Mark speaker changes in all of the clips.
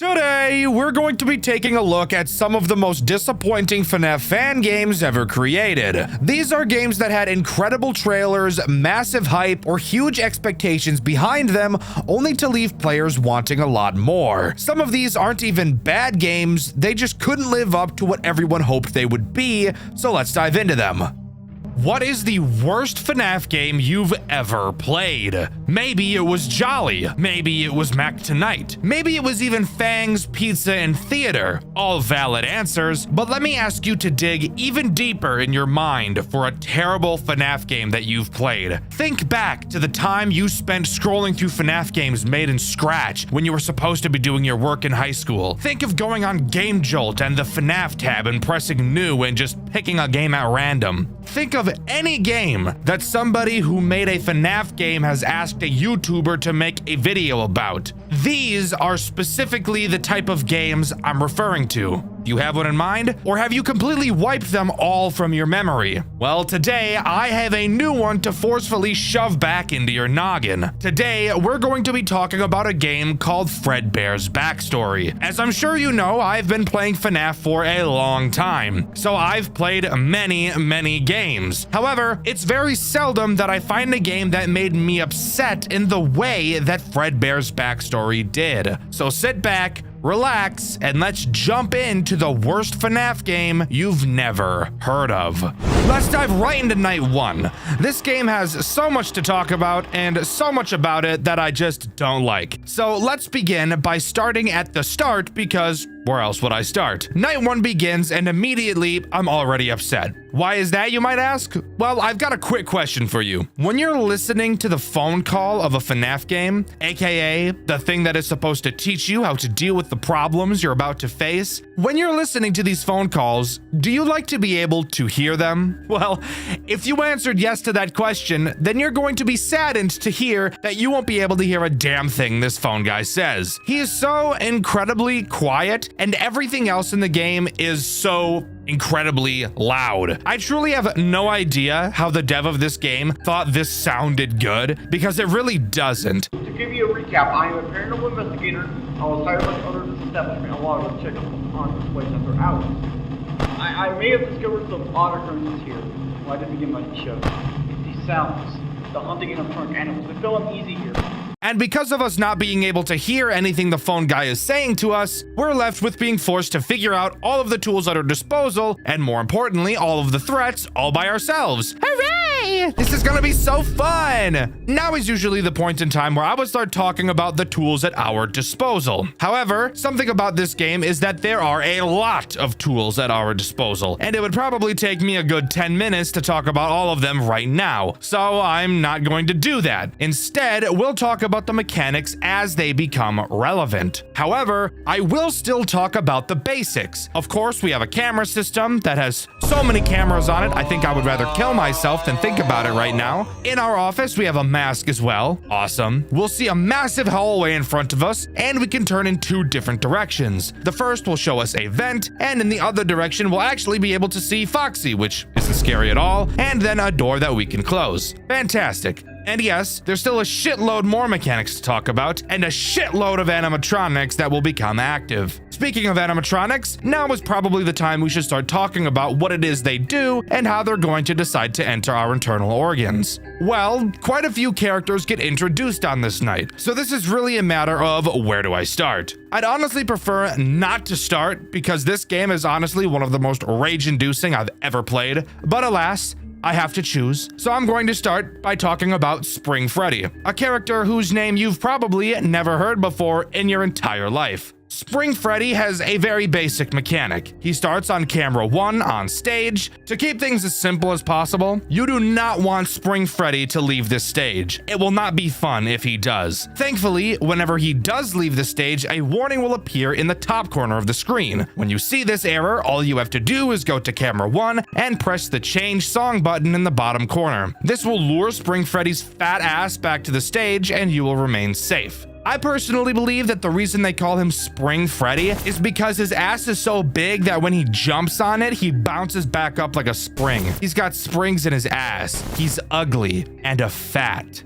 Speaker 1: Today, we're going to be taking a look at some of the most disappointing FNAF fan games ever created. These are games that had incredible trailers, massive hype, or huge expectations behind them, only to leave players wanting a lot more. Some of these aren't even bad games, they just couldn't live up to what everyone hoped they would be, so let's dive into them. What is the worst FNAF game you've ever played? Maybe it was Jolly. Maybe it was Mac Tonight. Maybe it was even Fang's Pizza and Theater. All valid answers, but let me ask you to dig even deeper in your mind for a terrible FNAF game that you've played. Think back to the time you spent scrolling through FNAF games made in Scratch when you were supposed to be doing your work in high school. Think of going on Game Jolt and the FNAF tab and pressing new and just picking a game at random. Think of any game that somebody who made a FNAF game has asked a YouTuber to make a video about. These are specifically the type of games I'm referring to. Do you have one in mind? Or have you completely wiped them all from your memory? Well, today I have a new one to forcefully shove back into your noggin. Today, we're going to be talking about a game called Fredbear's Backstory. As I'm sure you know, I've been playing FNAF for a long time, so I've played many games. However, it's very seldom that I find a game that made me upset in the way that Fredbear's Backstory did. So sit back, relax, and let's jump into the worst FNAF game you've never heard of. Let's dive right into night one. This game has so much to talk about and so much about it that I just don't like. So let's begin by starting at the start, because where else would I start? Night one begins and immediately I'm already upset. Why is that, you might ask? Well, I've got a quick question for you. When you're listening to the phone call of a FNAF game, aka the thing that is supposed to teach you how to deal with the problems you're about to face, when you're listening to these phone calls, do you like to be able to hear them? Well, if you answered yes to that question, then you're going to be saddened to hear that you won't be able to hear a damn thing this phone guy says. He is so incredibly quiet, and everything else in the game is so incredibly loud. I truly have no idea how the dev of this game thought this sounded good, because it really doesn't.
Speaker 2: To give you a recap, I am a paranormal investigator. I was hired by the owner of the establishment a while ago to check up on this place after hours. I may have discovered some odd occurrences here. Well, I didn't begin my show. It's these sounds, the hunting and nocturnal animals. They feel uneasy here.
Speaker 1: And because of us not being able to hear anything the phone guy is saying to us, we're left with being forced to figure out all of the tools at our disposal, and more importantly, all of the threats, all by ourselves. Hooray! This is gonna be so fun! Now is usually the point in time where I would start talking about the tools at our disposal. However, something about this game is that there are a lot of tools at our disposal, and it would probably take me a good 10 minutes to talk about all of them right now, so I'm not going to do that. Instead, we'll talk about the mechanics as they become relevant. However, I will still talk about the basics. Of course, we have a camera system that has so many cameras on it, I think I would rather kill myself than think about it right now. In our office, we have a mask as well. Awesome. We'll see a massive hallway in front of us, and we can turn in two different directions. The first will show us a vent, and in the other direction, we'll actually be able to see Foxy, which isn't scary at all, and then a door that we can close. Fantastic. And yes, there's still a shitload more mechanics to talk about, and a shitload of animatronics that will become active. Speaking of animatronics, now is probably the time we should start talking about what it is they do and how they're going to decide to enter our internal organs. Well, quite a few characters get introduced on this night, so this is really a matter of where do I start? I'd honestly prefer not to start, because this game is honestly one of the most rage-inducing I've ever played, but alas, I have to choose, so I'm going to start by talking about Spring Freddy, a character whose name you've probably never heard before in your entire life. Spring Freddy has a very basic mechanic. He starts on camera 1 on stage. To keep things as simple as possible, you do not want Spring Freddy to leave this stage. It will not be fun if he does. Thankfully, whenever he does leave the stage, a warning will appear in the top corner of the screen. When you see this error, all you have to do is go to camera 1 and press the change song button in the bottom corner. This will lure Spring Freddy's fat ass back to the stage and you will remain safe. I personally believe that the reason they call him Spring Freddy is because his ass is so big that when he jumps on it, he bounces back up like a spring. He's got springs in his ass. He's ugly and a fat.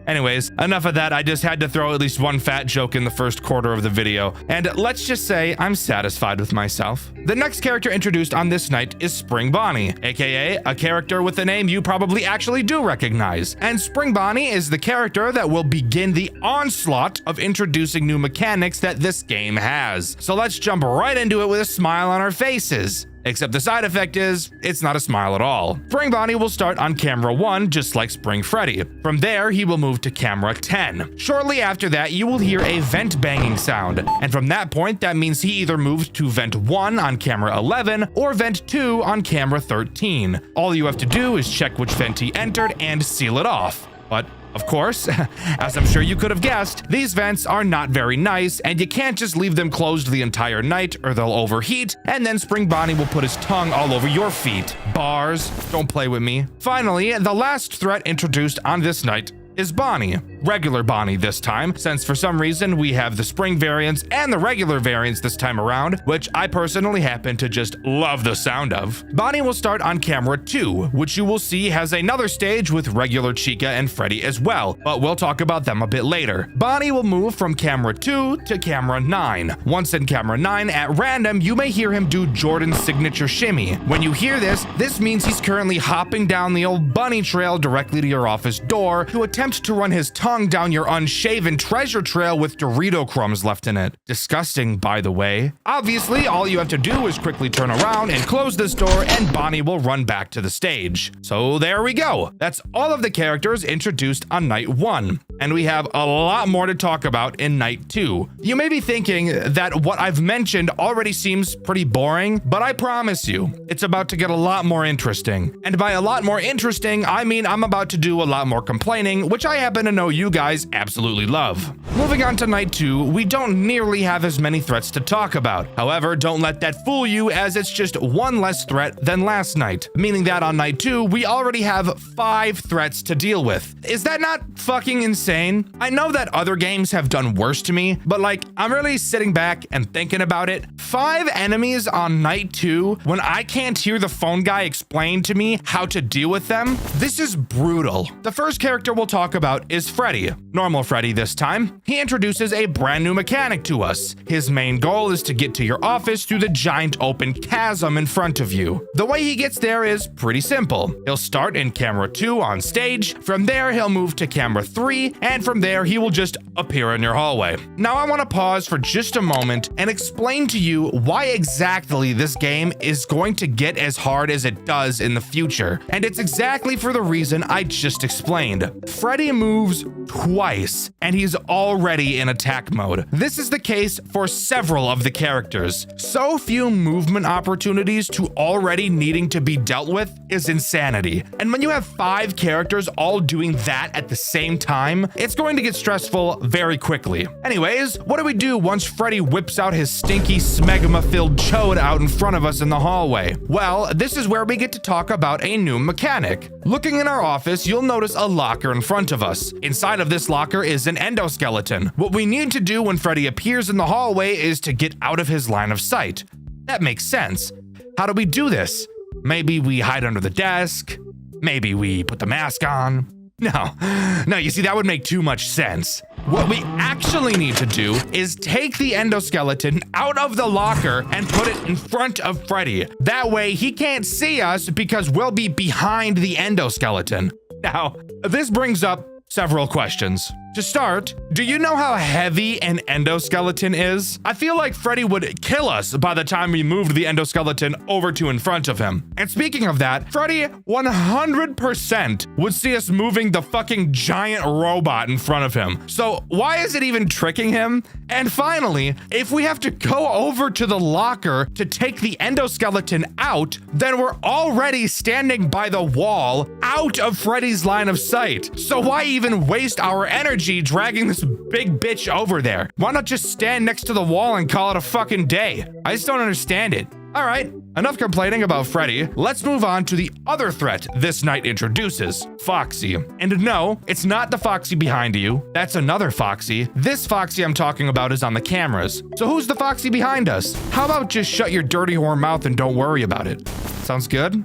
Speaker 1: Anyways, enough of that. I just had to throw at least one fat joke in the first quarter of the video. And let's just say I'm satisfied with myself. The next character introduced on this night is Spring Bonnie, aka a character with a name you probably actually do recognize. And Spring Bonnie is the character that will begin the onslaught of introducing new mechanics that this game has. So let's jump right into it with a smile on our faces. Except the side effect is, it's not a smile at all. Spring Bonnie will start on camera 1, just like Spring Freddy. From there, he will move to camera 10. Shortly after that, you will hear a vent banging sound. And from that point, that means he either moved to vent 1 on camera 11 or vent 2 on camera 13. All you have to do is check which vent he entered and seal it off. But of course, as I'm sure you could have guessed, these vents are not very nice, and you can't just leave them closed the entire night or they'll overheat, and then Spring Bonnie will put his tongue all over your feet. Bars, don't play with me. Finally, the last threat introduced on this night is Bonnie. Regular Bonnie this time, since for some reason we have the spring variants and the regular variants this time around, which I personally happen to just love the sound of. Bonnie will start on camera 2, which you will see has another stage with regular Chica and Freddy as well, but we'll talk about them a bit later. Bonnie will move from camera 2 to camera 9. Once in camera 9, at random, you may hear him do Jordan's signature shimmy. When you hear this means he's currently hopping down the old bunny trail directly to your office door to attempt to run his tongue down your unshaven treasure trail with Dorito crumbs left in it. Disgusting, by the way. Obviously, all you have to do is quickly turn around and close this door, and Bonnie will run back to the stage. So there we go. That's all of the characters introduced on night 1. And we have a lot more to talk about in night 2. You may be thinking that what I've mentioned already seems pretty boring, but I promise you, it's about to get a lot more interesting. And by a lot more interesting, I mean I'm about to do a lot more complaining, which I happen to know you guys absolutely love. Moving on to night 2, we don't nearly have as many threats to talk about. However, don't let that fool you, as it's just one less threat than last night, meaning that on night 2, we already have 5 threats to deal with. Is that not fucking insane? I know that other games have done worse to me, but like, I'm really sitting back and thinking about it. 5 enemies on night 2 when I can't hear the phone guy explain to me how to deal with them? This is brutal. The first character we'll talk about is Freddy. Normal Freddy this time. He introduces a brand new mechanic to us. His main goal is to get to your office through the giant open chasm in front of you. The way he gets there is pretty simple. He'll start in camera 2 on stage. From there, he'll move to camera 3, and from there, he will just appear in your hallway. Now, I want to pause for just a moment and explain to you why exactly this game is going to get as hard as it does in the future. And it's exactly for the reason I just explained. Freddy moves twice, and he's already in attack mode. This is the case for several of the characters. So few movement opportunities to already needing to be dealt with is insanity. And when you have 5 characters all doing that at the same time, it's going to get stressful very quickly. Anyways, what do we do once Freddy whips out his stinky smegma-filled chode out in front of us in the hallway? Well, this is where we get to talk about a new mechanic. Looking in our office, you'll notice a locker in front of us. Inside of this locker is an endoskeleton. What we need to do when Freddy appears in the hallway is to get out of his line of sight. That makes sense. How do we do this? Maybe we hide under the desk. Maybe we put the mask on. No, you see, that would make too much sense. What we actually need to do is take the endoskeleton out of the locker and put it in front of Freddy. That way he can't see us because we'll be behind the endoskeleton. Now, this brings up several questions. To start, do you know how heavy an endoskeleton is? I feel like Freddy would kill us by the time we moved the endoskeleton over to in front of him. And speaking of that, Freddy 100% would see us moving the fucking giant robot in front of him. So why is it even tricking him? And finally, if we have to go over to the locker to take the endoskeleton out, then we're already standing by the wall out of Freddy's line of sight. So why even waste our energy dragging this big bitch over there? Why not just stand next to the wall and call it a fucking day? I just don't understand it. All right, enough complaining about Freddy. Let's move on to the other threat this night introduces, Foxy. And no, it's not the Foxy behind you. That's another Foxy. This Foxy I'm talking about is on the cameras. So who's the Foxy behind us? How about just shut your dirty whore mouth and don't worry about it? Sounds good?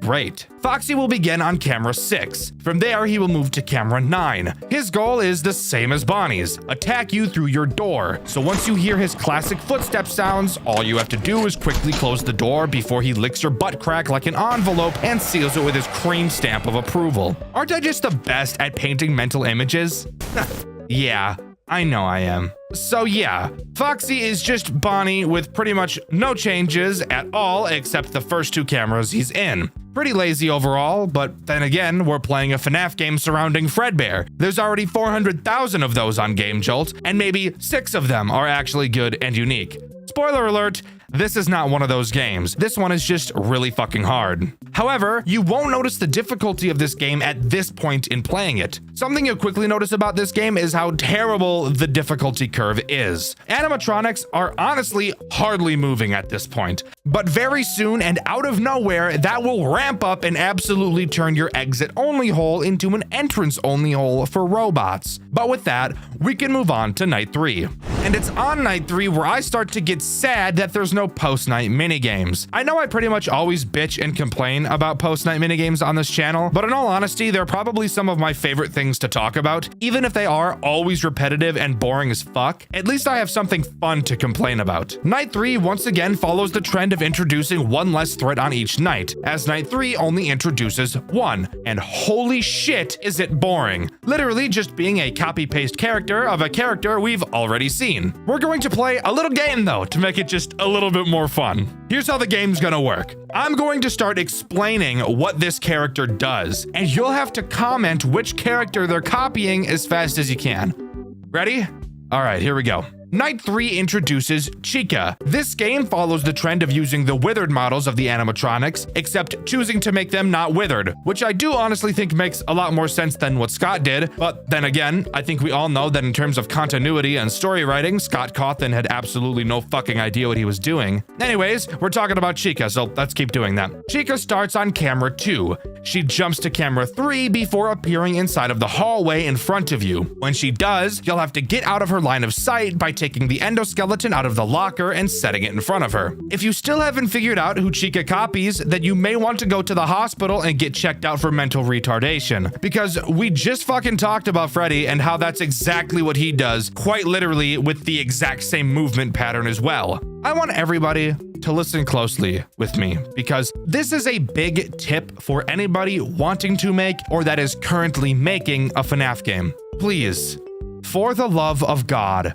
Speaker 1: Great. Foxy will begin on camera 6. From there, he will move to camera 9. His goal is the same as Bonnie's, attack you through your door. So once you hear his classic footstep sounds, all you have to do is quickly close the door before he licks your butt crack like an envelope and seals it with his cream stamp of approval. Aren't I just the best at painting mental images? Yeah, I know I am. So yeah, Foxy is just Bonnie with pretty much no changes at all except the first 2 cameras he's in. Pretty lazy overall, but then again, we're playing a FNAF game surrounding Fredbear. There's already 400,000 of those on Game Jolt, and maybe 6 of them are actually good and unique. Spoiler alert, this is not one of those games. This one is just really fucking hard. However, you won't notice the difficulty of this game at this point in playing it. Something you'll quickly notice about this game is how terrible the difficulty curve is. Animatronics are honestly hardly moving at this point, but very soon and out of nowhere, that will ramp up and absolutely turn your exit-only hole into an entrance-only hole for robots. But with that, we can move on to night 3. And it's on night 3 where I start to get sad that there's no post-night minigames. I know I pretty much always bitch and complain about post-night minigames on this channel, but in all honesty, they're probably some of my favorite things to talk about. Even if they are always repetitive and boring as fuck, at least I have something fun to complain about. Night 3 once again follows the trend of introducing one less threat on each night, as night 3 only introduces 1, and holy shit is it boring. Literally just being a copy-paste character of a character we've already seen. We're going to play a little game though to make it just a little bit more fun. Here's how the game's gonna work. I'm going to start explaining what this character does, and you'll have to comment which character they're copying as fast as you can. Ready? All right, here we go. Night 3 introduces Chica. This game follows the trend of using the withered models of the animatronics, except choosing to make them not withered, which I do honestly think makes a lot more sense than what Scott did. But then again, I think we all know that in terms of continuity and story writing, Scott Cawthon had absolutely no fucking idea what he was doing. Anyways, we're talking about Chica, so let's keep doing that. Chica starts on camera 2. She jumps to camera 3 before appearing inside of the hallway in front of you. When she does, you'll have to get out of her line of sight by taking the endoskeleton out of the locker and setting it in front of her. If you still haven't figured out who Chica copies, then you may want to go to the hospital and get checked out for mental retardation, because we just fucking talked about Freddy and how that's exactly what he does, quite literally with the exact same movement pattern as well. I want everybody to listen closely with me, because this is a big tip for anybody wanting to make or that is currently making a FNAF game. Please, for the love of God,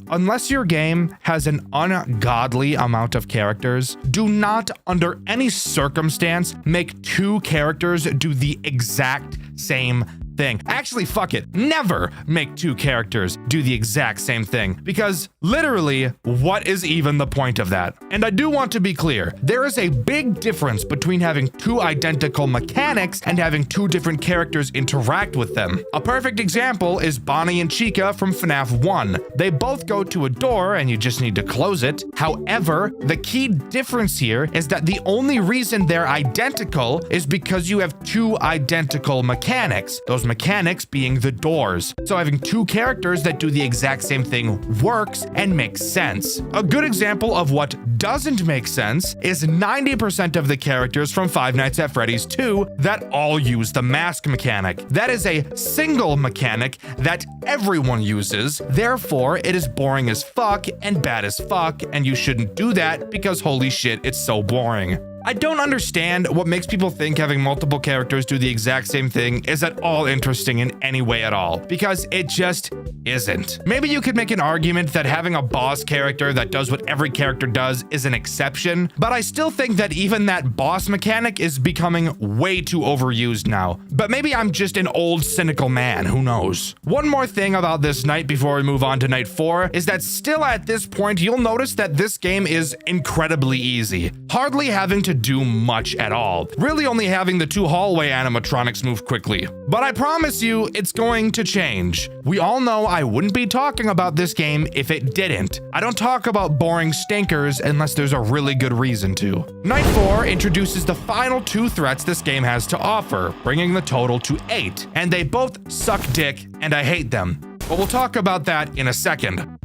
Speaker 1: unless your game has an ungodly amount of characters, do not under any circumstance make 2 characters do the exact same thing. Actually, fuck it. Never make 2 characters do the exact same thing, because literally, what is even the point of that? And I do want to be clear, there is a big difference between having 2 identical mechanics and having 2 different characters interact with them. A perfect example is Bonnie and Chica from FNAF 1. They both go to a door and you just need to close it. However, the key difference here is that the only reason they're identical is because you have 2 identical mechanics. Those mechanics being the doors. So having 2 characters that do the exact same thing works and makes sense. A good example of what doesn't make sense is 90% of the characters from Five Nights at Freddy's 2 that all use the mask mechanic. That is a single mechanic that everyone uses. Therefore, it is boring as fuck and bad as fuck, and you shouldn't do that because holy shit, it's so boring. I don't understand what makes people think having multiple characters do the exact same thing is at all interesting in any way at all, because it just isn't. Maybe you could make an argument that having a boss character that does what every character does is an exception, but I still think that even that boss mechanic is becoming way too overused now. But maybe I'm just an old cynical man, who knows? One more thing about this night before we move on to night 4 is that still at this point, you'll notice that this game is incredibly easy. Hardly having to do much at all. Really only having the 2 hallway animatronics move quickly. But I promise you, it's going to change. We all know I wouldn't be talking about this game if it didn't. I don't talk about boring stinkers unless there's a really good reason to. Night 4 introduces the final 2 threats this game has to offer, bringing the total to 8. And they both suck dick, and I hate them. But we'll talk about that in a second.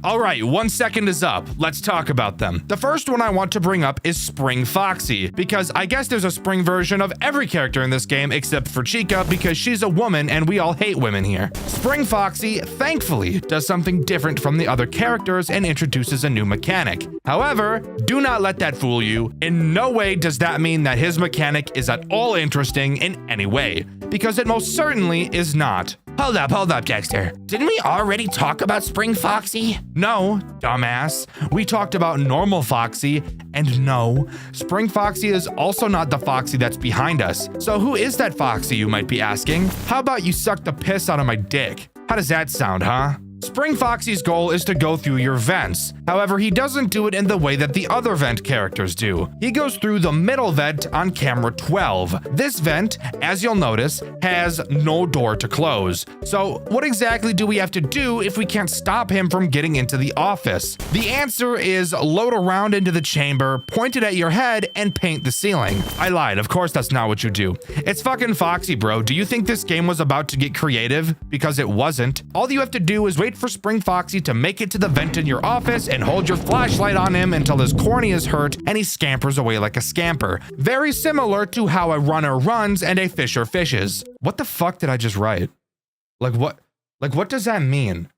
Speaker 1: All right, 1 second is up. Let's talk about them. The first one I want to bring up is Spring Foxy, because I guess there's a spring version of every character in this game except for Chica, because she's a woman and we all hate women here. Spring Foxy, thankfully, does something different from the other characters and introduces a new mechanic. However, do not let that fool you. In no way does that mean that his mechanic is at all interesting in any way, because it most certainly is not. Hold up, Dexter. Didn't we already talk about Spring Foxy? No, dumbass. We talked about normal Foxy, and no, Spring Foxy is also not the Foxy that's behind us. So who is that Foxy, you might be asking? How about you suck the piss out of my dick? How does that sound, huh? Spring Foxy's goal is to go through your vents. However, he doesn't do it in the way that the other vent characters do. He goes through the middle vent on camera 12. This vent, as you'll notice, has no door to close. So what exactly do we have to do if we can't stop him from getting into the office? The answer is load around into the chamber, point it at your head, and paint the ceiling. I lied, of course that's not what you do. It's fucking Foxy, bro. Do you think this game was about to get creative? Because it wasn't. All you have to do is wait for Spring Foxy to make it to the vent in your office and hold your flashlight on him until his corny is hurt and he scampers away like a scamper. Very similar to how a runner runs and a fisher fishes. What the fuck did I just write? Like what does that mean?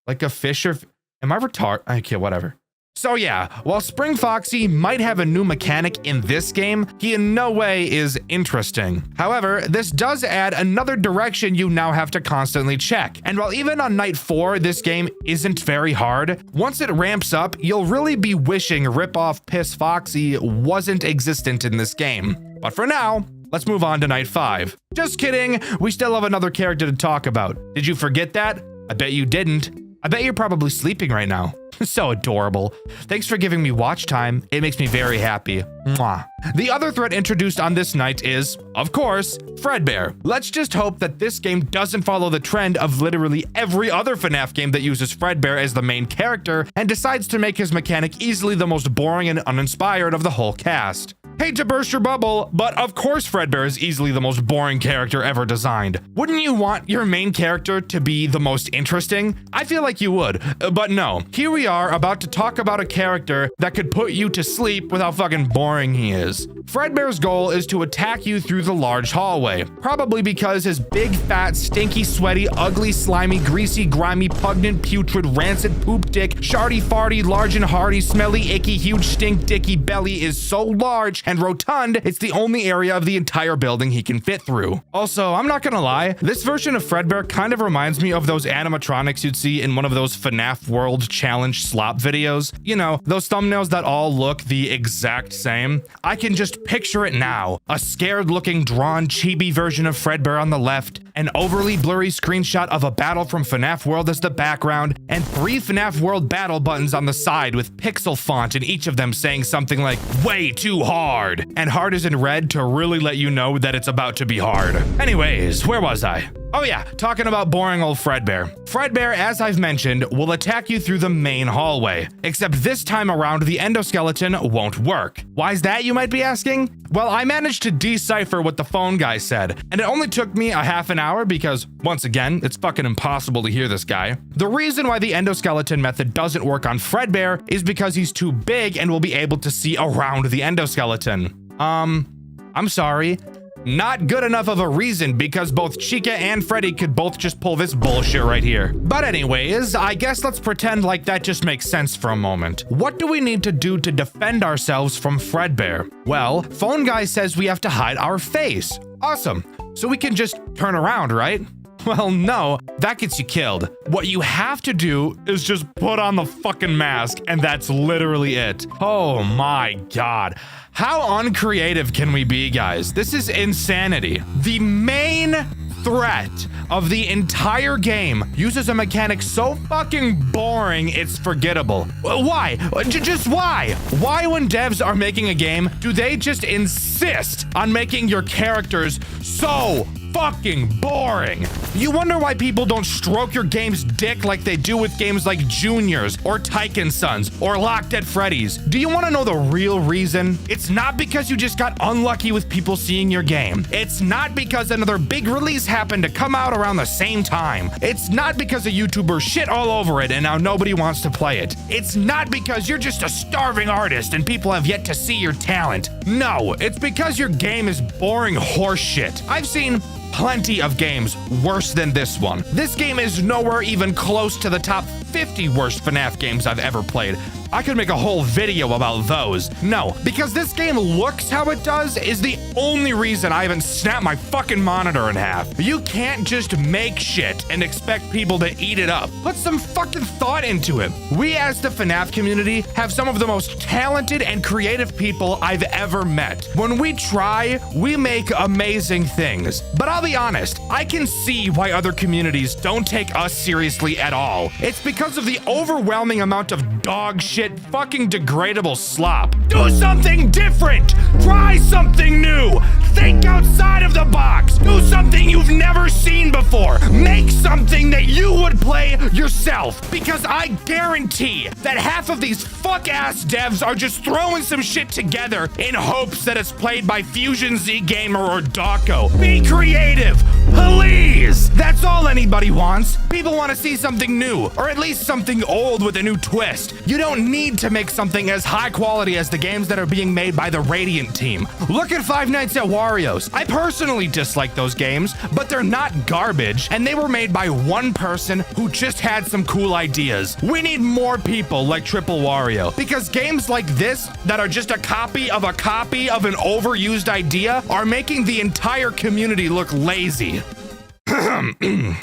Speaker 1: Like a fisher? Am I retarded? Okay, whatever. So yeah, while Spring Foxy might have a new mechanic in this game, he in no way is interesting. However, this does add another direction you now have to constantly check. And while even on night 4, this game isn't very hard, once it ramps up, you'll really be wishing Rip-Off Piss Foxy wasn't existent in this game. But for now, let's move on to night 5. Just kidding, we still have another character to talk about. Did you forget that? I bet you didn't. I bet you're probably sleeping right now. So adorable. Thanks for giving me watch time. It makes me very happy. Mwah. The other threat introduced on this night is, of course, Fredbear. Let's just hope that this game doesn't follow the trend of literally every other FNAF game that uses Fredbear as the main character and decides to make his mechanic easily the most boring and uninspired of the whole cast. Hate to burst your bubble, but of course Fredbear is easily the most boring character ever designed. Wouldn't you want your main character to be the most interesting? I feel like you would, but no. Here we are about to talk about a character that could put you to sleep with how fucking boring he is. Fredbear's goal is to attack you through the large hallway, probably because his big, fat, stinky, sweaty, ugly, slimy, greasy, grimy, pungent, putrid, rancid, poop dick, shardy, farty, large and hearty, smelly, icky, huge, stink, dicky belly is so large and rotund, it's the only area of the entire building he can fit through. Also, I'm not gonna lie, this version of Fredbear kind of reminds me of those animatronics you'd see in one of those FNAF World Challenge slop videos. You know, those thumbnails that all look the exact same. I can just picture it now. A scared looking drawn chibi version of Fredbear on the left, an overly blurry screenshot of a battle from FNAF World as the background, and 3 FNAF World battle buttons on the side with pixel font in each of them saying something like, way too hard. And hard is in red to really let you know that it's about to be hard. Anyways, where was I? Oh yeah, talking about boring old Fredbear. Fredbear, as I've mentioned, will attack you through the main hallway, except this time around the endoskeleton won't work. Why is that, you might be asking? Well, I managed to decipher what the phone guy said, and it only took me a half an hour because, once again, it's fucking impossible to hear this guy. The reason why the endoskeleton method doesn't work on Fredbear is because he's too big and will be able to see around the endoskeleton. I'm sorry. Not good enough of a reason because both Chica and Freddy could both just pull this bullshit right here. But anyways, I guess let's pretend like that just makes sense for a moment. What do we need to do to defend ourselves from Fredbear? Well, Phone Guy says we have to hide our face. Awesome. So we can just turn around, right? Well, no, that gets you killed. What you have to do is just put on the fucking mask, and that's literally it. Oh my god. How uncreative can we be, guys? This is insanity. The main threat of the entire game uses a mechanic so fucking boring it's forgettable. Why? Just why? Why, when devs are making a game, do they just insist on making your characters so fucking boring. You wonder why people don't stroke your game's dick like they do with games like Juniors or Tycoon Sons or Locked at Freddy's. Do you want to know the real reason? It's not because you just got unlucky with people seeing your game. It's not because another big release happened to come out around the same time. It's not because a YouTuber shit all over it and now nobody wants to play it. It's not because you're just a starving artist and people have yet to see your talent. No, it's because your game is boring horseshit. I've seen plenty of games worse than this one. This game is nowhere even close to the top 50 worst FNAF games I've ever played. I could make a whole video about those. No, because this game looks how it does is the only reason I haven't snapped my fucking monitor in half. You can't just make shit and expect people to eat it up. Put some fucking thought into it. We as the FNAF community have some of the most talented and creative people I've ever met. When we try, we make amazing things. But I'll be honest, I can see why other communities don't take us seriously at all. It's because of the overwhelming amount of dog shit fucking degradable slop. Do something different! Try something new! Think outside of the box! Do something you've never seen before! Make something that you would play yourself! Because I guarantee that half of these fuck-ass devs are just throwing some shit together in hopes that it's played by Fusion Z Gamer or Dawko. Be creative! Please! That's all anybody wants. People want to see something new, or at least something old with a new twist. You don't need to make something as high quality as the games that are being made by the Radiant team. Look at Five Nights at Wario's. I personally dislike those games, but they're not garbage, and they were made by one person who just had some cool ideas. We need more people like Triple Wario, because games like this that are just a copy of an overused idea are making the entire community look lazy.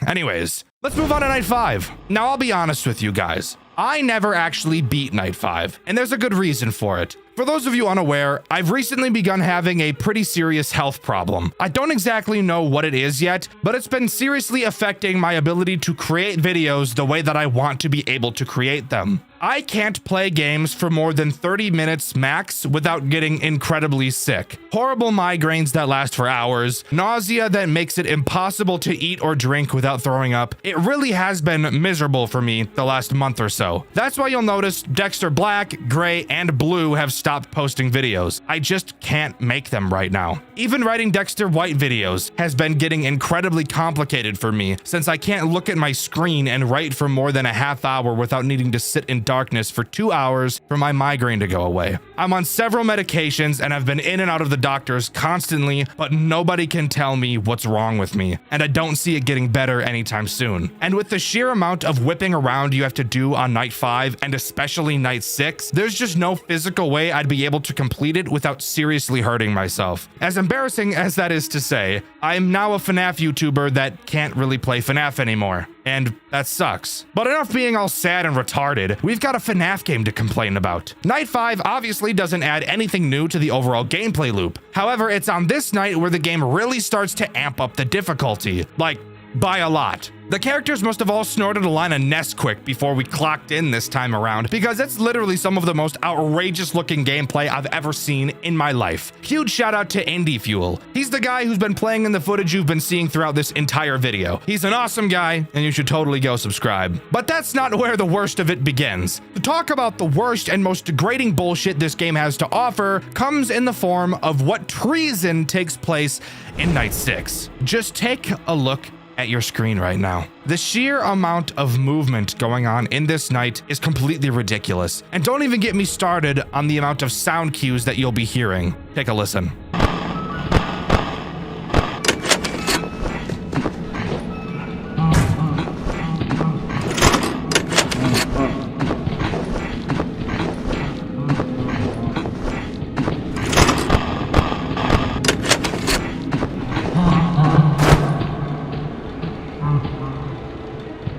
Speaker 1: Anyways, let's move on to Night 5. Now, I'll be honest with you guys. I never actually beat Night 5, and there's a good reason for it. For those of you unaware, I've recently begun having a pretty serious health problem. I don't exactly know what it is yet, but it's been seriously affecting my ability to create videos the way that I want to be able to create them. I can't play games for more than 30 minutes max without getting incredibly sick. Horrible migraines that last for hours, nausea that makes it impossible to eat or drink without throwing up. It really has been miserable for me the last month or so. That's why you'll notice Dxtr Black, Gray, and Blue have stopped posting videos. I just can't make them right now. Even writing Dxtr White videos has been getting incredibly complicated for me since I can't look at my screen and write for more than a half hour without needing to sit in darkness for 2 hours for my migraine to go away. I'm on several medications and I've been in and out of the doctors constantly, but nobody can tell me what's wrong with me, and I don't see it getting better anytime soon. And with the sheer amount of whipping around you have to do on Night 5 and especially Night 6, there's just no physical way I'd be able to complete it without seriously hurting myself. As embarrassing as that is to say, I'm now a FNAF YouTuber that can't really play FNAF anymore. And that sucks. But enough being all sad and retarded, we've got a FNAF game to complain about. Night 5 obviously doesn't add anything new to the overall gameplay loop. However, it's on this night where the game really starts to amp up the difficulty. Like, by a lot. The characters must have all snorted a line of Nesquik before we clocked in this time around, because it's literally some of the most outrageous looking gameplay I've ever seen in my life. Huge shout out to Indie Fuel. He's the guy who's been playing in the footage you've been seeing throughout this entire video. He's an awesome guy, and you should totally go subscribe. But that's not where the worst of it begins. To talk about the worst and most degrading bullshit this game has to offer comes in the form of what treason takes place in Night 6. Just take a look at your screen right now. The sheer amount of movement going on in this night is completely ridiculous. And don't even get me started on the amount of sound cues that you'll be hearing. Take a listen.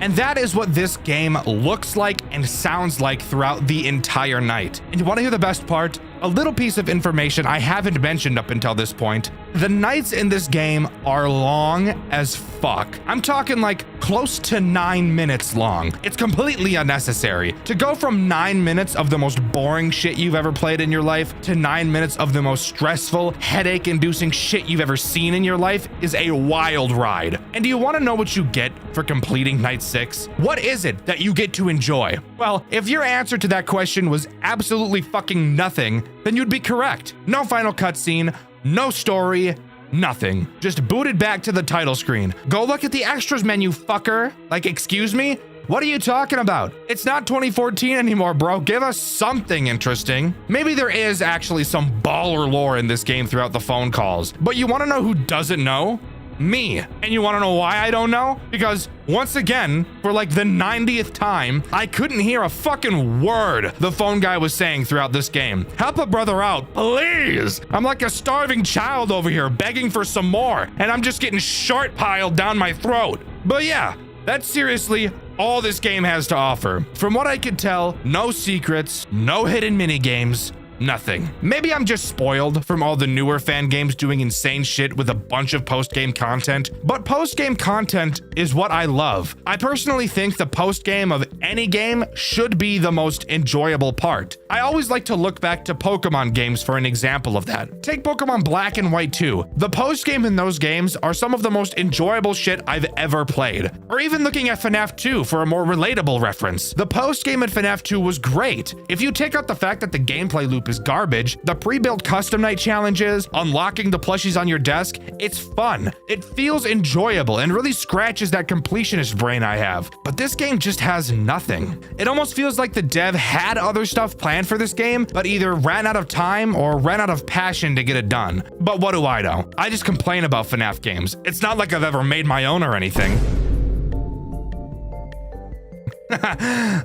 Speaker 1: And that is what this game looks like and sounds like throughout the entire night. And you want to hear the best part? A little piece of information I haven't mentioned up until this point. The nights in this game are long as fuck. I'm talking like close to 9 minutes long. It's completely unnecessary. To go from 9 minutes of the most boring shit you've ever played in your life to 9 minutes of the most stressful, headache-inducing shit you've ever seen in your life is a wild ride. And do you want to know what you get for completing Night 6? What is it that you get to enjoy? Well, if your answer to that question was absolutely fucking nothing, then you'd be correct. No final cutscene, no story, nothing. Just booted back to the title screen. Go look at the extras menu, fucker. Like, excuse me? What are you talking about? It's not 2014 anymore, bro. Give us something interesting. Maybe there is actually some baller lore in this game throughout the phone calls. But you want to know who doesn't know? Me. And you want to know why I don't know? Because once again, for like the 90th time, I couldn't hear a fucking word the phone guy was saying throughout this game. Help a brother out, please. I'm like a starving child over here begging for some more, and I'm just getting short piled down my throat. But yeah, that's seriously all this game has to offer. From what I could tell, no secrets, no hidden mini games. Nothing. Maybe I'm just spoiled from all the newer fan games doing insane shit with a bunch of post-game content, but post-game content is what I love. I personally think the post-game of any game should be the most enjoyable part. I always like to look back to Pokemon games for an example of that. Take Pokemon Black and White 2. The post-game in those games are some of the most enjoyable shit I've ever played. Or even looking at FNAF 2 for a more relatable reference. The post-game in FNAF 2 was great. If you take out the fact that the gameplay loop is garbage, the pre-built custom night challenges, unlocking the plushies on your desk, it's fun. It feels enjoyable and really scratches that completionist brain I have. But this game just has nothing. It almost feels like the dev had other stuff planned for this game, but either ran out of time or ran out of passion to get it done. But what do I know? I just complain about FNAF games. It's not like I've ever made my own or anything.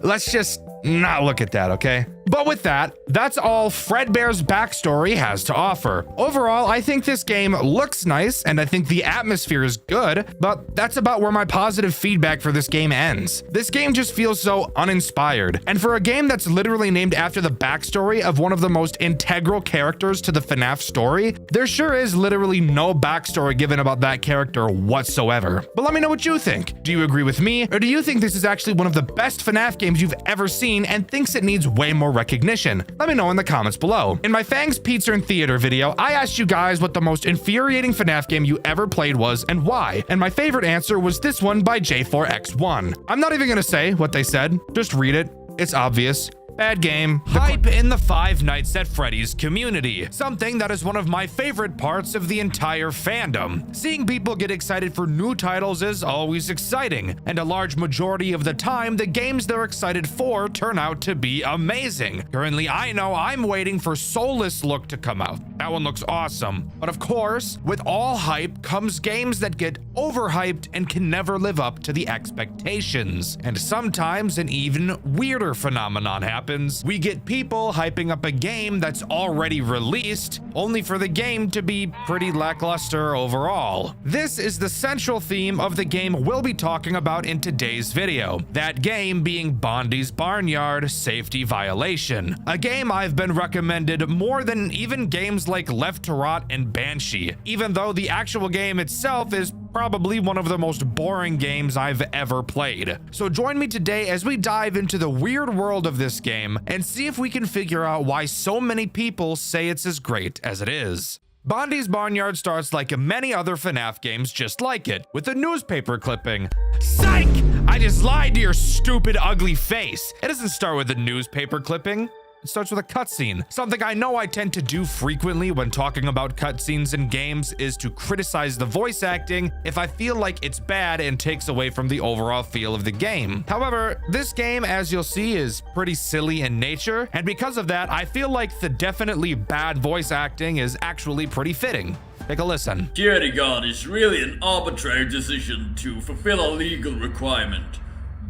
Speaker 1: Let's just not look at that, okay? But with that, that's all Fredbear's backstory has to offer. Overall, I think this game looks nice, and I think the atmosphere is good, but that's about where my positive feedback for this game ends. This game just feels so uninspired, and for a game that's literally named after the backstory of one of the most integral characters to the FNAF story, there sure is literally no backstory given about that character whatsoever. But let me know what you think. Do you agree with me, or do you think this is actually one of the best FNAF games you've ever seen and thinks it needs way more recognition? Let me know in the comments below. In my Fangs Pizza and Theater video, I asked you guys what the most infuriating FNAF game you ever played was and why, and my favorite answer was this one by J4X1. I'm not even gonna say what they said, just read it. It's obvious. Bad game. Hype in the Five Nights at Freddy's community. Something that is one of my favorite parts of the entire fandom. Seeing people get excited for new titles is always exciting, and a large majority of the time, the games they're excited for turn out to be amazing. Currently, I know I'm waiting for Soulless Look to come out. That one looks awesome. But of course, with all hype comes games that get overhyped and can never live up to the expectations. And sometimes an even weirder phenomenon happens. We get people hyping up a game that's already released, only for the game to be pretty lackluster overall. This is the central theme of the game we'll be talking about in today's video. That game being Bondi's Barnyard Safety Violation. A game I've been recommended more than even games like Left to Rot and Banshee, even though the actual game itself is probably one of the most boring games I've ever played. So join me today as we dive into the weird world of this game and see if we can figure out why so many people say it's as great as it is. Bondi's Barnyard starts like many other FNAF games just like it, with a newspaper clipping. Psych! I just lied to your stupid, ugly face. It doesn't start with a newspaper clipping. It starts with a cutscene. Something I know I tend to do frequently when talking about cutscenes in games is to criticize the voice acting if I feel like it's bad and takes away from the overall feel of the game. However, this game, as you'll see, is pretty silly in nature, and because of that, I feel like the definitely bad voice acting is actually pretty fitting. Take a listen.
Speaker 3: Security guard is really an arbitrary decision to fulfill a legal requirement.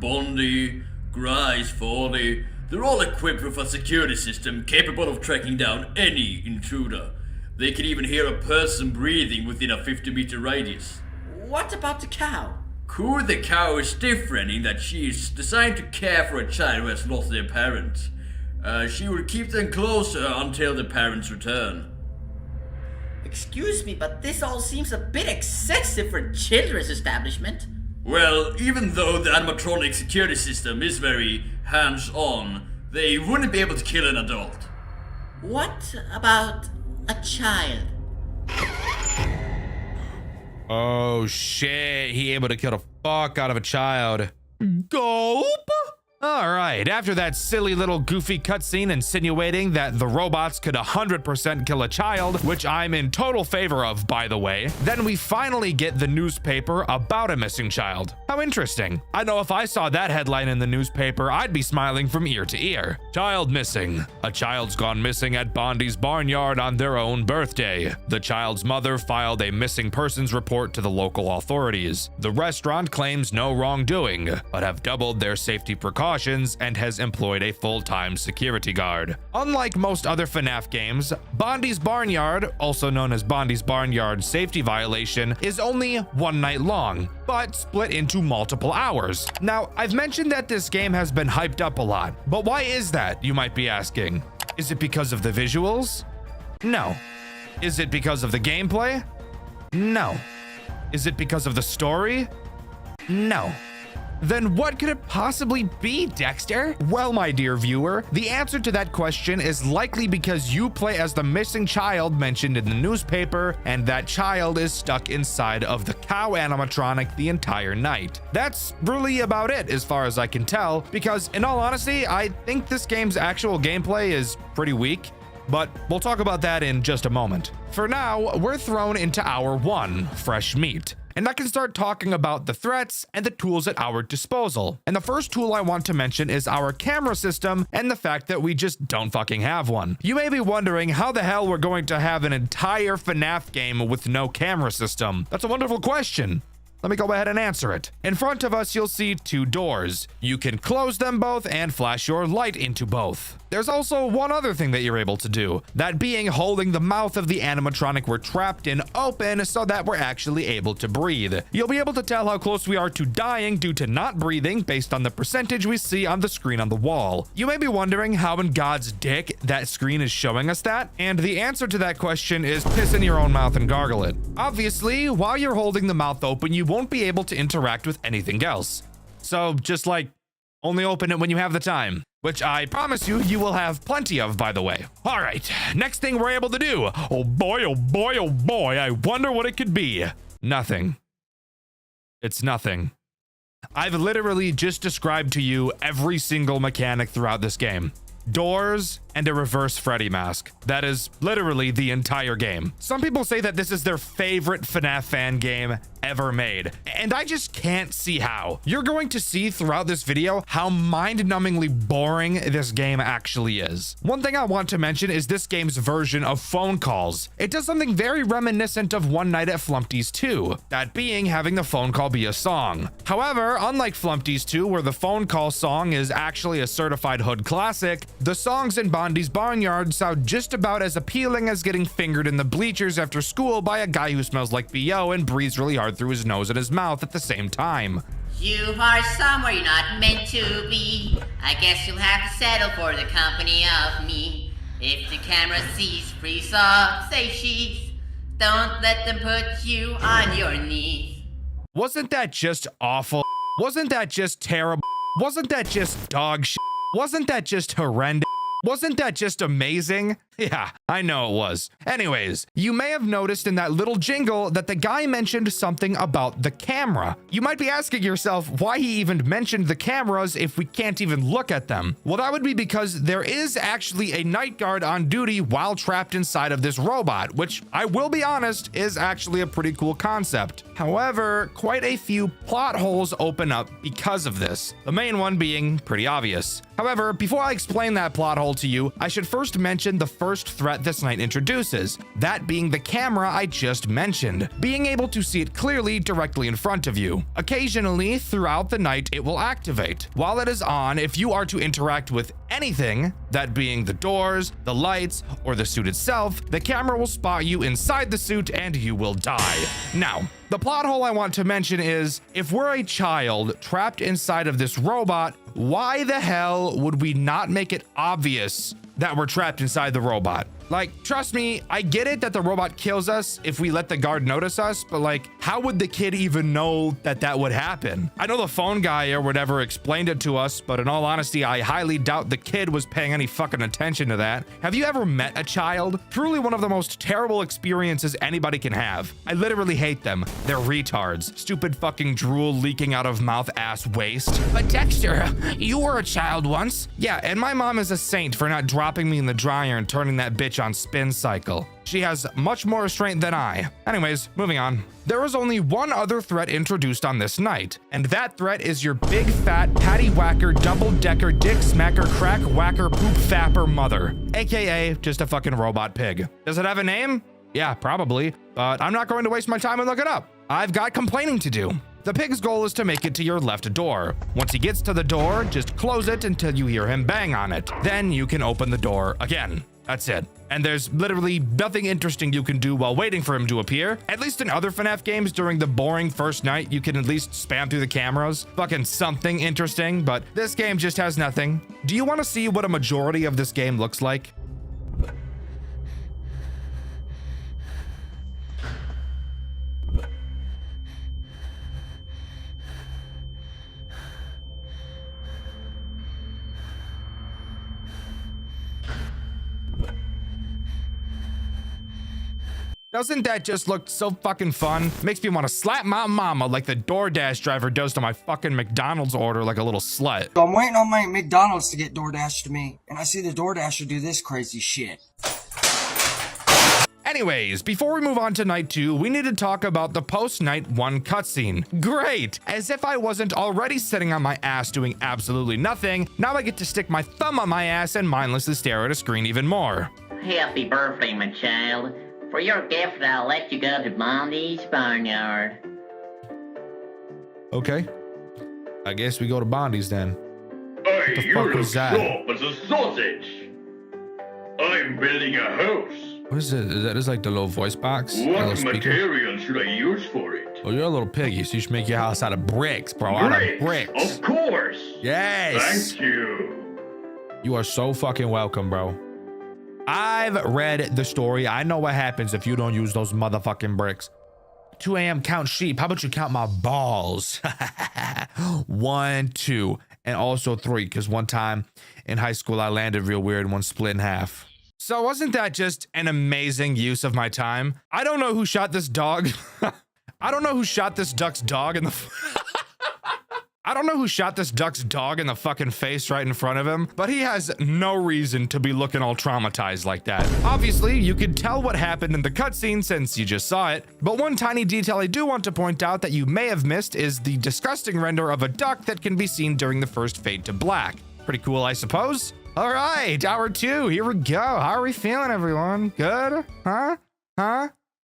Speaker 3: Bondi, Grice 40, they're all equipped with a security system capable of tracking down any intruder. They can even hear a person breathing within a 50-meter radius.
Speaker 4: What about the cow?
Speaker 3: Coo the cow is different in that she is designed to care for a child who has lost their parents. She will keep them closer until the parents return.
Speaker 4: Excuse me, but this all seems a bit excessive for children's establishment.
Speaker 3: Well, even though the animatronic security system is very hands-on, they wouldn't be able to kill an adult.
Speaker 4: What about a child?
Speaker 1: Oh shit, he able to kill the fuck out of a child. Gulp! Alright, after that silly little goofy cutscene insinuating that the robots could 100% kill a child, which I'm in total favor of, by the way, then we finally get the newspaper about a missing child. How interesting. I know if I saw that headline in the newspaper, I'd be smiling from ear to ear. Child missing. A child's gone missing at Bondi's barnyard on their own birthday. The child's mother filed a missing persons report to the local authorities. The restaurant claims no wrongdoing, but have doubled their safety precautions and has employed a full-time security guard. Unlike most other FNAF games, Bondi's Barnyard, also known as Bondi's Barnyard Safety Violation, is only one night long, but split into multiple hours. Now, I've mentioned that this game has been hyped up a lot, but why is that, you might be asking? Is it because of the visuals? No. Is it because of the gameplay? No. Is it because of the story? No. Then what could it possibly be, Dxtr? Well, my dear viewer, the answer to that question is likely because you play as the missing child mentioned in the newspaper, and that child is stuck inside of the cow animatronic the entire night. That's really about it as far as I can tell, because in all honesty, I think this game's actual gameplay is pretty weak, but we'll talk about that in just a moment. For now, we're thrown into Hour 1, Fresh Meat, and I can start talking about the threats and the tools at our disposal. And the first tool I want to mention is our camera system and the fact that we just don't fucking have one. You may be wondering how the hell we're going to have an entire FNAF game with no camera system. That's a wonderful question. Let me go ahead and answer it. In front of us, you'll see two doors. You can close them both and flash your light into both. There's also one other thing that you're able to do, that being holding the mouth of the animatronic we're trapped in open so that we're actually able to breathe. You'll be able to tell how close we are to dying due to not breathing based on the percentage we see on the screen on the wall. You may be wondering how in God's dick that screen is showing us that, and the answer to that question is piss in your own mouth and gargle it. Obviously, while you're holding the mouth open, you won't be able to interact with anything else. So just like, only open it when you have the time. Which I promise you, you will have plenty of, by the way. All right, next thing we're able to do. Oh boy, oh boy, oh boy, I wonder what it could be. Nothing. It's nothing. I've literally just described to you every single mechanic throughout this game. Doors and a reverse Freddy mask. That is literally the entire game. Some people say that this is their favorite FNAF fan game ever made, and I just can't see how. You're going to see throughout this video how mind-numbingly boring this game actually is. One thing I want to mention is this game's version of phone calls. It does something very reminiscent of One Night at Flumpty's 2, that being having the phone call be a song. However, unlike Flumpty's 2, where the phone call song is actually a certified hood classic, the songs in Bondi's Barnyard sound just about as appealing as getting fingered in the bleachers after school by a guy who smells like BO and breathes really hard through his nose and his mouth at the same time.
Speaker 5: You are somewhere you're not meant to be. I guess you'll have to settle for the company of me. If the camera sees free song, say she's. Don't let them put you on your knees.
Speaker 1: Wasn't that just awful? Wasn't that just terrible? Wasn't that just dog shit? Wasn't that just horrendous? Wasn't that just amazing? Yeah, I know it was. Anyways, you may have noticed in that little jingle that the guy mentioned something about the camera. You might be asking yourself why he even mentioned the cameras if we can't even look at them. Well, that would be because there is actually a night guard on duty while trapped inside of this robot, which I will be honest is actually a pretty cool concept. However, quite a few plot holes open up because of this, the main one being pretty obvious. However, before I explain that plot hole to you, I should first mention the first threat this night introduces, that being the camera I just mentioned, being able to see it clearly directly in front of you. Occasionally, throughout the night, it will activate. While it is on, if you are to interact with anything, that being the doors, the lights, or the suit itself, the camera will spot you inside the suit and you will die. Now, the plot hole I want to mention is, if we're a child trapped inside of this robot, why the hell would we not make it obvious that we're trapped inside the robot. Like, trust me, I get it that the robot kills us if we let the guard notice us, but like, how would the kid even know that that would happen? I know the phone guy or whatever explained it to us, but in all honesty, I highly doubt the kid was paying any fucking attention to that. Have you ever met a child? Truly one of the most terrible experiences anybody can have. I literally hate them. They're retards. Stupid fucking drool leaking out of mouth ass waste. But Dxtr, you were a child once. Yeah, and my mom is a saint for not dropping me in the dryer and turning that bitch on spin cycle. She has much more restraint than I. Anyways, moving on. There was only one other threat introduced on this night, and that threat is your big fat patty whacker double-decker dick smacker crack whacker poop fapper mother, aka just a fucking robot pig. Does it have a name? Yeah, probably, but I'm not going to waste my time and look it up. I've got complaining to do. The pig's goal is to make it to your left door. Once he gets to the door, just close it until you hear him bang on it. Then you can open the door again. That's it. And there's literally nothing interesting you can do while waiting for him to appear. At least in other FNAF games, during the boring first night, you can at least spam through the cameras. Fucking something interesting, but this game just has nothing. Do you want to see what a majority of this game looks like? Doesn't that just look so fucking fun? Makes me want to slap my mama like the DoorDash driver does to my fucking McDonald's order like a little slut.
Speaker 6: So I'm waiting on my McDonald's to get DoorDash to me, and I see the DoorDasher do this crazy shit.
Speaker 1: Anyways, before we move on to night 2, we need to talk about the post-night 1 cutscene. Great! As if I wasn't already sitting on my ass doing absolutely nothing, now I get to stick my thumb on my ass and mindlessly stare at a screen even more.
Speaker 5: Happy birthday, my child. For your gift, I'll let you go to Bondi's barnyard.
Speaker 1: Okay. I guess we go to Bondi's then.
Speaker 3: Hey,
Speaker 1: the
Speaker 3: you
Speaker 1: fuck
Speaker 3: look
Speaker 1: was that?
Speaker 3: sharp as a sausage. I'm building a house.
Speaker 1: What is it? Is that just like the little voice box? That little
Speaker 3: What
Speaker 1: speaker?
Speaker 3: material should I use for it?
Speaker 1: Well, you're a little piggy, so you should make your house out of bricks, bro. Out of bricks.
Speaker 3: Of course.
Speaker 1: Yes.
Speaker 3: Thank you.
Speaker 1: You are so fucking welcome, bro. I've read the story. I know what happens if you don't use those motherfucking bricks. 2 a.m. count sheep. How about you count my balls? 1, 2, and also 3, because one time in high school I landed real weird and one split in half. So wasn't that just an amazing use of my time? I don't know who shot this dog. I don't know who shot this duck's dog in the... I don't know who shot this duck's dog in the fucking face right in front of him, but he has no reason to be looking all traumatized like that. Obviously, you could tell what happened in the cutscene since you just saw it, but one tiny detail I do want to point out that you may have missed is the disgusting render of a duck that can be seen during the first fade to black. Pretty cool, I suppose. All right, hour 2, here we go. How are we feeling, everyone? Good? Huh?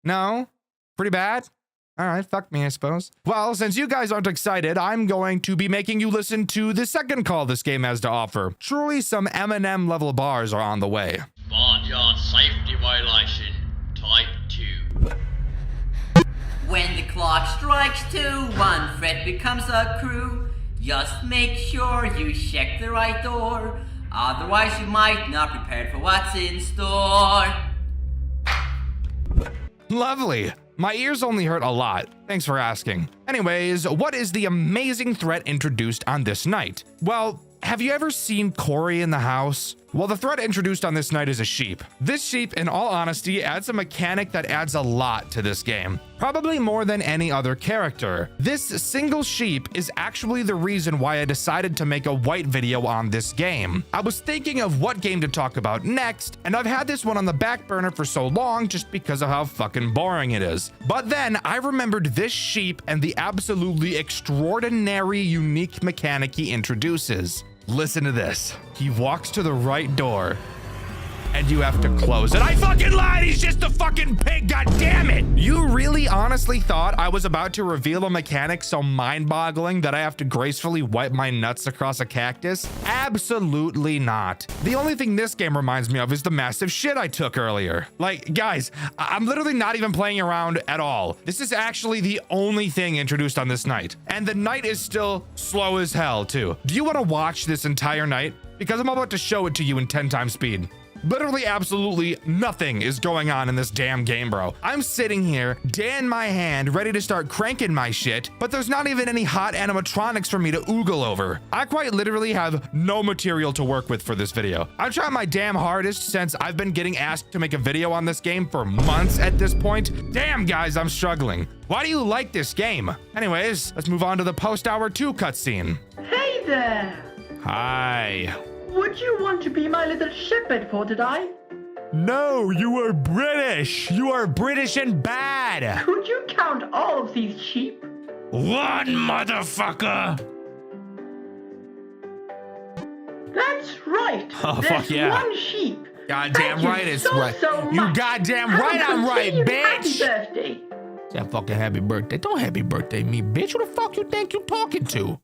Speaker 1: No? Pretty bad? All right, fuck me, I suppose. Well, since you guys aren't excited, I'm going to be making you listen to the second call this game has to offer. Truly, some M&M level bars are on the way.
Speaker 3: Barnyard safety violation, type 2.
Speaker 4: When the clock strikes 2, one threat becomes a crew. Just make sure you check the right door. Otherwise, you might not prepare for what's in store.
Speaker 1: Lovely. My ears only hurt a lot. Thanks for asking. Anyways, what is the amazing threat introduced on this night? Well, have you ever seen Corey in the house? Well, the threat introduced on this night is a sheep. This sheep, in all honesty, adds a mechanic that adds a lot to this game. Probably more than any other character. This single sheep is actually the reason why I decided to make a white video on this game. I was thinking of what game to talk about next, and I've had this one on the back burner for so long just because of how fucking boring it is. But then I remembered this sheep and the absolutely extraordinary unique mechanic he introduces. Listen to this. He walks to the right door and you have to close it. I fucking lied. He's just a fucking pig. God damn it. You really honestly thought I was about to reveal a mechanic so mind-boggling that I have to gracefully wipe my nuts across a cactus? Absolutely not. The only thing this game reminds me of is the massive shit I took earlier. Like, guys, I'm literally not even playing around at all. This is actually the only thing introduced on this night. And the night is still slow as hell, too. Do you want to watch this entire night? because I'm about to show it to you in 10 times speed. Literally absolutely nothing is going on in this damn game, bro. I'm sitting here, day in my hand, ready to start cranking my shit, but there's not even any hot animatronics for me to oogle over. I quite literally have no material to work with for this video. I'm trying my damn hardest since I've been getting asked to make a video on this game for months at this point. Damn, guys, I'm struggling. Why do you like this game? Anyways, let's move on to the post-hour 2 cutscene.
Speaker 7: Hey there!
Speaker 1: Hi.
Speaker 7: Would you want to be my little shepherd for today?
Speaker 1: No, you are British. You are British and bad.
Speaker 7: Could you count all of these sheep?
Speaker 1: One, motherfucker.
Speaker 7: That's right.
Speaker 1: Oh,
Speaker 7: There's
Speaker 1: fuck yeah.
Speaker 7: one sheep.
Speaker 1: Goddamn
Speaker 7: Thank
Speaker 1: right
Speaker 7: you
Speaker 1: it's
Speaker 7: so,
Speaker 1: right.
Speaker 7: so
Speaker 1: You
Speaker 7: much.
Speaker 1: goddamn
Speaker 7: Have a
Speaker 1: right I'm right,
Speaker 7: continued Happy
Speaker 1: bitch.
Speaker 7: birthday.
Speaker 1: That fucking happy birthday. Don't happy birthday me, bitch. Who the fuck you think you talking to?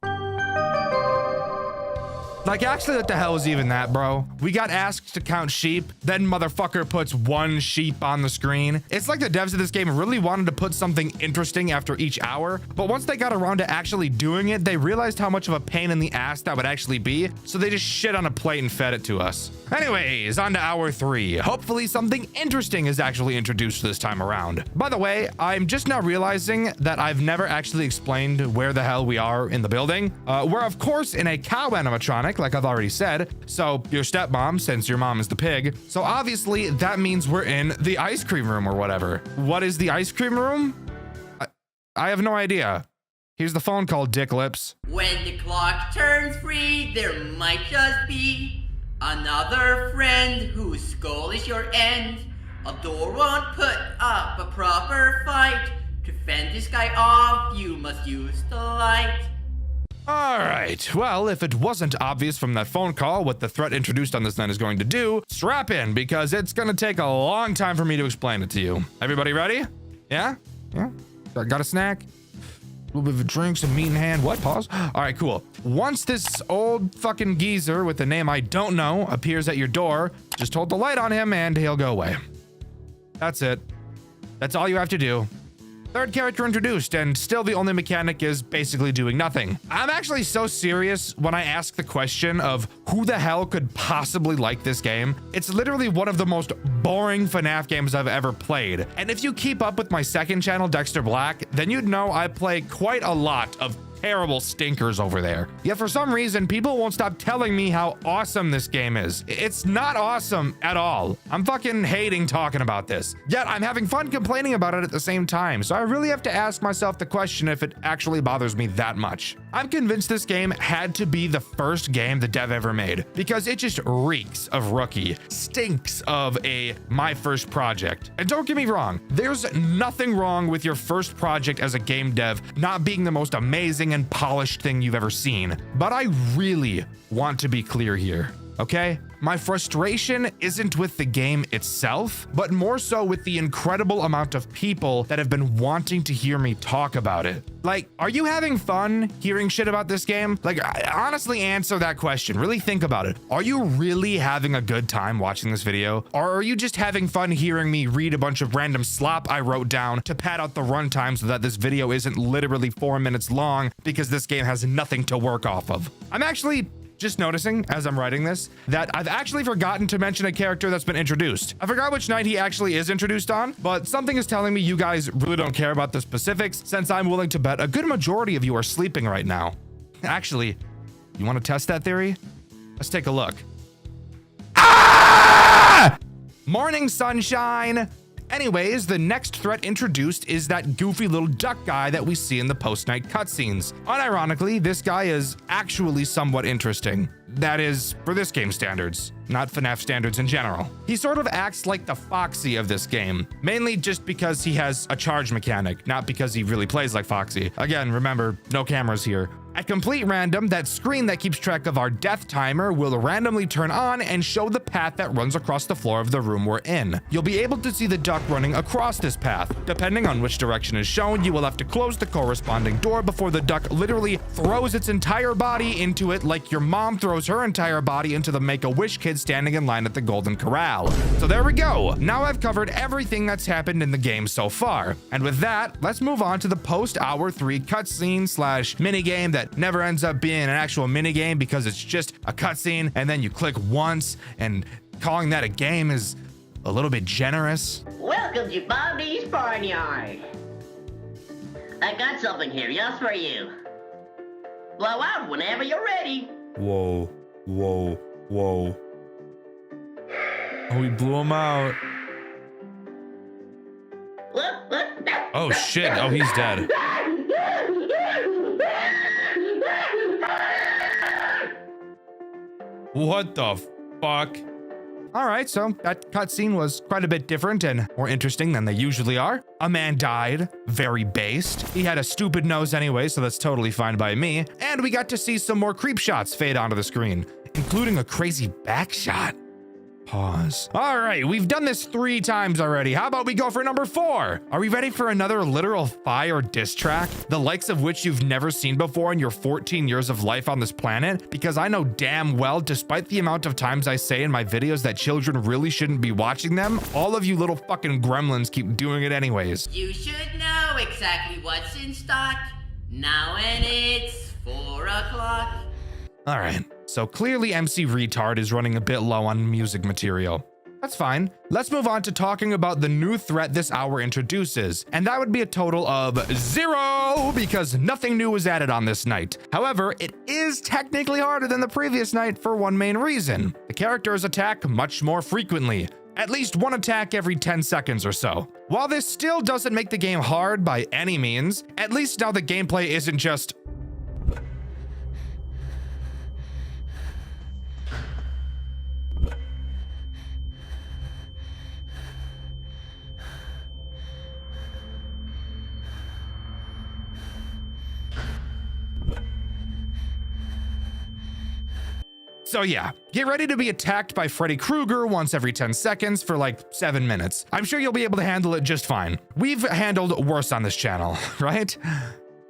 Speaker 1: Like, actually, what the hell is even that, bro? We got asked to count sheep, then motherfucker puts one sheep on the screen. It's like the devs of this game really wanted to put something interesting after each hour, but once they got around to actually doing it, they realized how much of a pain in the ass that would actually be, so they just shit on a plate and fed it to us. Anyways, on to hour 3. Hopefully something interesting is actually introduced this time around. By the way, I'm just now realizing that I've never actually explained where the hell we are in the building. We're of course in a cow animatronic, like I've already said. So your stepmom, since your mom is the pig. So obviously that means we're in the ice cream room or whatever. What is the ice cream room? I have no idea. Here's the phone call, dick lips.
Speaker 4: When the clock turns 3, there might just be another friend whose skull is your end. A door won't put up a proper fight. To fend this guy off, you must use the light.
Speaker 1: All right, well, if it wasn't obvious from that phone call what the threat introduced on this night is going to do, strap in, because it's gonna take a long time for me to explain it to you. Everybody ready? Yeah? Yeah? Got a snack? A little bit of a drink, some meat in hand. What? Pause. All right, cool. Once this old fucking geezer with a name I don't know appears at your door, just hold the light on him and he'll go away. That's it. That's all you have to do. Third character introduced, and still the only mechanic is basically doing nothing. I'm actually so serious when I ask the question of who the hell could possibly like this game. It's literally one of the most boring FNAF games I've ever played. And if you keep up with my second channel, Dxtr Black, then you'd know I play quite a lot of terrible stinkers over there. Yet for some reason, people won't stop telling me how awesome this game is. It's not awesome at all. I'm fucking hating talking about this. Yet I'm having fun complaining about it at the same time. So I really have to ask myself the question if it actually bothers me that much. I'm convinced this game had to be the first game the dev ever made because it just reeks of rookie, stinks of a my first project. And don't get me wrong, there's nothing wrong with your first project as a game dev not being the most amazing and polished thing you've ever seen. But I really want to be clear here, okay? My frustration isn't with the game itself, but more so with the incredible amount of people that have been wanting to hear me talk about it. Like, are you having fun hearing shit about this game? Like, honestly answer that question. Really think about it. Are you really having a good time watching this video? Or are you just having fun hearing me read a bunch of random slop I wrote down to pad out the runtime so that this video isn't literally 4 minutes long because this game has nothing to work off of? I'm actually just noticing as I'm writing this that I've actually forgotten to mention a character that's been introduced. I forgot which night he actually is introduced on, but something is telling me you guys really don't care about the specifics since I'm willing to bet a good majority of you are sleeping right now. Actually, you want to test that theory? Let's take a look. Ah! Morning, sunshine. Anyways, the next threat introduced is that goofy little duck guy that we see in the post-night cutscenes. Unironically, this guy is actually somewhat interesting. That is, for this game standards, not FNAF standards in general. He sort of acts like the Foxy of this game, mainly just because he has a charge mechanic, not because he really plays like Foxy. Again, remember, no cameras here. At complete random, that screen that keeps track of our death timer will randomly turn on and show the path that runs across the floor of the room we're in. You'll be able to see the duck running across this path. Depending on which direction is shown, you will have to close the corresponding door before the duck literally throws its entire body into it like your mom throws throws her entire body into the Make-A-Wish kid standing in line at the Golden Corral. So there we go. Now I've covered everything that's happened in the game so far. And with that, let's move on to the post-hour 3 cutscene slash minigame that never ends up being an actual minigame because it's just a cutscene and then you click once, and calling that a game is a little bit generous.
Speaker 5: Welcome to Bobby's Barnyard. I got something here just for you. Blow out whenever you're ready.
Speaker 1: Whoa, whoa, whoa. Oh, we blew him out.
Speaker 5: Look.
Speaker 1: Oh shit, oh, he's dead. What the fuck? All right, so that cutscene was quite a bit different and more interesting than they usually are. A man died, very based. He had a stupid nose anyway, so that's totally fine by me. And we got to see some more creep shots fade onto the screen, including a crazy back shot. Pause. All right, we've done this 3 times already. How about we go for number 4? Are we ready for another literal fire diss track? The likes of which you've never seen before in your 14 years of life on this planet? Because I know damn well, despite the amount of times I say in my videos that children really shouldn't be watching them, all of you little fucking gremlins keep doing it anyways.
Speaker 4: You should know exactly what's in stock. Now and it's 4 o'clock.
Speaker 1: All right, so clearly MC Retard is running a bit low on music material. That's fine. Let's move on to talking about the new threat this hour introduces, and that would be a total of 0 because nothing new was added on this night. However, it is technically harder than the previous night for one main reason. The characters attack much more frequently. At least one attack every 10 seconds or so. While this still doesn't make the game hard by any means, at least now the gameplay isn't just So yeah, get ready to be attacked by Freddy Krueger once every 10 seconds for like 7 minutes. I'm sure you'll be able to handle it just fine. We've handled worse on this channel, right?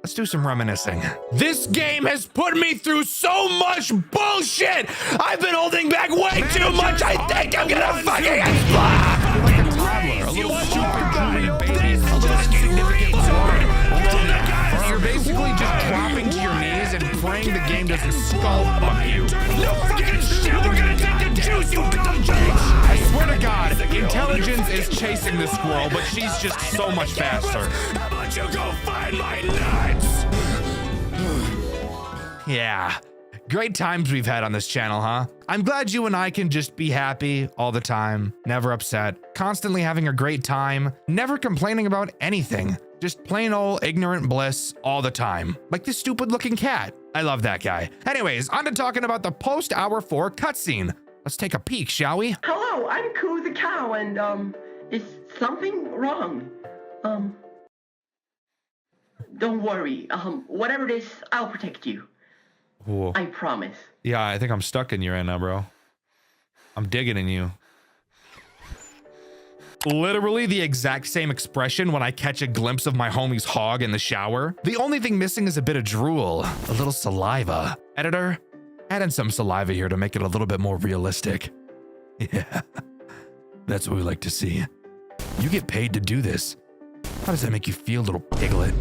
Speaker 1: Let's do some reminiscing. This game has put me through so much bullshit! I've been holding back way too much, I think I'm gonna fucking explode! Like a toddler, a little stupid drooling baby, a little insignificant toy. You're basically just dropping to your knees and praying the game doesn't skull fuck you. No fucking shit, we're gonna take the juice, you dumb bitch! I swear to God, intelligence is chasing the squirrel, but she's just so much faster. How about you go find my nuts? Yeah. Great times we've had on this channel, huh? I'm glad you and I can just be happy all the time, never upset, constantly having a great time, never complaining about anything. Just plain old ignorant bliss all the time. Like this stupid looking cat. I love that guy. Anyways, on to talking about the post-hour 4 cutscene. Let's take a peek, shall we?
Speaker 7: Hello, I'm Coo the cow, and, is something wrong? Don't worry. Whatever it is, I'll protect you.
Speaker 1: Ooh.
Speaker 7: I promise.
Speaker 1: Yeah, I think I'm stuck in you right now, bro. I'm digging in you. Literally the exact same expression when I catch a glimpse of my homie's hog in the shower. The only thing missing is a bit of drool, a little saliva. Editor, add in some saliva here to make it a little bit more realistic. Yeah, that's what we like to see. You get paid to do this. How does that make you feel, little piglet?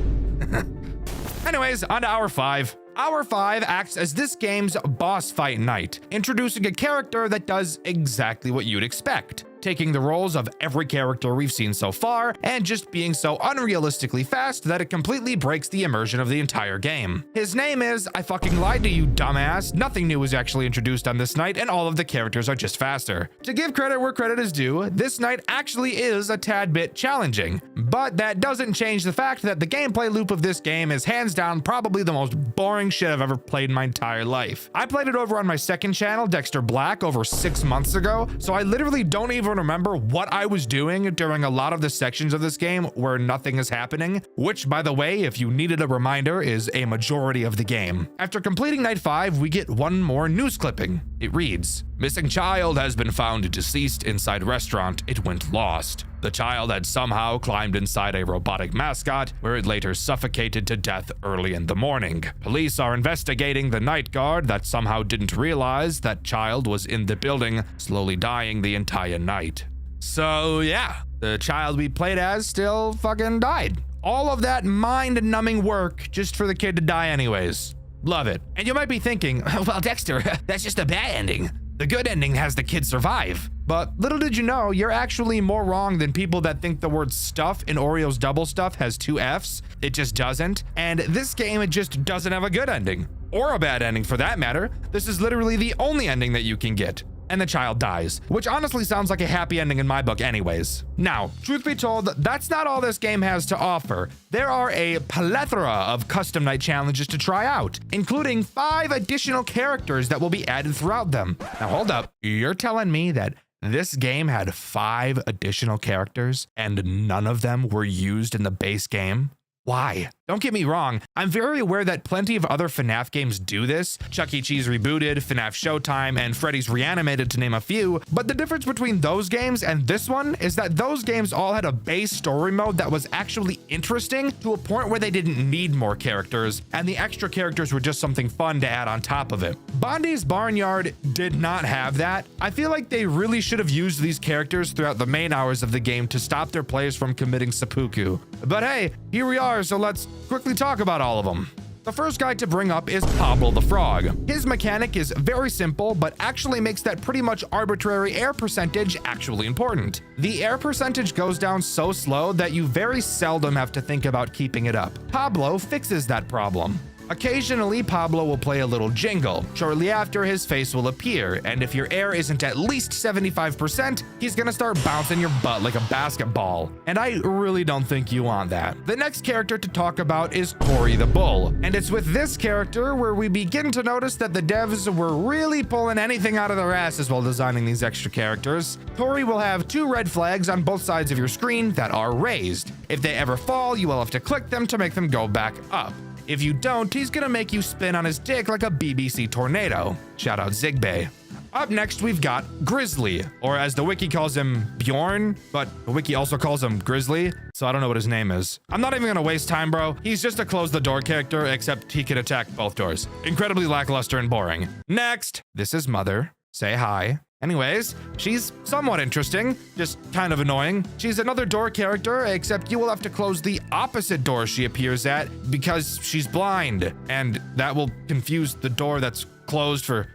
Speaker 1: Anyways, on to hour 5. Hour 5 acts as this game's boss fight night, introducing a character that does exactly what you'd expect, taking the roles of every character we've seen so far and just being so unrealistically fast that it completely breaks the immersion of the entire game. His name is I fucking lied to you, dumbass. Nothing new was actually introduced on this night and all of the characters are just faster. To give credit where credit is due, this night actually is a tad bit challenging, but that doesn't change the fact that the gameplay loop of this game is hands down probably the most boring shit I've ever played in my entire life. I played it over on my second channel, Dxtr Black, over 6 months ago, so I literally don't even remember what I was doing during a lot of the sections of this game where nothing is happening, which, by the way, if you needed a reminder, is a majority of the game. After completing night 5, we get one more news clipping. It reads, "Missing child has been found deceased inside restaurant. It went lost. The child had somehow climbed inside a robotic mascot where it later suffocated to death early in the morning. Police are investigating the night guard that somehow didn't realize that child was in the building, slowly dying the entire night." So yeah, the child we played as still fucking died. All of that mind-numbing work just for the kid to die anyways. Love it. And you might be thinking, well, Dxtr, that's just a bad ending. The good ending has the kid survive. But little did you know, you're actually more wrong than people that think the word stuff in Oreo's Double Stuff has 2 F's. It just doesn't. And this game, it just doesn't have a good ending. Or a bad ending for that matter. This is literally the only ending that you can get. And the child dies, which honestly sounds like a happy ending in my book anyways. Now, truth be told, that's not all this game has to offer. There are a plethora of custom night challenges to try out, including 5 additional characters that will be added throughout them. Now hold up, you're telling me that this game had 5 additional characters and none of them were used in the base game? Why? Don't get me wrong, I'm very aware that plenty of other FNAF games do this. Chuck E. Cheese Rebooted, FNAF Showtime, and Freddy's Reanimated to name a few, but the difference between those games and this one is that those games all had a base story mode that was actually interesting to a point where they didn't need more characters, and the extra characters were just something fun to add on top of it. Bondi's Barnyard did not have that. I feel like they really should have used these characters throughout the main hours of the game to stop their players from committing seppuku. But hey, here we are, so let's quickly talk about all of them. The first guy to bring up is Pablo the Frog. His mechanic is very simple, but actually makes that pretty much arbitrary air percentage actually important. The air percentage goes down so slow that you very seldom have to think about keeping it up. Pablo fixes that problem. Occasionally, Pablo will play a little jingle. Shortly after, his face will appear, and if your air isn't at least 75%, he's gonna start bouncing your butt like a basketball. And I really don't think you want that. The next character to talk about is Tori the Bull, and it's with this character where we begin to notice that the devs were really pulling anything out of their asses while designing these extra characters. Tori will have 2 red flags on both sides of your screen that are raised. If they ever fall, you will have to click them to make them go back up. If you don't, he's gonna make you spin on his dick like a BBC tornado. Shout out Zigbay. Up next, we've got Grizzly, or as the wiki calls him, Bjorn, but the wiki also calls him Grizzly, so I don't know what his name is. I'm not even gonna waste time, bro. He's just a close the door character, except he can attack both doors. Incredibly lackluster and boring. Next, this is Mother. Say hi. Anyways, she's somewhat interesting, just kind of annoying. She's another door character, except you will have to close the opposite door she appears at because she's blind, and that will confuse the door that's closed for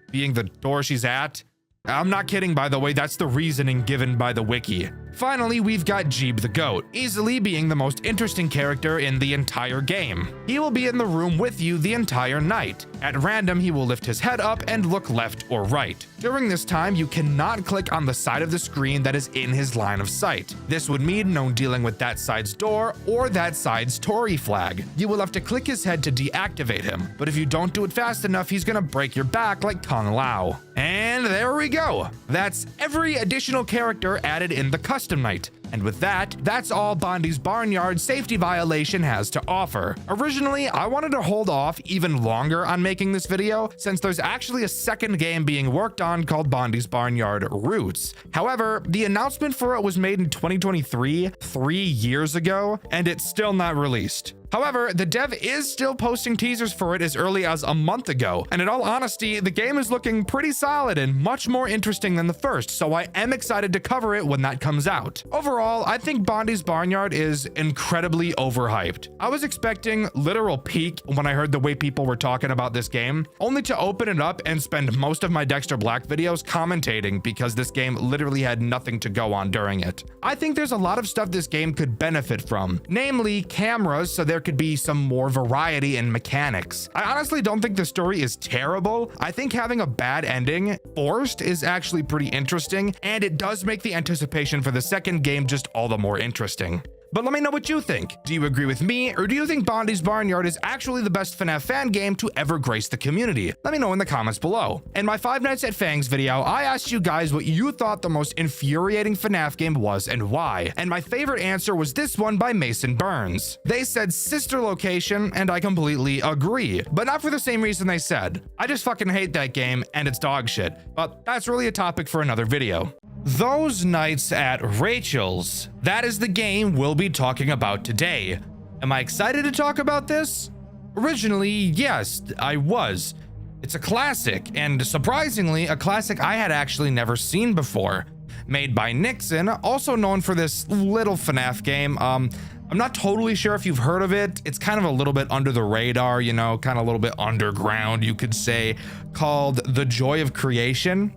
Speaker 1: being the door she's at. I'm not kidding, by the way, that's the reasoning given by the wiki. Finally, we've got Jeeb the Goat, easily being the most interesting character in the entire game. He will be in the room with you the entire night. At random, he will lift his head up and look left or right. During this time, you cannot click on the side of the screen that is in his line of sight. This would mean no dealing with that side's door or that side's Tory flag. You will have to click his head to deactivate him, but if you don't do it fast enough, he's gonna break your back like Kung Lao. And there we go. That's every additional character added in the custom night. And with that, that's all Bondi's Barnyard safety violation has to offer. Originally, I wanted to hold off even longer on making this video, since there's actually a second game being worked on called Bondi's Barnyard Roots. However, the announcement for it was made in 2023, 3 years ago, and it's still not released. However, the dev is still posting teasers for it as early as a month ago, and in all honesty, the game is looking pretty solid and much more interesting than the first, so I am excited to cover it when that comes out. Overall, I think Bondi's Barnyard is incredibly overhyped. I was expecting literal peak when I heard the way people were talking about this game, only to open it up and spend most of my Dxtr Black videos commentating because this game literally had nothing to go on during it. I think there's a lot of stuff this game could benefit from, namely cameras, so there could be some more variety in mechanics. I honestly don't think the story is terrible. I think having a bad ending forced is actually pretty interesting, and it does make the anticipation for the second game just all the more interesting. But let me know what you think. Do you agree with me, or do you think Bondi's Barnyard is actually the best FNAF fan game to ever grace the community? Let me know in the comments below. In my Five Nights at Fangs video, I asked you guys what you thought the most infuriating FNAF game was and why, and my favorite answer was this one by Mason Burns. They said Sister Location, and I completely agree, but not for the same reason they said. I just fucking hate that game, and it's dog shit, but that's really a topic for another video. Those Nights at Rachel's. That is the game we'll be talking about today. Am I excited to talk about this? Originally, yes, I was. It's a classic, and surprisingly, a classic I had actually never seen before. Made by Nixon, also known for this little FNAF game. I'm not totally sure if you've heard of it. It's kind of a little bit under the radar, you know, kind of a little bit underground, you could say, called The Joy of Creation.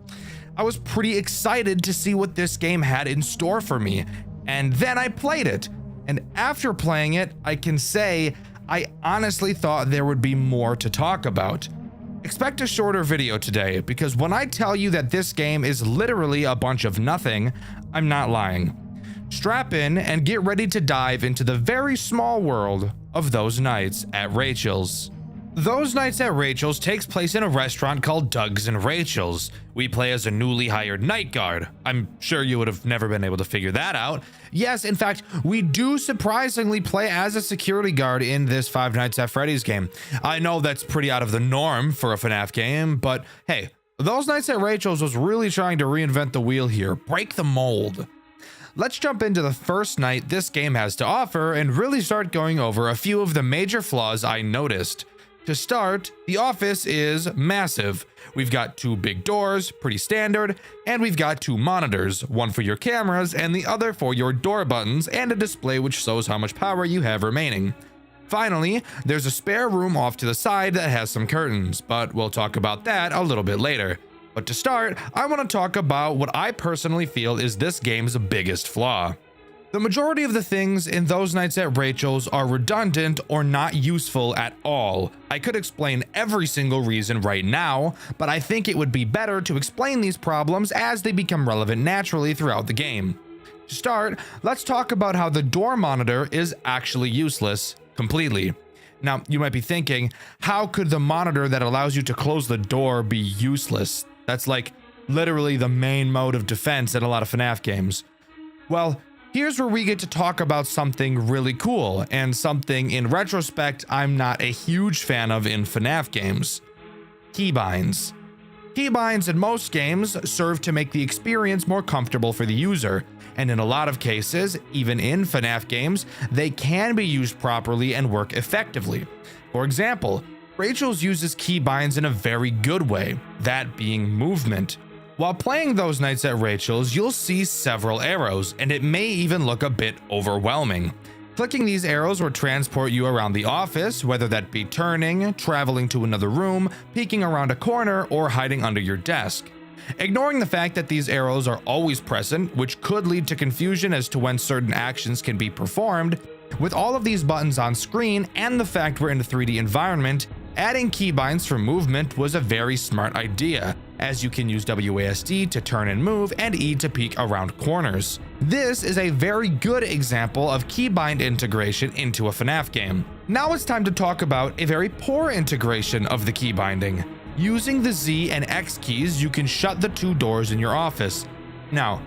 Speaker 1: I was pretty excited to see what this game had in store for me, and then I played it. And after playing it, I can say I honestly thought there would be more to talk about. Expect a shorter video today, because when I tell you that this game is literally a bunch of nothing, I'm not lying. Strap in and get ready to dive into the very small world of Those Nights at Rachel's. Those Nights at Rachel's takes place in a restaurant called Doug's and Rachel's. We play as a newly hired night guard. I'm sure you would have never been able to figure that out. Yes, in fact, we do surprisingly play as a security guard in this Five Nights at Freddy's game. I know that's pretty out of the norm for a FNAF game, but hey, Those Nights at Rachel's was really trying to reinvent the wheel here, break the mold. Let's jump into the first night this game has to offer and really start going over a few of the major flaws I noticed. To start, the office is massive. We've got 2 big doors, pretty standard, and we've got 2 monitors, one for your cameras and the other for your door buttons, and a display which shows how much power you have remaining. Finally, there's a spare room off to the side that has some curtains, but we'll talk about that a little bit later. But to start, I want to talk about what I personally feel is this game's biggest flaw. The majority of the things in Those Nights at Rachel's are redundant or not useful at all. I could explain every single reason right now, but I think it would be better to explain these problems as they become relevant naturally throughout the game. To start, let's talk about how the door monitor is actually useless completely. Now, you might be thinking, how could the monitor that allows you to close the door be useless? That's like literally the main mode of defense in a lot of FNAF games. Well, here's where we get to talk about something really cool, and something in retrospect I'm not a huge fan of in FNAF games. Keybinds. Keybinds in most games serve to make the experience more comfortable for the user, and in a lot of cases, even in FNAF games, they can be used properly and work effectively. For example, Rachel's uses keybinds in a very good way, that being movement. While playing Those Nights at Rachel's, you'll see several arrows, and it may even look a bit overwhelming. Clicking these arrows will transport you around the office, whether that be turning, traveling to another room, peeking around a corner, or hiding under your desk. Ignoring the fact that these arrows are always present, which could lead to confusion as to when certain actions can be performed, with all of these buttons on screen and the fact we're in a 3D environment, adding keybinds for movement was a very smart idea, as you can use WASD to turn and move and E to peek around corners. This is a very good example of keybind integration into a FNAF game. Now it's time to talk about a very poor integration of the keybinding. Using the Z and X keys, you can shut the 2 doors in your office. Now,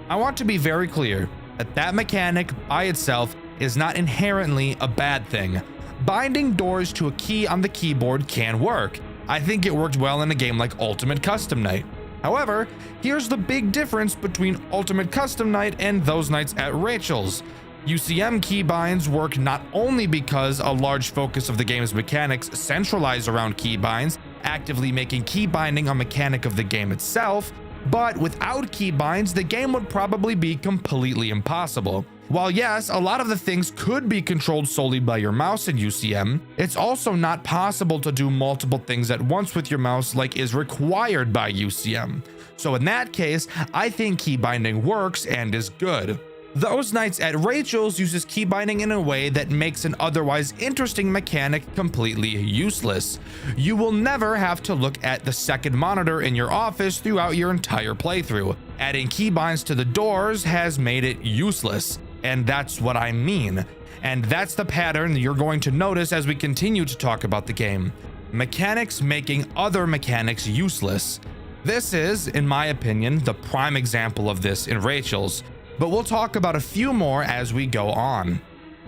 Speaker 1: I want to be very clear that mechanic by itself is not inherently a bad thing. Binding doors to a key on the keyboard can work. I think it worked well in a game like Ultimate Custom Night. However, here's the big difference between Ultimate Custom Night and Those Nights at Rachel's. UCM keybinds work not only because a large focus of the game's mechanics centralize around keybinds, actively making keybinding a mechanic of the game itself, but without keybinds, the game would probably be completely impossible. While yes, a lot of the things could be controlled solely by your mouse in UCM, it's also not possible to do multiple things at once with your mouse like is required by UCM. So in that case, I think keybinding works and is good. Those Nights at Rachel's uses keybinding in a way that makes an otherwise interesting mechanic completely useless. You will never have to look at the second monitor in your office throughout your entire playthrough. Adding keybinds to the doors has made it useless. And that's what I mean. And that's the pattern you're going to notice as we continue to talk about the game. Mechanics making other mechanics useless. This is, in my opinion, the prime example of this in Rachel's, but we'll talk about a few more as we go on.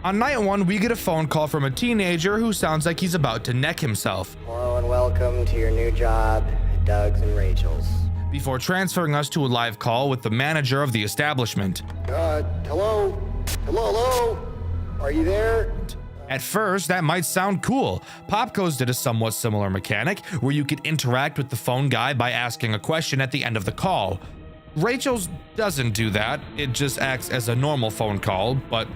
Speaker 1: On night 1, we get a phone call from a teenager who sounds like he's about to neck himself.
Speaker 8: Hello and welcome to your new job at Doug's and Rachel's.
Speaker 1: Before transferring us to a live call with the manager of the establishment.
Speaker 8: Hello? Hello? Are you there?
Speaker 1: At first, that might sound cool. Popco's did a somewhat similar mechanic where you could interact with the phone guy by asking a question at the end of the call. Rachel's doesn't do that. It just acts as a normal phone call, but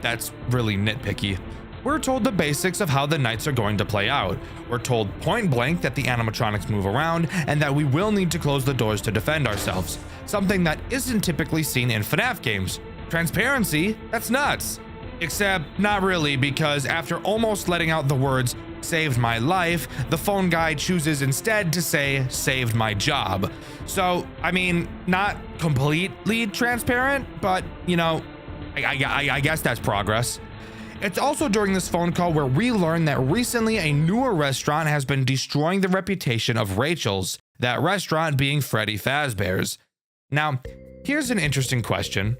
Speaker 1: that's really nitpicky. We're told the basics of how the nights are going to play out. We're told point blank that the animatronics move around and that we will need to close the doors to defend ourselves, something that isn't typically seen in FNAF games. Transparency? That's nuts. Except not really, because after almost letting out the words saved my life, the phone guy chooses instead to say saved my job. So, I mean, not completely transparent, but I guess that's progress. It's also during this phone call where we learn that recently a newer restaurant has been destroying the reputation of Rachel's, that restaurant being Freddy Fazbear's. Now, here's an interesting question.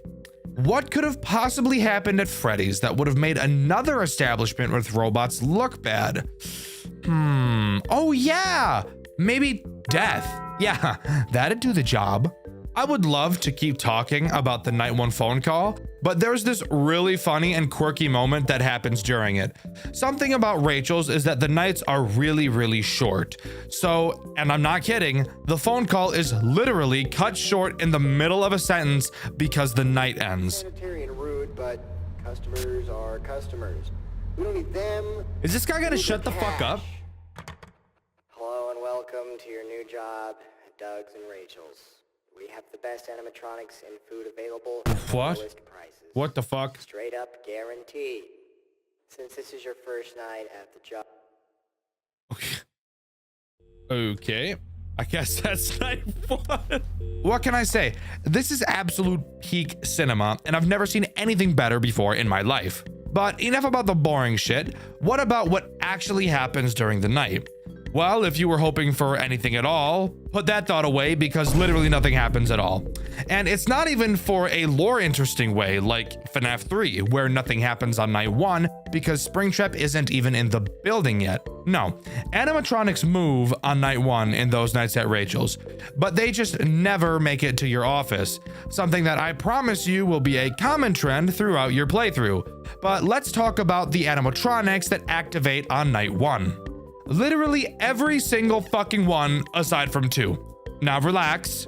Speaker 1: What could have possibly happened at Freddy's that would have made another establishment with robots look bad? Oh yeah, maybe death. Yeah, that'd do the job. I would love to keep talking about the night 1 phone call, but there's this really funny and quirky moment that happens during it. Something about Rachel's is that the nights are really short. So, and I'm not kidding, the phone call is literally cut short in the middle of a sentence because the night ends.
Speaker 8: Sanitarian rude, but customers are customers. We don't need them.
Speaker 1: Is this guy gonna shut the fuck up?
Speaker 8: Hello and welcome to your new job at Doug's and Rachel's. We have the best animatronics and food available at the
Speaker 1: What?
Speaker 8: lowest prices.
Speaker 1: What the fuck?
Speaker 8: Straight up guaranteed. Since this is your first night at the job.
Speaker 1: Okay. I guess that's night 1. What can I say? This is absolute peak cinema, and I've never seen anything better before in my life. But enough about the boring shit. What about what actually happens during the night? Well, if you were hoping for anything at all, put that thought away because literally nothing happens at all. And it's not even for a lore interesting way like FNAF 3, where nothing happens on night 1 because Springtrap isn't even in the building yet. No, animatronics move on night 1 in those nights at Rachel's, but they just never make it to your office, something that I promise you will be a common trend throughout your playthrough. But let's talk about the animatronics that activate on night 1. Literally every single fucking one aside from 2. Now relax.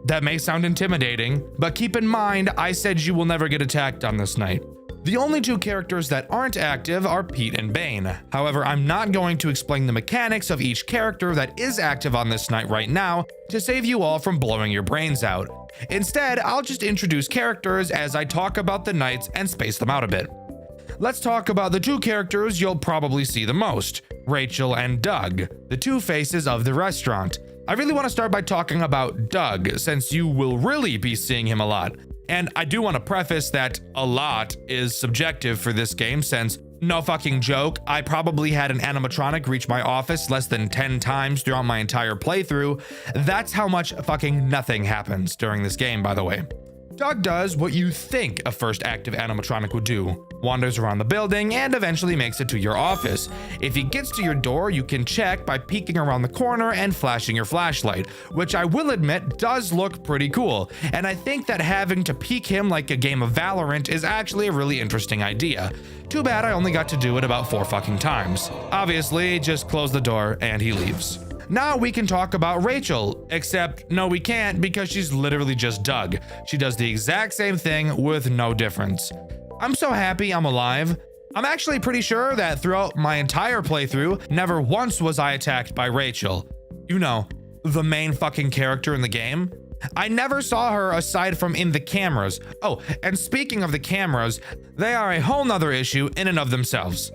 Speaker 1: That may sound intimidating, but keep in mind I said you will never get attacked on this night. The only 2 characters that aren't active are Pete and Bane. However, I'm not going to explain the mechanics of each character that is active on this night right now to save you all from blowing your brains out. Instead, I'll just introduce characters as I talk about the nights and space them out a bit. Let's talk about the 2 characters you'll probably see the most, Rachel and Doug, the 2 faces of the restaurant. I really want to start by talking about Doug, since you will really be seeing him a lot. And I do want to preface that a lot is subjective for this game, since, no fucking joke, I probably had an animatronic reach my office less than 10 times throughout my entire playthrough. That's how much fucking nothing happens during this game, by the way. Doug does what you think a first active animatronic would do. Wanders around the building and eventually makes it to your office. If he gets to your door, you can check by peeking around the corner and flashing your flashlight, which I will admit does look pretty cool. And I think that having to peek him like a game of Valorant is actually a really interesting idea. Too bad I only got to do it about 4 fucking times. Obviously, just close the door and he leaves. Now we can talk about Rachel, except no we can't because she's literally just Doug. She does the exact same thing with no difference. I'm so happy I'm alive. I'm actually pretty sure that throughout my entire playthrough, never once was I attacked by Rachel. You know, the main fucking character in the game. I never saw her aside from in the cameras. Oh, and speaking of the cameras, they are a whole nother issue in and of themselves.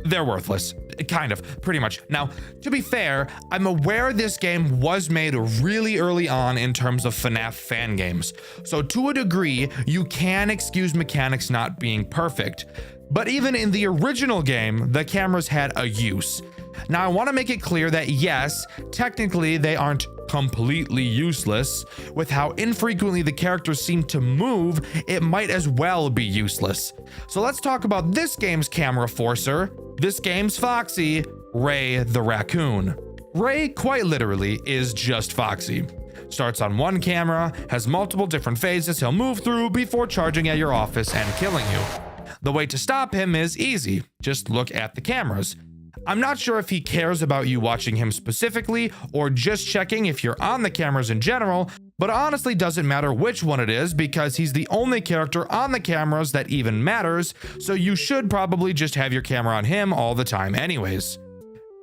Speaker 1: they're worthless. Kind of, pretty much. Now, to be fair, I'm aware this game was made really early on in terms of FNAF fan games. So to a degree, you can excuse mechanics not being perfect. But even in the original game, the cameras had a use. Now, I want to make it clear that yes, technically they aren't completely useless. With how infrequently the characters seem to move, it might as well be useless. So let's talk about this game's camera forcer. This game's Foxy, Ray the raccoon. Ray, quite literally, is just Foxy. Starts on one camera, has multiple different phases he'll move through before charging at your office and killing you. The way to stop him is easy. Just look at the cameras. I'm not sure if he cares about you watching him specifically or just checking if you're on the cameras in general, but honestly doesn't matter which one it is because he's the only character on the cameras that even matters, so you should probably just have your camera on him all the time anyways.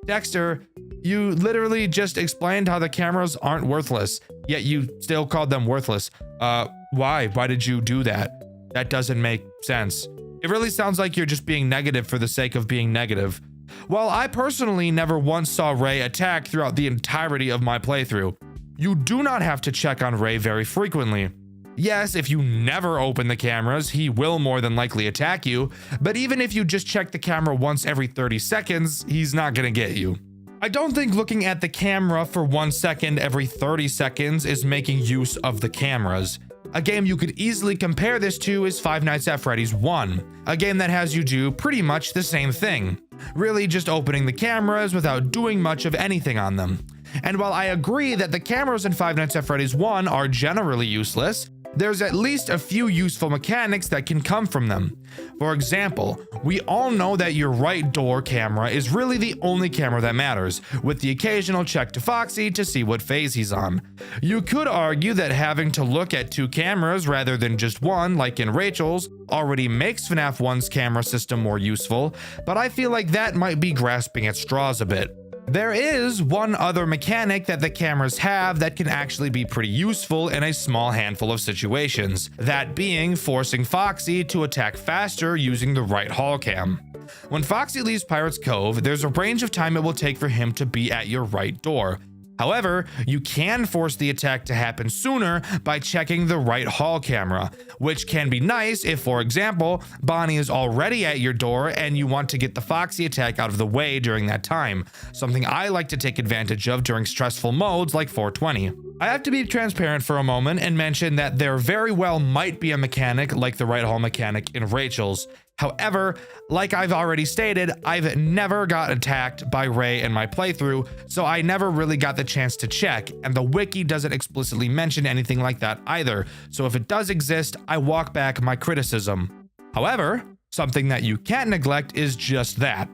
Speaker 1: Dxtr, you literally just explained how the cameras aren't worthless, yet you still called them worthless. Why? Why did you do that? That doesn't make sense. It really sounds like you're just being negative for the sake of being negative. While I personally never once saw Ray attack throughout the entirety of my playthrough, you do not have to check on Ray very frequently. Yes, if you never open the cameras, he will more than likely attack you, but even if you just check the camera once every 30 seconds, he's not gonna get you. I don't think looking at the camera for 1 second every 30 seconds is making use of the cameras. A game you could easily compare this to is Five Nights at Freddy's 1, a game that has you do pretty much the same thing. Really just opening the cameras without doing much of anything on them. And while I agree that the cameras in Five Nights at Freddy's 1 are generally useless, there's at least a few useful mechanics that can come from them. For example, we all know that your right door camera is really the only camera that matters, with the occasional check to Foxy to see what phase he's on. You could argue that having to look at 2 cameras rather than just one, like in Rachel's, already makes FNAF 1's camera system more useful, but I feel like that might be grasping at straws a bit. There is one other mechanic that the cameras have that can actually be pretty useful in a small handful of situations, that being forcing Foxy to attack faster using the right hall cam. When Foxy leaves Pirate's Cove, there's a range of time it will take for him to be at your right door. However, you can force the attack to happen sooner by checking the right hall camera, which can be nice if, for example, Bonnie is already at your door and you want to get the Foxy attack out of the way during that time, something I like to take advantage of during stressful modes like 420. I have to be transparent for a moment and mention that there very well might be a mechanic like the right hall mechanic in Rachel's. However, like I've already stated, I've never got attacked by Ray in my playthrough, so I never really got the chance to check, and the wiki doesn't explicitly mention anything like that either, so if it does exist, I walk back my criticism. However, something that you can't neglect is just that.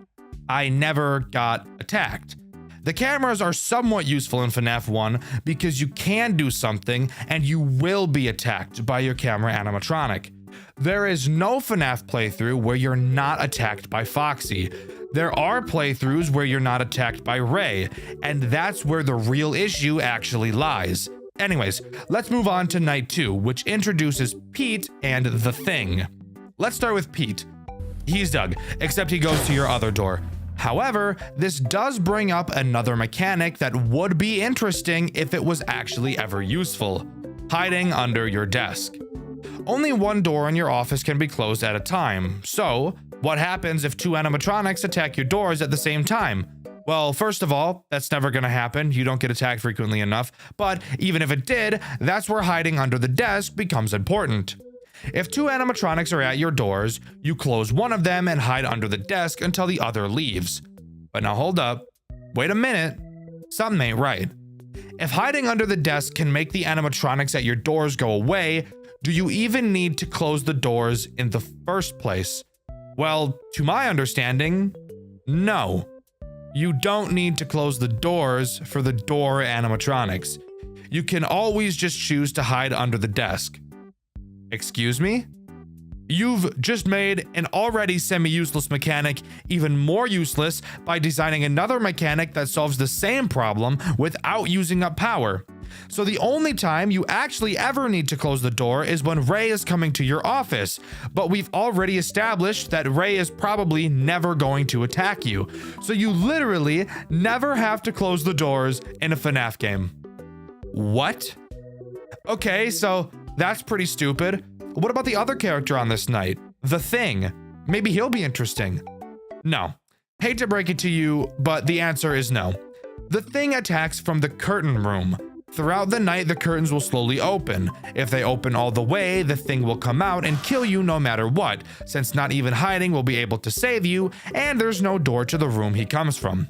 Speaker 1: I never got attacked. The cameras are somewhat useful in FNAF 1 because you can do something and you will be attacked by your camera animatronic. There is no FNAF playthrough where you're not attacked by Foxy. There are playthroughs where you're not attacked by Ray, and that's where the real issue actually lies. Anyways, let's move on to Night 2, which introduces Pete and the Thing. Let's start with Pete. He's Doug, except he goes to your other door. However, this does bring up another mechanic that would be interesting if it was actually ever useful: hiding under your desk. Only one door in your office can be closed at a time, so what happens if 2 animatronics attack your doors at the same time? Well, first of all, that's never gonna happen. You don't get attacked frequently enough, but even if it did, that's where hiding under the desk becomes important. If 2 animatronics are at your doors, you close one of them and hide under the desk until the other leaves. But now hold up, wait a minute, something ain't right. If hiding under the desk can make the animatronics at your doors go away, do you even need to close the doors in the first place? Well, to my understanding, no. You don't need to close the doors for the door animatronics. You can always just choose to hide under the desk. Excuse me? You've just made an already semi-useless mechanic even more useless by designing another mechanic that solves the same problem without using up power. So the only time you actually ever need to close the door is when Ray is coming to your office. But we've already established that Ray is probably never going to attack you. So you literally never have to close the doors in a FNAF game. What? Okay, so that's pretty stupid. What about the other character on this night? The Thing. Maybe he'll be interesting. No. Hate to break it to you, but the answer is no. The Thing attacks from the curtain room. Throughout the night, the curtains will slowly open. If they open all the way, the Thing will come out and kill you no matter what, since not even hiding will be able to save you, and there's no door to the room he comes from.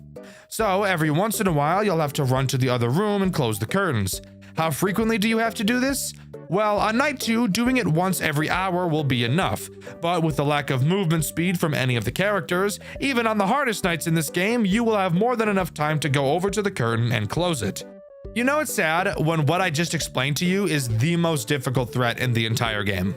Speaker 1: So every once in a while, you'll have to run to the other room and close the curtains. How frequently do you have to do this? Well, on night 2, doing it once every hour will be enough, but with the lack of movement speed from any of the characters, even on the hardest nights in this game, you will have more than enough time to go over to the curtain and close it. You know it's sad when what I just explained to you is the most difficult threat in the entire game.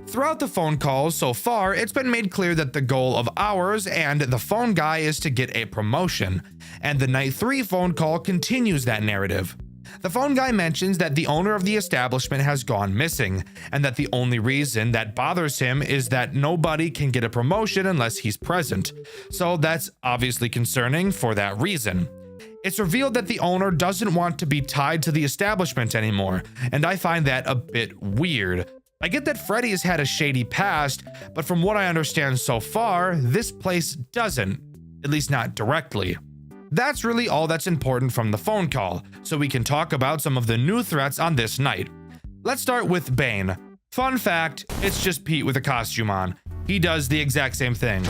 Speaker 1: Throughout the phone calls so far, it's been made clear that the goal of ours and the phone guy is to get a promotion, and the night 3 phone call continues that narrative. The phone guy mentions that the owner of the establishment has gone missing, and that the only reason that bothers him is that nobody can get a promotion unless he's present. So that's obviously concerning for that reason. It's revealed that the owner doesn't want to be tied to the establishment anymore, and I find that a bit weird. I get that Freddy has had a shady past, but from what I understand so far, this place doesn't, at least not directly. That's really all that's important from the phone call, so we can talk about some of the new threats on this night. Let's start with Bane. Fun fact, it's just Pete with a costume on. He does the exact same thing.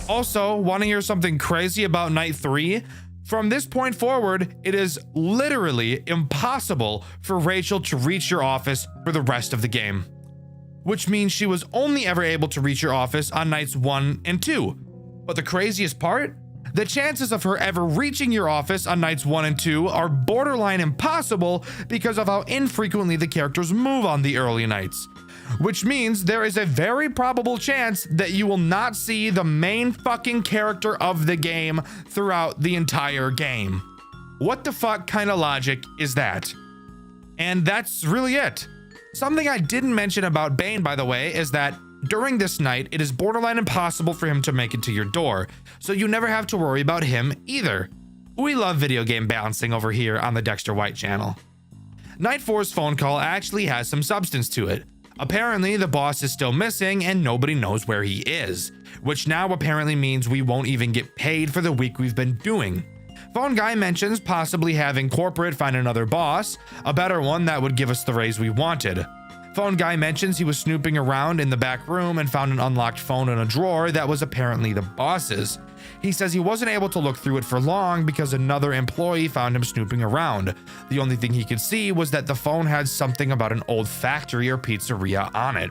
Speaker 1: Also, want to hear something crazy about night 3? From this point forward, it is literally impossible for Rachel to reach your office for the rest of the game. Which means she was only ever able to reach your office on nights 1 and 2. But the craziest part? The chances of her ever reaching your office on nights 1 and 2 are borderline impossible because of how infrequently the characters move on the early nights. Which means there is a very probable chance that you will not see the main fucking character of the game throughout the entire game. What the fuck kind of logic is that? And that's really it. Something I didn't mention about Bane, by the way, is that during this night, it is borderline impossible for him to make it to your door, so you never have to worry about him either. We love video game balancing over here on the Dxtr White channel. Night 4's phone call actually has some substance to it. Apparently, the boss is still missing and nobody knows where he is, which now apparently means we won't even get paid for the week we've been doing. Phone guy mentions possibly having corporate find another boss, a better one that would give us the raise we wanted. Phone guy mentions he was snooping around in the back room and found an unlocked phone in a drawer that was apparently the boss's. He says he wasn't able to look through it for long because another employee found him snooping around. The only thing he could see was that the phone had something about an old factory or pizzeria on it.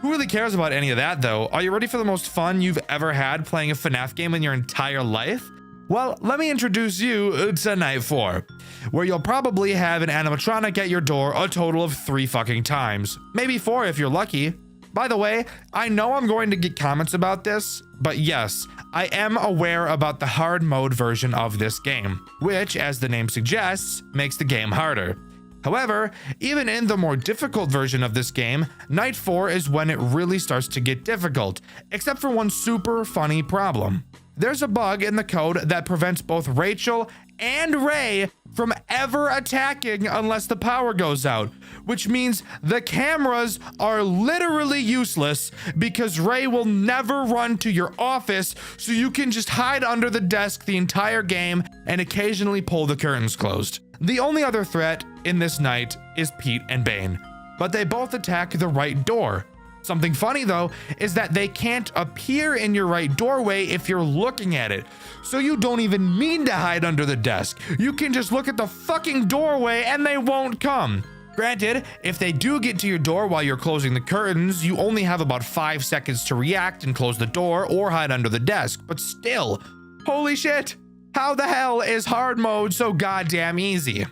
Speaker 1: Who really cares about any of that though? Are you ready for the most fun you've ever had playing a FNAF game in your entire life? Well, let me introduce you to Night 4, where you'll probably have an animatronic at your door a total of 3 fucking times. Maybe 4 if you're lucky. By the way, I know I'm going to get comments about this, but yes, I am aware about the hard mode version of this game, which, as the name suggests, makes the game harder. However, even in the more difficult version of this game, Night 4 is when it really starts to get difficult, except for one super funny problem. There's a bug in the code that prevents both Rachel and Ray from ever attacking unless the power goes out, which means the cameras are literally useless because Ray will never run to your office, so you can just hide under the desk the entire game and occasionally pull the curtains closed. The only other threat in this night is Pete and Bane, but they both attack the right door. Something funny though is that they can't appear in your right doorway if you're looking at it. So you don't even mean to hide under the desk. You can just look at the fucking doorway and they won't come. Granted, if they do get to your door while you're closing the curtains, you only have about 5 seconds to react and close the door or hide under the desk, but still, holy shit, how the hell is hard mode so goddamn easy?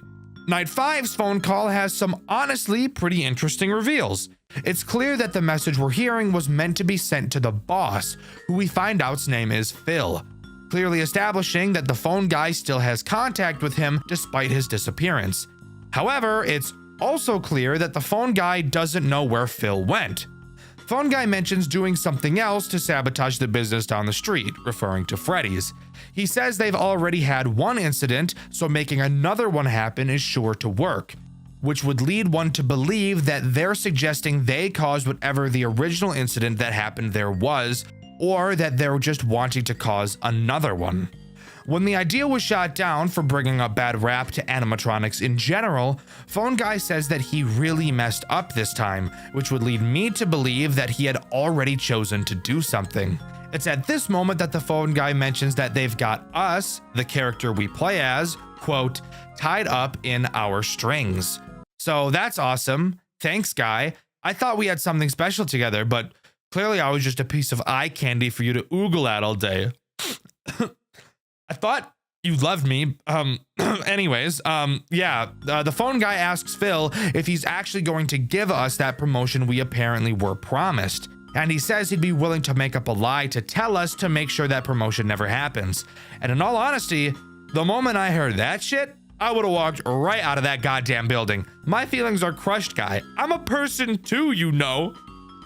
Speaker 1: Night 5's phone call has some honestly pretty interesting reveals. It's clear that the message we're hearing was meant to be sent to the boss, who we find out's name is Phil, clearly establishing that the phone guy still has contact with him despite his disappearance. However, it's also clear that the phone guy doesn't know where Phil went. Phone guy mentions doing something else to sabotage the business down the street, referring to Freddy's. He says they've already had one incident, so making another one happen is sure to work, which would lead one to believe that they're suggesting they caused whatever the original incident that happened there was, or that they're just wanting to cause another one. When the idea was shot down for bringing a bad rap to animatronics in general, Phone Guy says that he really messed up this time, which would lead me to believe that he had already chosen to do something. It's at this moment that the Phone Guy mentions that they've got us, the character we play as, quote, tied up in our strings. So that's awesome. Thanks, Guy. I thought we had something special together, but clearly I was just a piece of eye candy for you to oogle at all day. I thought you loved me. Anyways, the phone guy asks Phil if he's actually going to give us that promotion we apparently were promised. And he says he'd be willing to make up a lie to tell us to make sure that promotion never happens. And in all honesty, the moment I heard that shit, I would have walked right out of that goddamn building. My feelings are crushed, Guy. I'm a person too, you know.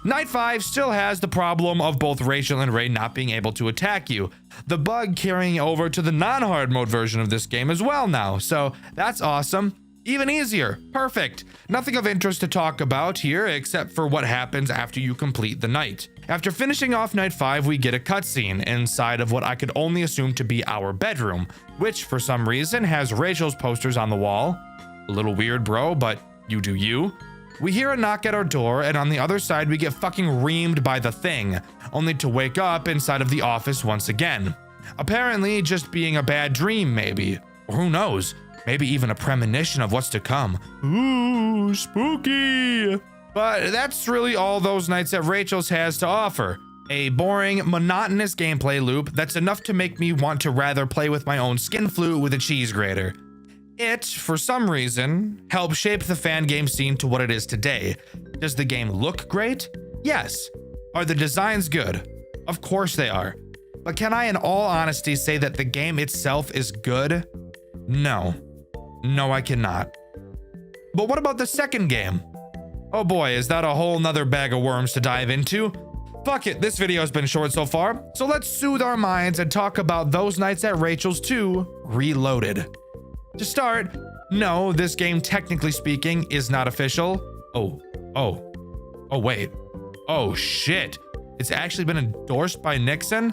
Speaker 1: Night 5 still has the problem of both Rachel and Ray not being able to attack you. The bug carrying over to the non-hard mode version of this game as well now, so that's awesome. Even easier. Perfect. Nothing of interest to talk about here except for what happens after you complete the night. After finishing off Night 5, we get a cutscene inside of what I could only assume to be our bedroom, which for some reason has Rachel's posters on the wall. A little weird, bro, but you do you. We hear a knock at our door, and on the other side we get fucking reamed by the thing, only to wake up inside of the office once again. Apparently just being a bad dream, maybe. Or who knows? Maybe even a premonition of what's to come. Ooh, spooky! But that's really all those nights at Rachel's has to offer. A boring, monotonous gameplay loop that's enough to make me want to rather play with my own skin flute with a cheese grater. It, for some reason, helped shape the fan game scene to what it is today. Does the game look great? Yes. Are the designs good? Of course they are. But can I in all honesty say that the game itself is good? No. No, I cannot. But what about the second game? Oh boy, is that a whole nother bag of worms to dive into? Fuck it, this video has been short so far, so let's soothe our minds and talk about Those Nights at Rachel's 2 Reloaded. To start, no, this game, technically speaking, is not official. Oh, wait. Oh, shit. It's actually been endorsed by Nixon?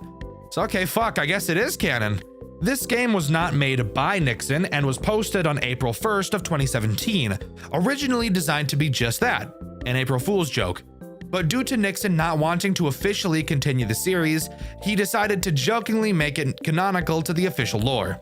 Speaker 1: So, okay, fuck, I guess it is canon. This game was not made by Nixon and was posted on April 1st of 2017, originally designed to be just that, an April Fool's joke. But due to Nixon not wanting to officially continue the series, he decided to jokingly make it canonical to the official lore.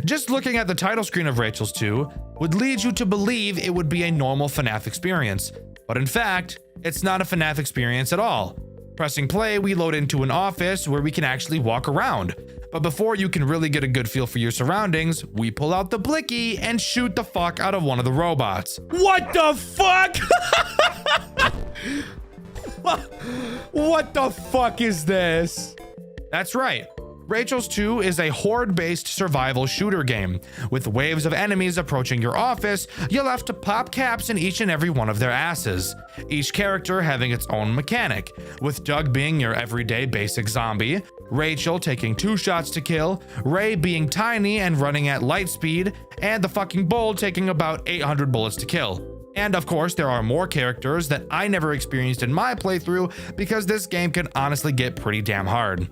Speaker 1: Just looking at the title screen of Rachel's 2 would lead you to believe it would be a normal FNAF experience, but in fact, it's not a FNAF experience at all. Pressing play, we load into an office where we can actually walk around. But before you can really get a good feel for your surroundings, we pull out the blicky and shoot the fuck out of one of the robots. What the fuck? What the fuck is this? That's right. Rachel's 2 is a horde-based survival shooter game. With waves of enemies approaching your office, you'll have to pop caps in each and every one of their asses. Each character having its own mechanic, with Doug being your everyday basic zombie, Rachel taking 2 shots to kill, Ray being tiny and running at light speed, and the fucking bull taking about 800 bullets to kill. And of course, there are more characters that I never experienced in my playthrough because this game can honestly get pretty damn hard.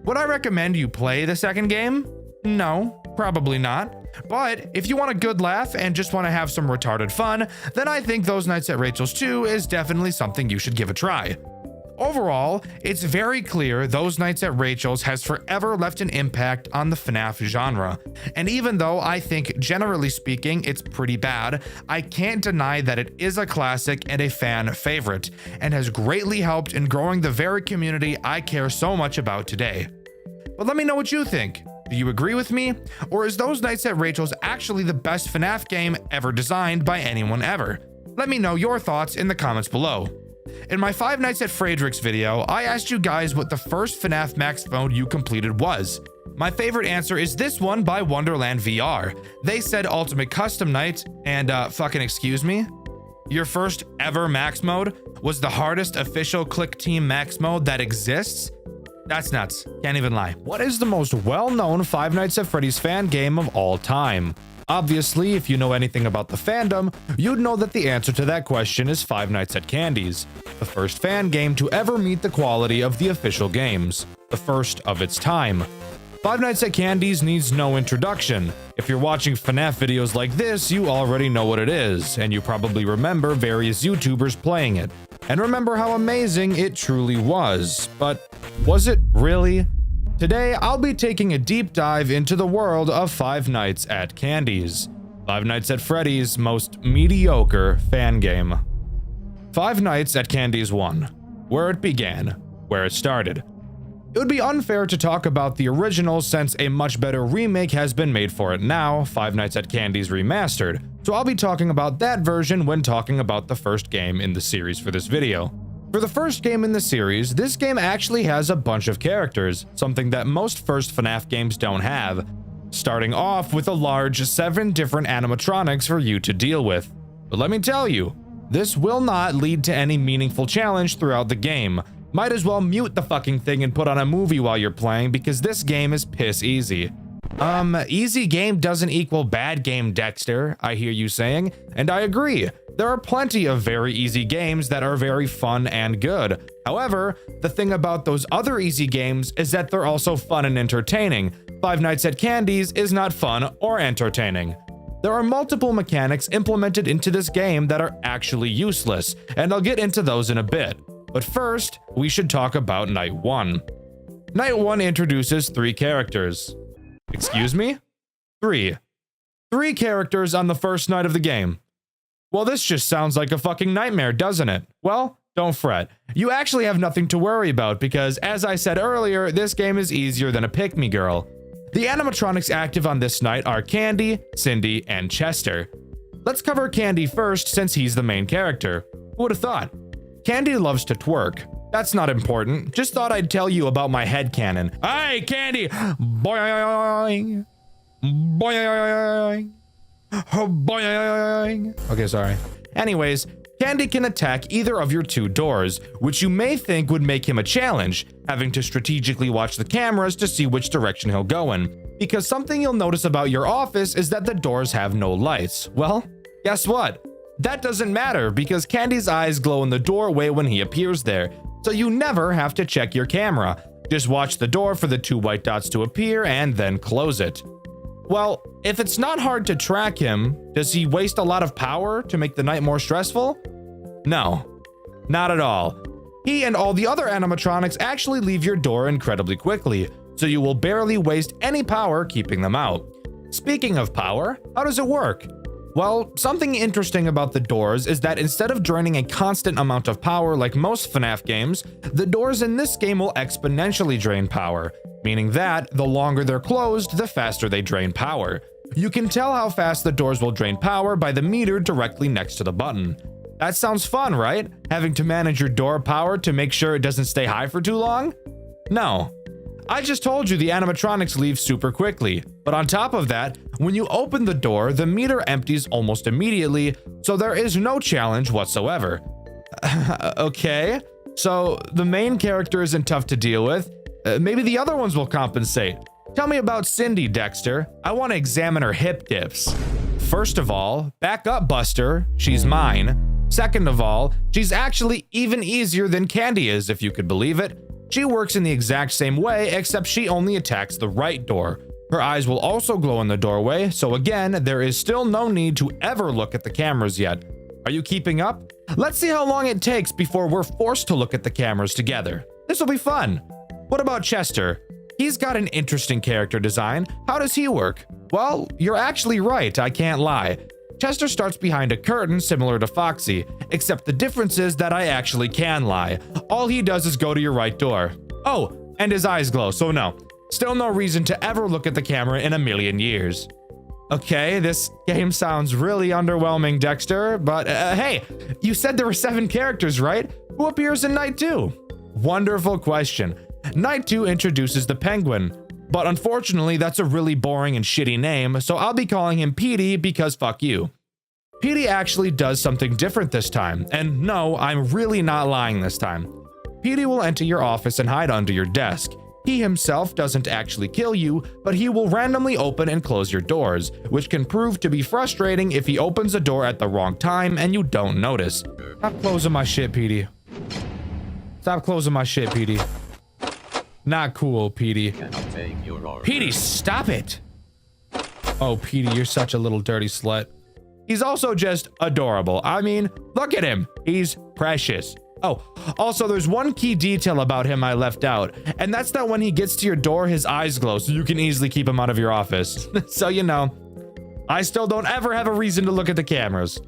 Speaker 1: Would I recommend you play the second game? No, probably not. But if you want a good laugh and just want to have some retarded fun, then I think Those Nights at Rachel's 2 is definitely something you should give a try. Overall, it's very clear Those Nights at Rachel's has forever left an impact on the FNAF genre. And even though I think, generally speaking, it's pretty bad, I can't deny that it is a classic and a fan favorite, and has greatly helped in growing the very community I care so much about today. But let me know what you think. Do you agree with me? Or is Those Nights at Rachel's actually the best FNAF game ever designed by anyone ever? Let me know your thoughts in the comments below. In my 5 Nights at Frederick's video, I asked you guys what the first FNAF Max mode you completed was. My favorite answer is this one by Wonderland VR. They said Ultimate Custom Night, and fucking excuse me? Your first ever max mode was the hardest official Click Team max mode that exists? That's nuts. Can't even lie. What is the most well-known Five Nights at Freddy's fan game of all time? Obviously, if you know anything about the fandom, you'd know that the answer to that question is Five Nights at Candy's, the first fan game to ever meet the quality of the official games, the first of its time. Five Nights at Candy's needs no introduction. If you're watching FNAF videos like this, you already know what it is, and you probably remember various YouTubers playing it, and remember how amazing it truly was. But was it really? Today, I'll be taking a deep dive into the world of Five Nights at Candy's, Five Nights at Freddy's most mediocre fan game. Five Nights at Candy's 1. Where it began, where it started. It would be unfair to talk about the original since a much better remake has been made for it now, Five Nights at Candy's Remastered, so I'll be talking about that version when talking about the first game in the series for this video. For the first game in the series, this game actually has a bunch of characters, something that most first FNAF games don't have, starting off with a large 7 different animatronics for you to deal with. But let me tell you, this will not lead to any meaningful challenge throughout the game. Might as well mute the fucking thing and put on a movie while you're playing because this game is piss easy. Easy game doesn't equal bad game, Dxtr, I hear you saying, and I agree. There are plenty of very easy games that are very fun and good. However, the thing about those other easy games is that they're also fun and entertaining. Five Nights at Candy's is not fun or entertaining. There are multiple mechanics implemented into this game that are actually useless, and I'll get into those in a bit. But first, we should talk about Night 1. Night 1 introduces 3 characters. Excuse me? 3. 3 characters on the first night of the game. Well, this just sounds like a fucking nightmare, doesn't it? Well, don't fret. You actually have nothing to worry about because, as I said earlier, this game is easier than a pick-me girl. The animatronics active on this night are Candy, Cindy, and Chester. Let's cover Candy first since he's the main character. Who would have thought? Candy loves to twerk. That's not important. Just thought I'd tell you about my headcanon. Hey, Candy! Boing! Boing! Boing! Okay, sorry. Anyways, Candy can attack either of your 2 doors, which you may think would make him a challenge, having to strategically watch the cameras to see which direction he'll go in. Because something you'll notice about your office is that the doors have no lights. Well, guess what? That doesn't matter because Candy's eyes glow in the doorway when he appears there, so you never have to check your camera. Just watch the door for the 2 white dots to appear and then close it. Well, if it's not hard to track him, does he waste a lot of power to make the night more stressful? No, not at all. He and all the other animatronics actually leave your door incredibly quickly, so you will barely waste any power keeping them out. Speaking of power, how does it work? Well, something interesting about the doors is that instead of draining a constant amount of power like most FNAF games, the doors in this game will exponentially drain power, meaning that the longer they're closed, the faster they drain power. You can tell how fast the doors will drain power by the meter directly next to the button. That sounds fun, right? Having to manage your door power to make sure it doesn't stay high for too long? No. I just told you the animatronics leave super quickly, but on top of that, when you open the door, the meter empties almost immediately, so there is no challenge whatsoever. Okay, so the main character isn't tough to deal with. Maybe the other ones will compensate. Tell me about Cindy, Dxtr. I want to examine her hip dips. First of all, back up, Buster. She's mine. Second of all, she's actually even easier than Candy is, if you could believe it. She works in the exact same way, except she only attacks the right door. Her eyes will also glow in the doorway, so again, there is still no need to ever look at the cameras yet. Are you keeping up? Let's see how long it takes before we're forced to look at the cameras together. This will be fun. What about Chester? He's got an interesting character design. How does he work? Well, you're actually right, I can't lie. Chester starts behind a curtain similar to Foxy, except the difference is that I actually can lie. All he does is go to your right door. Oh, and his eyes glow, so no. Still no reason to ever look at the camera in a million years. Okay, this game sounds really underwhelming, Dxtr, but hey, you said there were 7 characters, right? Who appears in Night 2? Wonderful question. Night 2 introduces the Penguin. But unfortunately, that's a really boring and shitty name, so I'll be calling him Petey because fuck you. Petey actually does something different this time, and no, I'm really not lying this time. Petey will enter your office and hide under your desk. He himself doesn't actually kill you, but he will randomly open and close your doors, which can prove to be frustrating if he opens a door at the wrong time and you don't notice. Stop closing my shit, Petey. Stop closing my shit, Petey. Not cool, Petey. Petey, stop it! Oh, Petey, you're such a little dirty slut. He's also just adorable. I mean, look at him. He's precious. Oh, also, there's one key detail about him I left out, and that's that when he gets to your door, his eyes glow, so you can easily keep him out of your office. So, you know, I still don't ever have a reason to look at the cameras.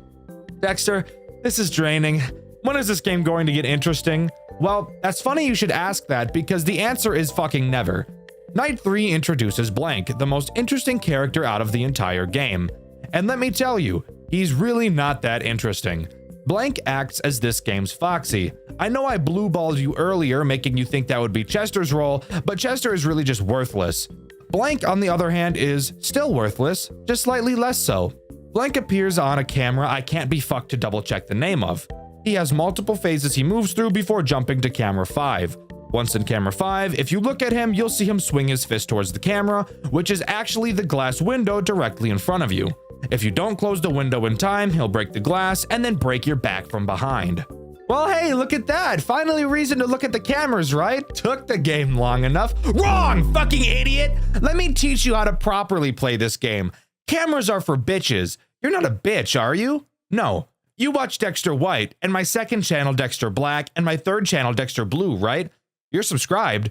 Speaker 1: Dexter, this is draining. When is this game going to get interesting? Well, that's funny you should ask that, because the answer is fucking never. Night 3 introduces Blank, the most interesting character out of the entire game. And let me tell you, he's really not that interesting. Blank acts as this game's Foxy. I know I blue-balled you earlier, making you think that would be Chester's role, but Chester is really just worthless. Blank, on the other hand, is still worthless, just slightly less so. Blank appears on a camera I can't be fucked to double-check the name of. He has multiple phases he moves through before jumping to camera 5. Once in camera 5, if you look at him, you'll see him swing his fist towards the camera, which is actually the glass window directly in front of you. If you don't close the window in time, he'll break the glass and then break your back from behind. Well, hey, look at that. Finally a reason to look at the cameras, right? Took the game long enough. Wrong, fucking idiot. Let me teach you how to properly play this game. Cameras are for bitches. You're not a bitch, are you? No. You watch Dxtr White, and my second channel, Dxtr Black, and my third channel, Dxtr Blue, right? You're subscribed.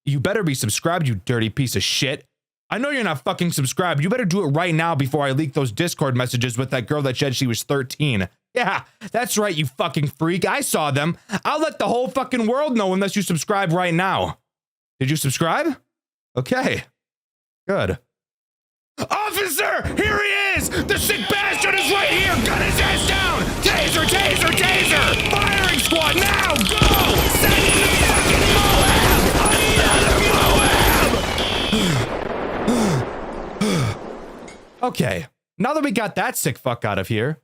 Speaker 1: You better be subscribed, you dirty piece of shit. I know you're not fucking subscribed. You better do it right now before I leak those Discord messages with that girl that said she was 13. Yeah, that's right, you fucking freak. I saw them. I'll let the whole fucking world know unless you subscribe right now. Did you subscribe? Okay. Good. Officer! Here he is! The sick bastard is right here! Gun his ass down! Taser, taser, taser! Firing squad, now! Go! Send him to fucking Moab! Another Moab! Okay, now that we got that sick fuck out of here,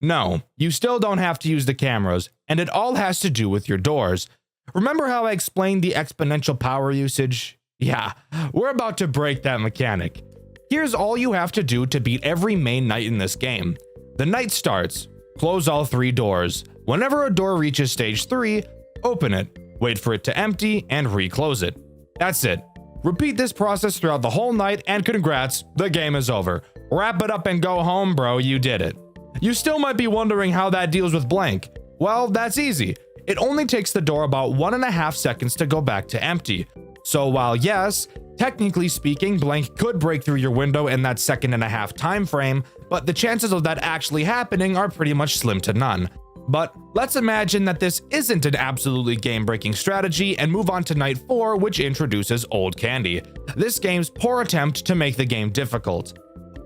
Speaker 1: no, you still don't have to use the cameras, and it all has to do with your doors. Remember how I explained the exponential power usage? Yeah, we're about to break that mechanic. Here's all you have to do to beat every main night in this game. The night starts. Close all 3 doors. Whenever a door reaches stage 3, open it, wait for it to empty, and re-close it. That's it. Repeat this process throughout the whole night, and congrats, the game is over. Wrap it up and go home, bro, you did it. You still might be wondering how that deals with Blank. Well, that's easy. It only takes the door about 1.5 seconds to go back to empty. So while yes, technically speaking, Blank could break through your window in that 1.5 second time frame, but the chances of that actually happening are pretty much slim to none. But let's imagine that this isn't an absolutely game-breaking strategy and move on to night 4, which introduces Old Candy, this game's poor attempt to make the game difficult.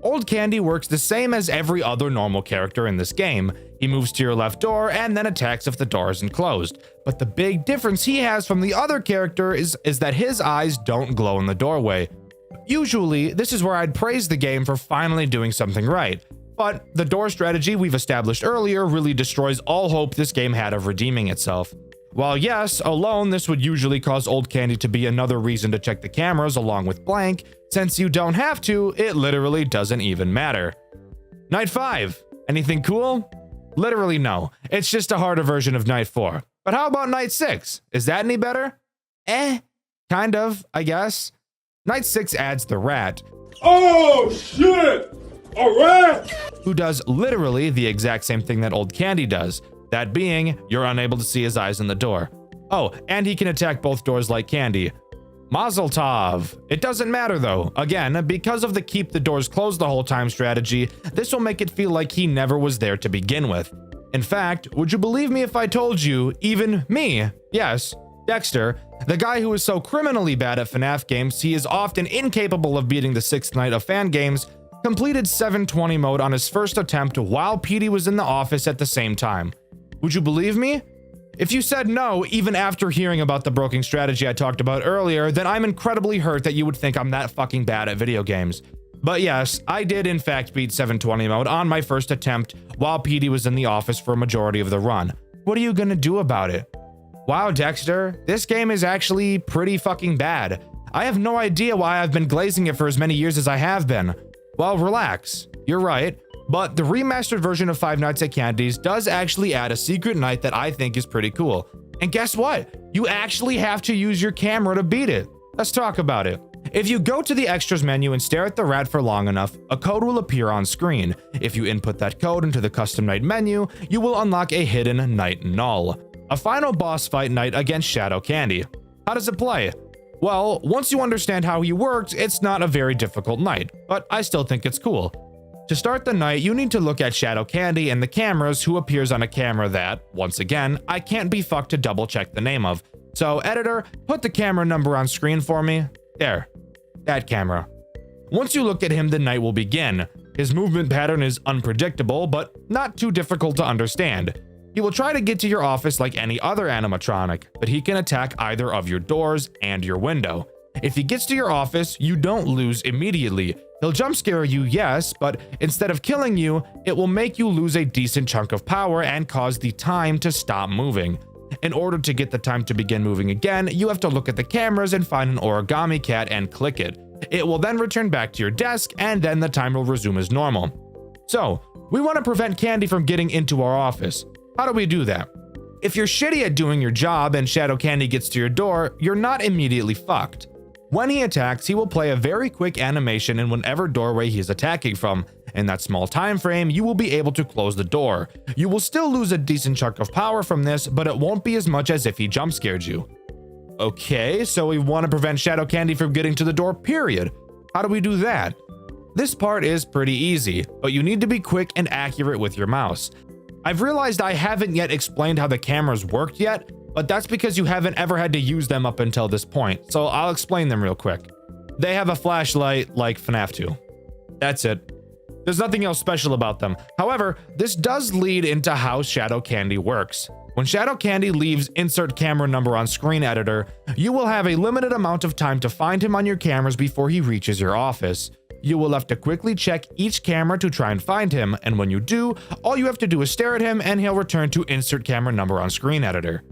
Speaker 1: Old Candy works the same as every other normal character in this game. He moves to your left door and then attacks if the door isn't closed. But the big difference he has from the other character is that his eyes don't glow in the doorway. Usually, this is where I'd praise the game for finally doing something right. But the door strategy we've established earlier really destroys all hope this game had of redeeming itself. While yes, alone this would usually cause Old Candy to be another reason to check the cameras along with Blank, since you don't have to, it literally doesn't even matter. Night 5. Anything cool? Literally no. It's just a harder version of Night 4. But how about Night 6? Is that any better? Kind of, I guess. Night 6 adds the Rat.
Speaker 9: Oh shit! A rat!
Speaker 1: Who does literally the exact same thing that Old Candy does. That being, you're unable to see his eyes in the door. Oh, and he can attack both doors like Candy. Mazel tov. It doesn't matter though. Again, because of the keep the doors closed the whole time strategy, this will make it feel like he never was there to begin with. In fact, would you believe me if I told you, even me, yes, Dxtr, the guy who is so criminally bad at FNAF games he is often incapable of beating the 6th night of fan games, completed 720 mode on his first attempt while Petey was in the office at the same time. Would you believe me? If you said no, even after hearing about the broken strategy I talked about earlier, then I'm incredibly hurt that you would think I'm that fucking bad at video games. But yes, I did in fact beat 720 mode on my first attempt while PD was in the office for a majority of the run. What are you gonna do about it? Wow, Dxtr, this game is actually pretty fucking bad. I have no idea why I've been glazing it for as many years as I have been. Well, relax. You're right. But the remastered version of Five Nights at Candy's does actually add a secret night that I think is pretty cool. And guess what? You actually have to use your camera to beat it. Let's talk about it. If you go to the extras menu and stare at the rat for long enough, a code will appear on screen. If you input that code into the custom night menu, you will unlock a hidden night null, a final boss fight night against Shadow Candy. How does it play? Well, once you understand how he works, it's not a very difficult night, but I still think it's cool. To start the night, you need to look at Shadow Candy and the cameras, who appears on a camera that, once again, I can't be fucked to double check the name of. So editor, put the camera number on screen for me. There. That camera. Once you look at him, the night will begin. His movement pattern is unpredictable, but not too difficult to understand. He will try to get to your office like any other animatronic, but he can attack either of your doors and your window. If he gets to your office, you don't lose immediately. He'll jump scare you, yes, but instead of killing you, it will make you lose a decent chunk of power and cause the time to stop moving. In order to get the time to begin moving again, you have to look at the cameras and find an origami cat and click it. It will then return back to your desk, and then the time will resume as normal. So, we want to prevent Candy from getting into our office. How do we do that? If you're shitty at doing your job and Shadow Candy gets to your door, you're not immediately fucked. When he attacks, he will play a very quick animation in whatever doorway he is attacking from. In that small time frame, you will be able to close the door. You will still lose a decent chunk of power from this, but it won't be as much as if he jump scared you. Okay, so we want to prevent Shadow Candy from getting to the door, period. How do we do that? This part is pretty easy, but you need to be quick and accurate with your mouse. I've realized I haven't yet explained how the cameras worked yet, but that's because you haven't ever had to use them up until this point, so I'll explain them real quick. They have a flashlight like FNAF 2. That's it. There's nothing else special about them. However, this does lead into how Shadow Candy works. When Shadow Candy leaves insert camera number on screen editor, you will have a limited amount of time to find him on your cameras before he reaches your office. You will have to quickly check each camera to try and find him, and when you do, all you have to do is stare at him and he'll return to insert camera number on screen editor.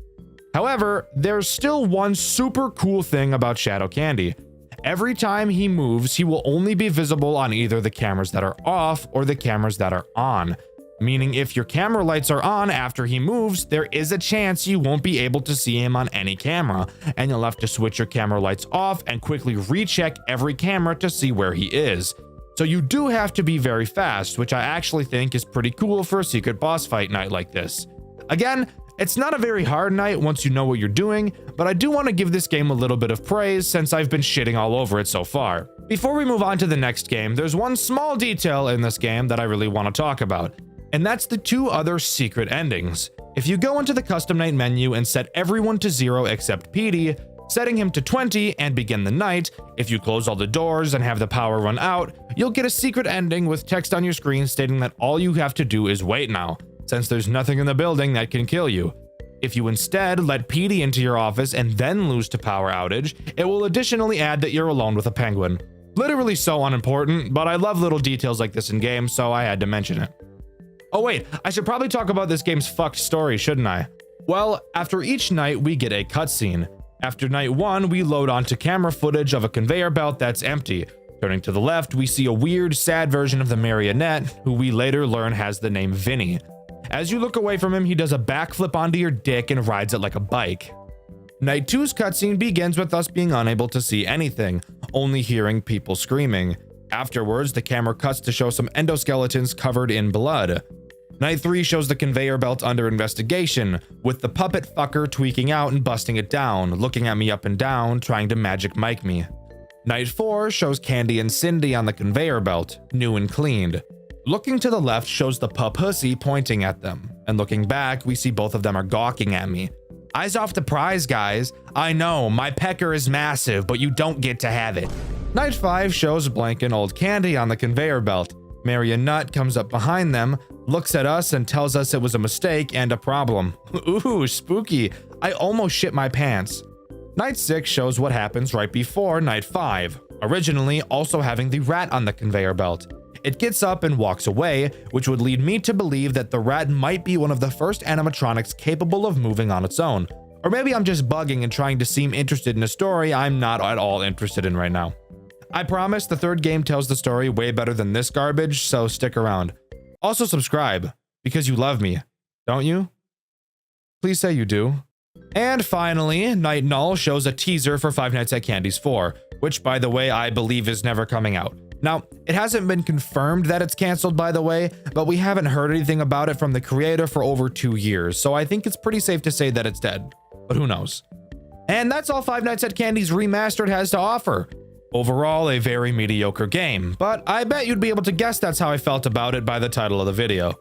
Speaker 1: However, there's still one super cool thing about Shadow Candy. Every time he moves, he will only be visible on either the cameras that are off or the cameras that are on. Meaning if your camera lights are on after he moves, there is a chance you won't be able to see him on any camera, and you'll have to switch your camera lights off and quickly recheck every camera to see where he is. So you do have to be very fast, which I actually think is pretty cool for a secret boss fight night like this. Again, it's not a very hard night once you know what you're doing, but I do want to give this game a little bit of praise since I've been shitting all over it so far. Before we move on to the next game, there's one small detail in this game that I really want to talk about, and that's the two other secret endings. If you go into the custom night menu and set everyone to 0 except PD, setting him to 20 and begin the night, if you close all the doors and have the power run out, you'll get a secret ending with text on your screen stating that all you have to do is wait now, since there's nothing in the building that can kill you. If you instead let PD into your office and then lose to power outage, it will additionally add that you're alone with a penguin. Literally so unimportant, but I love little details like this in games, so I had to mention it. Oh wait, I should probably talk about this game's fucked story, shouldn't I? Well, after each night, we get a cutscene. After night 1, we load onto camera footage of a conveyor belt that's empty. Turning to the left, we see a weird, sad version of the marionette, who we later learn has the name Vinny. As you look away from him, he does a backflip onto your dick and rides it like a bike. Night 2's cutscene begins with us being unable to see anything, only hearing people screaming. Afterwards, the camera cuts to show some endoskeletons covered in blood. Night 3 shows the conveyor belt under investigation, with the puppet fucker tweaking out and busting it down, looking at me up and down, trying to magic mic me. Night 4 shows Candy and Cindy on the conveyor belt, new and cleaned. Looking to the left shows the pussy pointing at them, and looking back, we see both of them are gawking at me. Eyes off the prize, guys. I know, my pecker is massive, but you don't get to have it. Night 5 shows Blank and Old Candy on the conveyor belt. Marionette comes up behind them, looks at us and tells us it was a mistake and a problem. Ooh, spooky. I almost shit my pants. Night 6 shows what happens right before Night 5, originally also having the rat on the conveyor belt. It gets up and walks away, which would lead me to believe that the rat might be one of the first animatronics capable of moving on its own. Or maybe I'm just bugging and trying to seem interested in a story I'm not at all interested in right now. I promise the third game tells the story way better than this garbage, so stick around. Also subscribe, because you love me, don't you? Please say you do. And finally, Night Null shows a teaser for Five Nights at Candy's 4, which by the way I believe is never coming out. Now, it hasn't been confirmed that it's cancelled by the way, but we haven't heard anything about it from the creator for over 2 years, so I think it's pretty safe to say that it's dead. But who knows? And that's all Five Nights at Candy's Remastered has to offer. Overall, a very mediocre game, but I bet you'd be able to guess that's how I felt about it by the title of the video.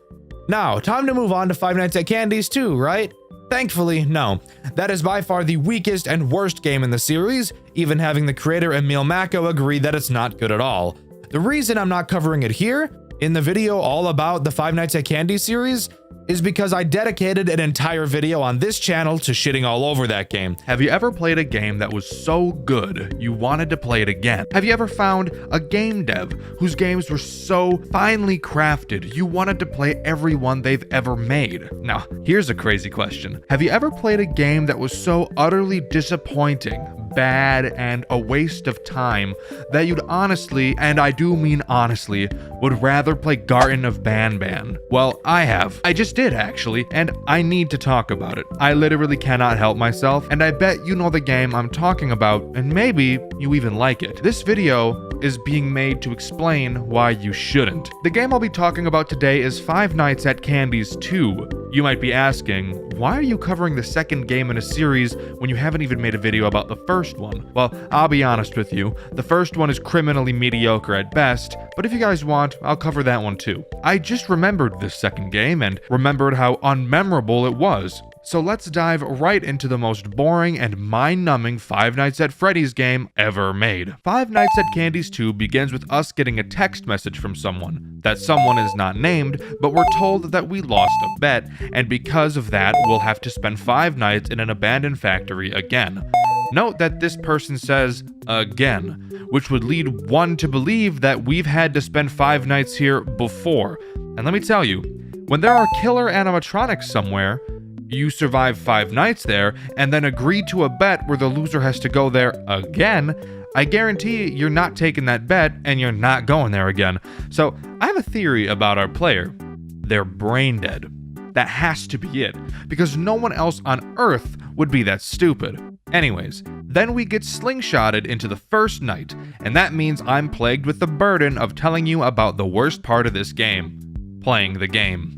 Speaker 1: Now, time to move on to Five Nights at Candy's 2, right? Thankfully, no. That is by far the weakest and worst game in the series, even having the creator Emil Mako agree that it's not good at all. The reason I'm not covering it here, in the video all about the Five Nights at Candy series, is because I dedicated an entire video on this channel to shitting all over that game.
Speaker 10: Have you ever played a game that was so good you wanted to play it again? Have you ever found a game dev whose games were so finely crafted you wanted to play every one they've ever made? Now, here's a crazy question. Have you ever played a game that was so utterly disappointing, bad, and a waste of time that you'd honestly, and I do mean honestly, would rather play Garten of Banban? Well, I have. I just did actually, and I need to talk about it. I literally cannot help myself, and I bet you know the game I'm talking about, and maybe you even like it. This video is being made to explain why you shouldn't. The game I'll be talking about today is Five Nights at Candy's 2. You might be asking, why are you covering the second game in a series when you haven't even made a video about the first one? Well, I'll be honest with you, the first one is criminally mediocre at best, but if you guys want, I'll cover that one too. I just remembered this second game and remembered how unmemorable it was. So let's dive right into the most boring and mind-numbing Five Nights at Freddy's game ever made. Five Nights at Candy's 2 begins with us getting a text message from someone. That someone is not named, but we're told that we lost a bet, and because of that, we'll have to spend 5 nights in an abandoned factory again. Note that this person says, again, which would lead one to believe that we've had to spend 5 nights here before. And let me tell you, when there are killer animatronics somewhere, you survive 5 nights there, and then agree to a bet where the loser has to go there again, I guarantee you're not taking that bet and you're not going there again. So I have a theory about our player. They're brain dead. That has to be it, because no one else on Earth would be that stupid. Anyways, then we get slingshotted into the first night, and that means I'm plagued with the burden of telling you about the worst part of this game. Playing the game.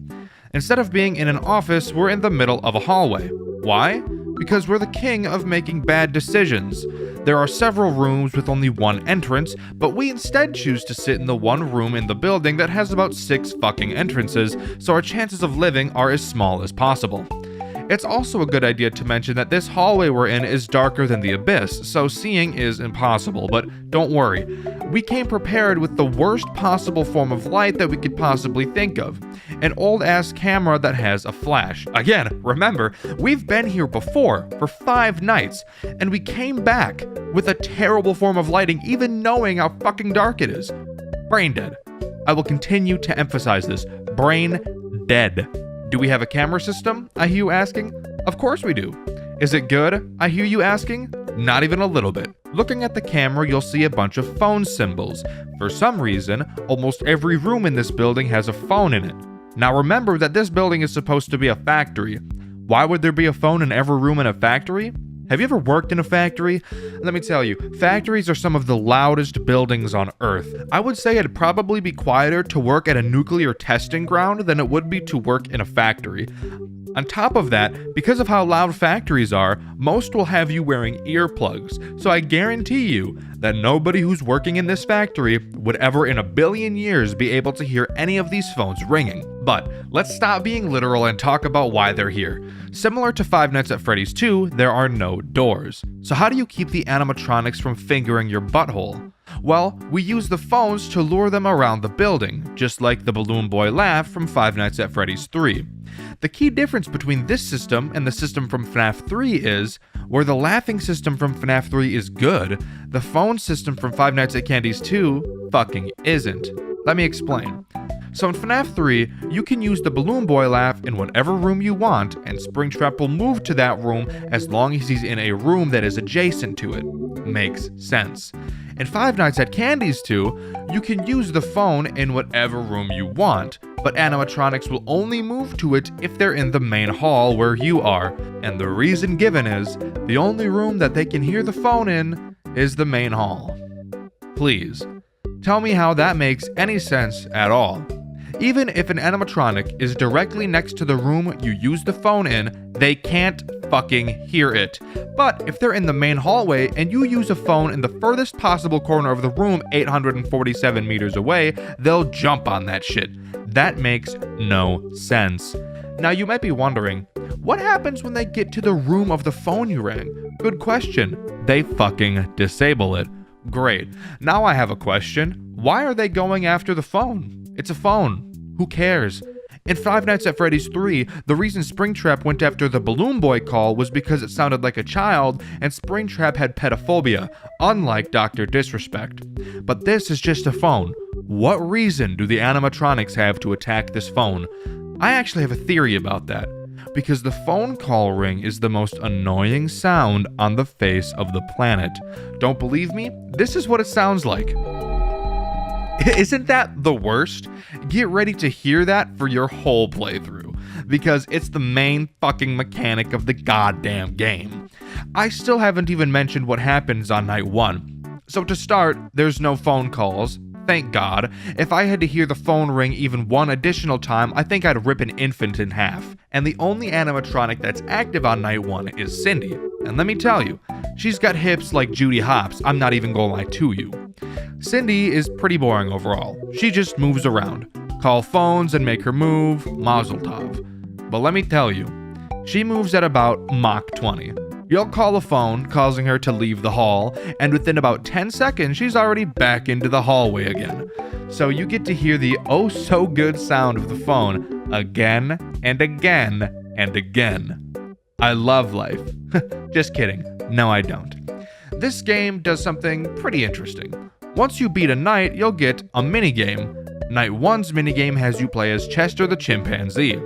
Speaker 10: Instead of being in an office, we're in the middle of a hallway. Why? Because we're the king of making bad decisions. There are several rooms with only one entrance, but we instead choose to sit in the one room in the building that has about 6 fucking entrances, so our chances of living are as small as possible. It's also a good idea to mention that this hallway we're in is darker than the abyss, so seeing is impossible, but don't worry. We came prepared with the worst possible form of light that we could possibly think of. An old-ass camera that has a flash. Again, remember, we've been here before, for 5 nights, and we came back with a terrible form of lighting even knowing how fucking dark it is. Brain dead. I will continue to emphasize this. Brain dead. Do we have a camera system? I hear you asking. Of course we do. Is it good? I hear you asking. Not even a little bit. Looking at the camera, you'll see a bunch of phone symbols. For some reason, almost every room in this building has a phone in it. Now remember that this building is supposed to be a factory. Why would there be a phone in every room in a factory? Have you ever worked in a factory? Let me tell you, factories are some of the loudest buildings on Earth. I would say it'd probably be quieter to work at a nuclear testing ground than it would be to work in a factory. On top of that, because of how loud factories are, most will have you wearing earplugs, so I guarantee you that nobody who's working in this factory would ever in a billion years be able to hear any of these phones ringing. But let's stop being literal and talk about why they're here. Similar to Five Nights at Freddy's 2, there are no doors. So how do you keep the animatronics from fingering your butthole? Well, we use the phones to lure them around the building, just like the Balloon Boy laugh from Five Nights at Freddy's 3. The key difference between this system and the system from FNAF 3 is, where the laughing system from FNAF 3 is good, the phone system from Five Nights at Candy's 2 fucking isn't. Let me explain. So in FNAF 3, you can use the Balloon Boy laugh in whatever room you want, and Springtrap will move to that room as long as he's in a room that is adjacent to it. Makes sense. In Five Nights at Candy's 2, you can use the phone in whatever room you want, but animatronics will only move to it if they're in the main hall where you are, and the reason given is, the only room that they can hear the phone in is the main hall. Please, tell me how that makes any sense at all. Even if an animatronic is directly next to the room you use the phone in, they can't fucking hear it. But if they're in the main hallway and you use a phone in the furthest possible corner of the room 847 meters away, they'll jump on that shit. That makes no sense. Now you might be wondering, what happens when they get to the room of the phone you rang? Good question. They fucking disable it. Great. Now I have a question. Why are they going after the phone? It's a phone. Who cares? In Five Nights at Freddy's 3, the reason Springtrap went after the Balloon Boy call was because it sounded like a child, and Springtrap had pedophobia, unlike Dr. Disrespect. But this is just a phone. What reason do the animatronics have to attack this phone? I actually have a theory about that. Because the phone call ring is the most annoying sound on the face of the planet. Don't believe me? This is what it sounds like. Isn't that the worst? Get ready to hear that for your whole playthrough, because it's the main fucking mechanic of the goddamn game. I still haven't even mentioned what happens on night 1. So to start, there's no phone calls. Thank God. If I had to hear the phone ring even one additional time, I think I'd rip an infant in half. And the only animatronic that's active on night 1 is Cindy. And let me tell you, she's got hips like Judy Hopps, I'm not even gonna lie to you. Cindy is pretty boring overall. She just moves around. Call phones and make her move, mazel tov. But let me tell you, she moves at about Mach 20. You'll call a phone, causing her to leave the hall, and within about 10 seconds, she's already back into the hallway again. So you get to hear the oh-so-good sound of the phone again and again and again. I love life. Just kidding. No, I don't. This game does something pretty interesting. Once you beat a night, you'll get a minigame. Night 1's minigame has you play as Chester the chimpanzee.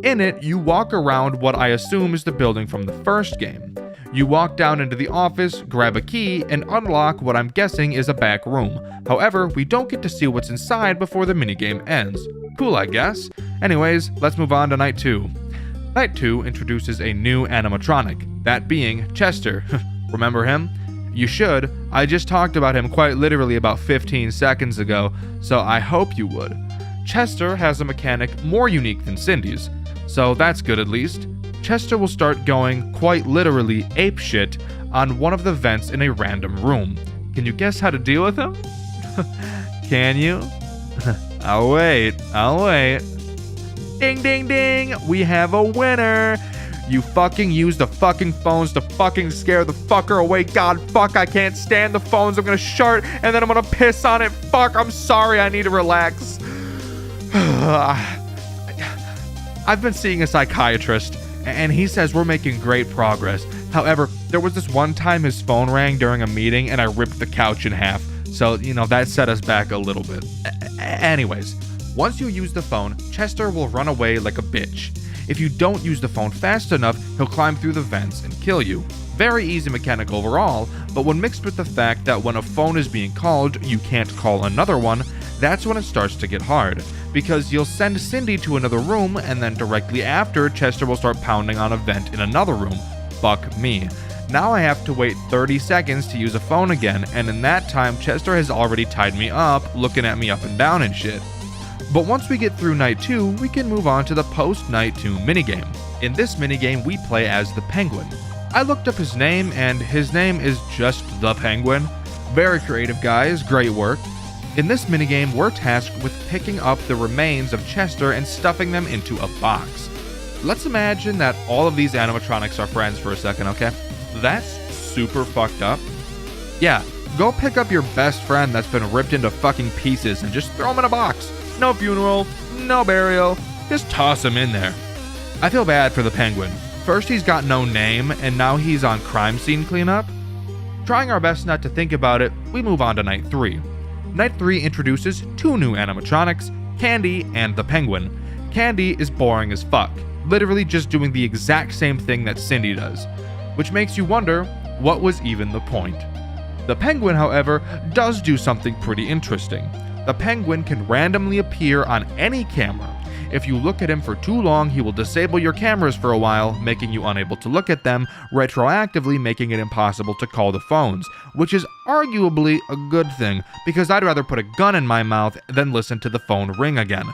Speaker 10: In it, you walk around what I assume is the building from the first game. You walk down into the office, grab a key, and unlock what I'm guessing is a back room. However, we don't get to see what's inside before the minigame ends. Cool, I guess. Anyways, let's move on to Night 2. Night 2 introduces a new animatronic, that being Chester. Remember him? You should. I just talked about him quite literally about 15 seconds ago, so I hope you would. Chester has a mechanic more unique than Cindy's, so that's good at least. Chester will start going quite literally apeshit on one of the vents in a random room. Can you guess how to deal with him? Can you? I'll wait. Ding ding ding! We have a winner! You fucking use the fucking phones to fucking scare the fucker away. God, fuck, I can't stand the phones. I'm gonna shart and then I'm gonna piss on it. Fuck, I'm sorry, I need to relax. I've been seeing a psychiatrist, and he says we're making great progress. However, there was this one time his phone rang during a meeting and I ripped the couch in half. So, that set us back a little bit. Anyways, once you use the phone, Chester will run away like a bitch. If you don't use the phone fast enough, he'll climb through the vents and kill you. Very easy mechanic overall, but when mixed with the fact that when a phone is being called, you can't call another one, that's when it starts to get hard. Because you'll send Cindy to another room, and then directly after, Chester will start pounding on a vent in another room. Fuck me. Now I have to wait 30 seconds to use a phone again, and in that time, Chester has already tied me up, looking at me up and down and shit. But once we get through Night 2, we can move on to the post-Night 2 minigame. In this minigame, we play as the Penguin. I looked up his name, and his name is just the Penguin. Very creative, guys. Great work. In this minigame, we're tasked with picking up the remains of Chester and stuffing them into a box. Let's imagine that all of these animatronics are friends for a second, okay? That's super fucked up. Yeah, Go pick up your best friend that's been ripped into fucking pieces and just throw him in a box. No funeral, no burial, just toss him in there. I feel bad for the Penguin. First he's got no name, and now he's on crime scene cleanup. Trying our best not to think about it, we move on to Night 3. Night 3 introduces 2 new animatronics, Candy and the Penguin. Candy is boring as fuck, literally just doing the exact same thing that Cindy does, which makes you wonder, what was even the point? The Penguin, however, does do something pretty interesting. The Penguin can randomly appear on any camera. If you look at him for too long, he will disable your cameras for a while, making you unable to look at them, retroactively making it impossible to call the phones, which is arguably a good thing, because I'd rather put a gun in my mouth than listen to the phone ring again.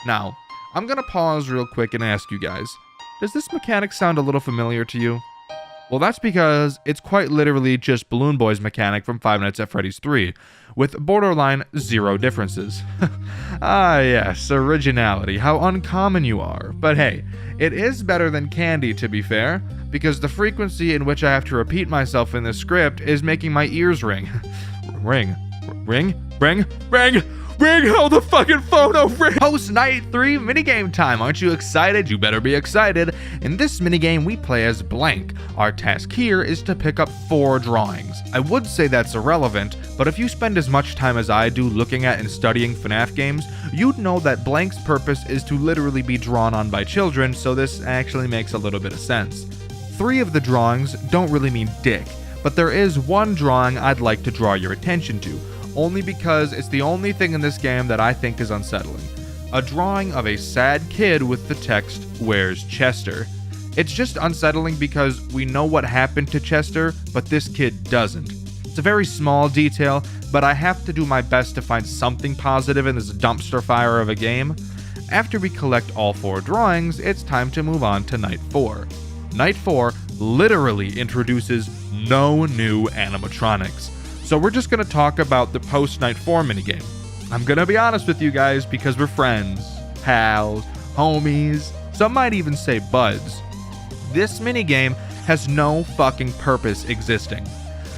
Speaker 10: Now, I'm gonna pause real quick and ask you guys, does this mechanic sound a little familiar to you? Well, that's because it's quite literally just Balloon Boy's mechanic from Five Nights at Freddy's 3, with borderline 0 differences. Ah yes, originality, how uncommon you are. But hey, it is better than Candy, to be fair, because the frequency in which I have to repeat myself in this script is making my ears ring. Ring. Oh, the fucking phone, oh, ring! Post Night 3 minigame time. Aren't you excited? You better be excited. In this minigame, we play as Blank. Our task here is to pick up 4 drawings. I would say that's irrelevant, but if you spend as much time as I do looking at and studying FNAF games, you'd know that Blank's purpose is to literally be drawn on by children, so this actually makes a little bit of sense. 3 of the drawings don't really mean dick, but there is one drawing I'd like to draw your attention to, only because it's the only thing in this game that I think is unsettling. A drawing of a sad kid with the text, "Where's Chester?" It's just unsettling because we know what happened to Chester, but this kid doesn't. It's a very small detail, but I have to do my best to find something positive in this dumpster fire of a game. After we collect all 4 drawings, it's time to move on to Night 4. Night 4 literally introduces no new animatronics. So we're just going to talk about the post-Night 4 minigame. I'm going to be honest with you guys because we're friends, pals, homies, some might even say buds. This minigame has no fucking purpose existing.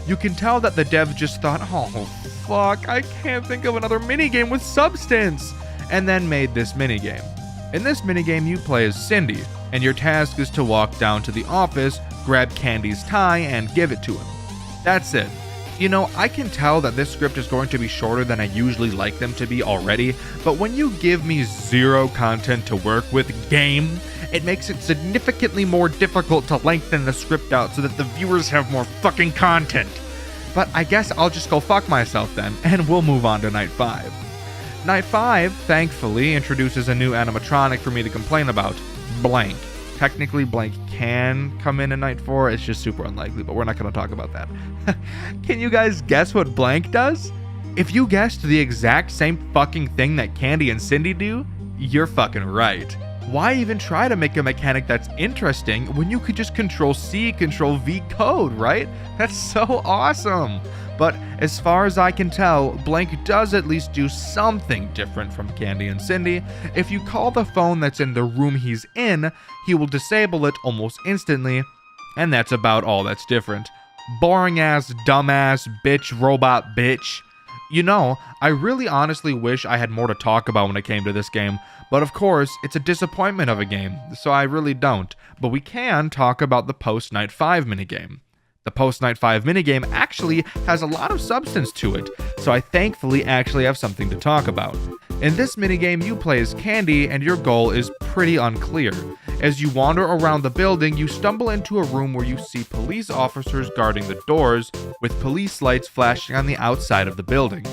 Speaker 10: You can tell that the devs just thought, oh fuck, I can't think of another minigame with substance, and then made this minigame. In this minigame you play as Cindy, and your task is to walk down to the office, grab Candy's tie, and give it to him. That's it. You know, I can tell that this script is going to be shorter than I usually like them to be already, but when you give me 0 content to work with, game, it makes it significantly more difficult to lengthen the script out so that the viewers have more fucking content. But I guess I'll just go fuck myself then, and we'll move on to Night 5. Night 5, thankfully, introduces a new animatronic for me to complain about, Blank. Technically, Blank can come in Night 4, it's just super unlikely, but we're not going to talk about that. Can you guys guess what Blank does? If you guessed the exact same fucking thing that Candy and Cindy do, you're fucking right. Why even try to make a mechanic that's interesting when you could just Control-C, Control-V code, right? That's so awesome! But as far as I can tell, Blank does at least do something different from Candy and Cindy. If you call the phone that's in the room he's in, he will disable it almost instantly, and that's about all that's different. Boring ass, dumbass, bitch, robot, bitch. You know, I really honestly wish I had more to talk about when it came to this game, but of course, it's a disappointment of a game, so I really don't. But we can talk about the post-Night 5 minigame. The post-Night 5 minigame actually has a lot of substance to it, so I thankfully actually have something to talk about. In this minigame, you play as Candy, and your goal is pretty unclear. As you wander around the building, you stumble into a room where you see police officers guarding the doors, with police lights flashing on the outside of the building.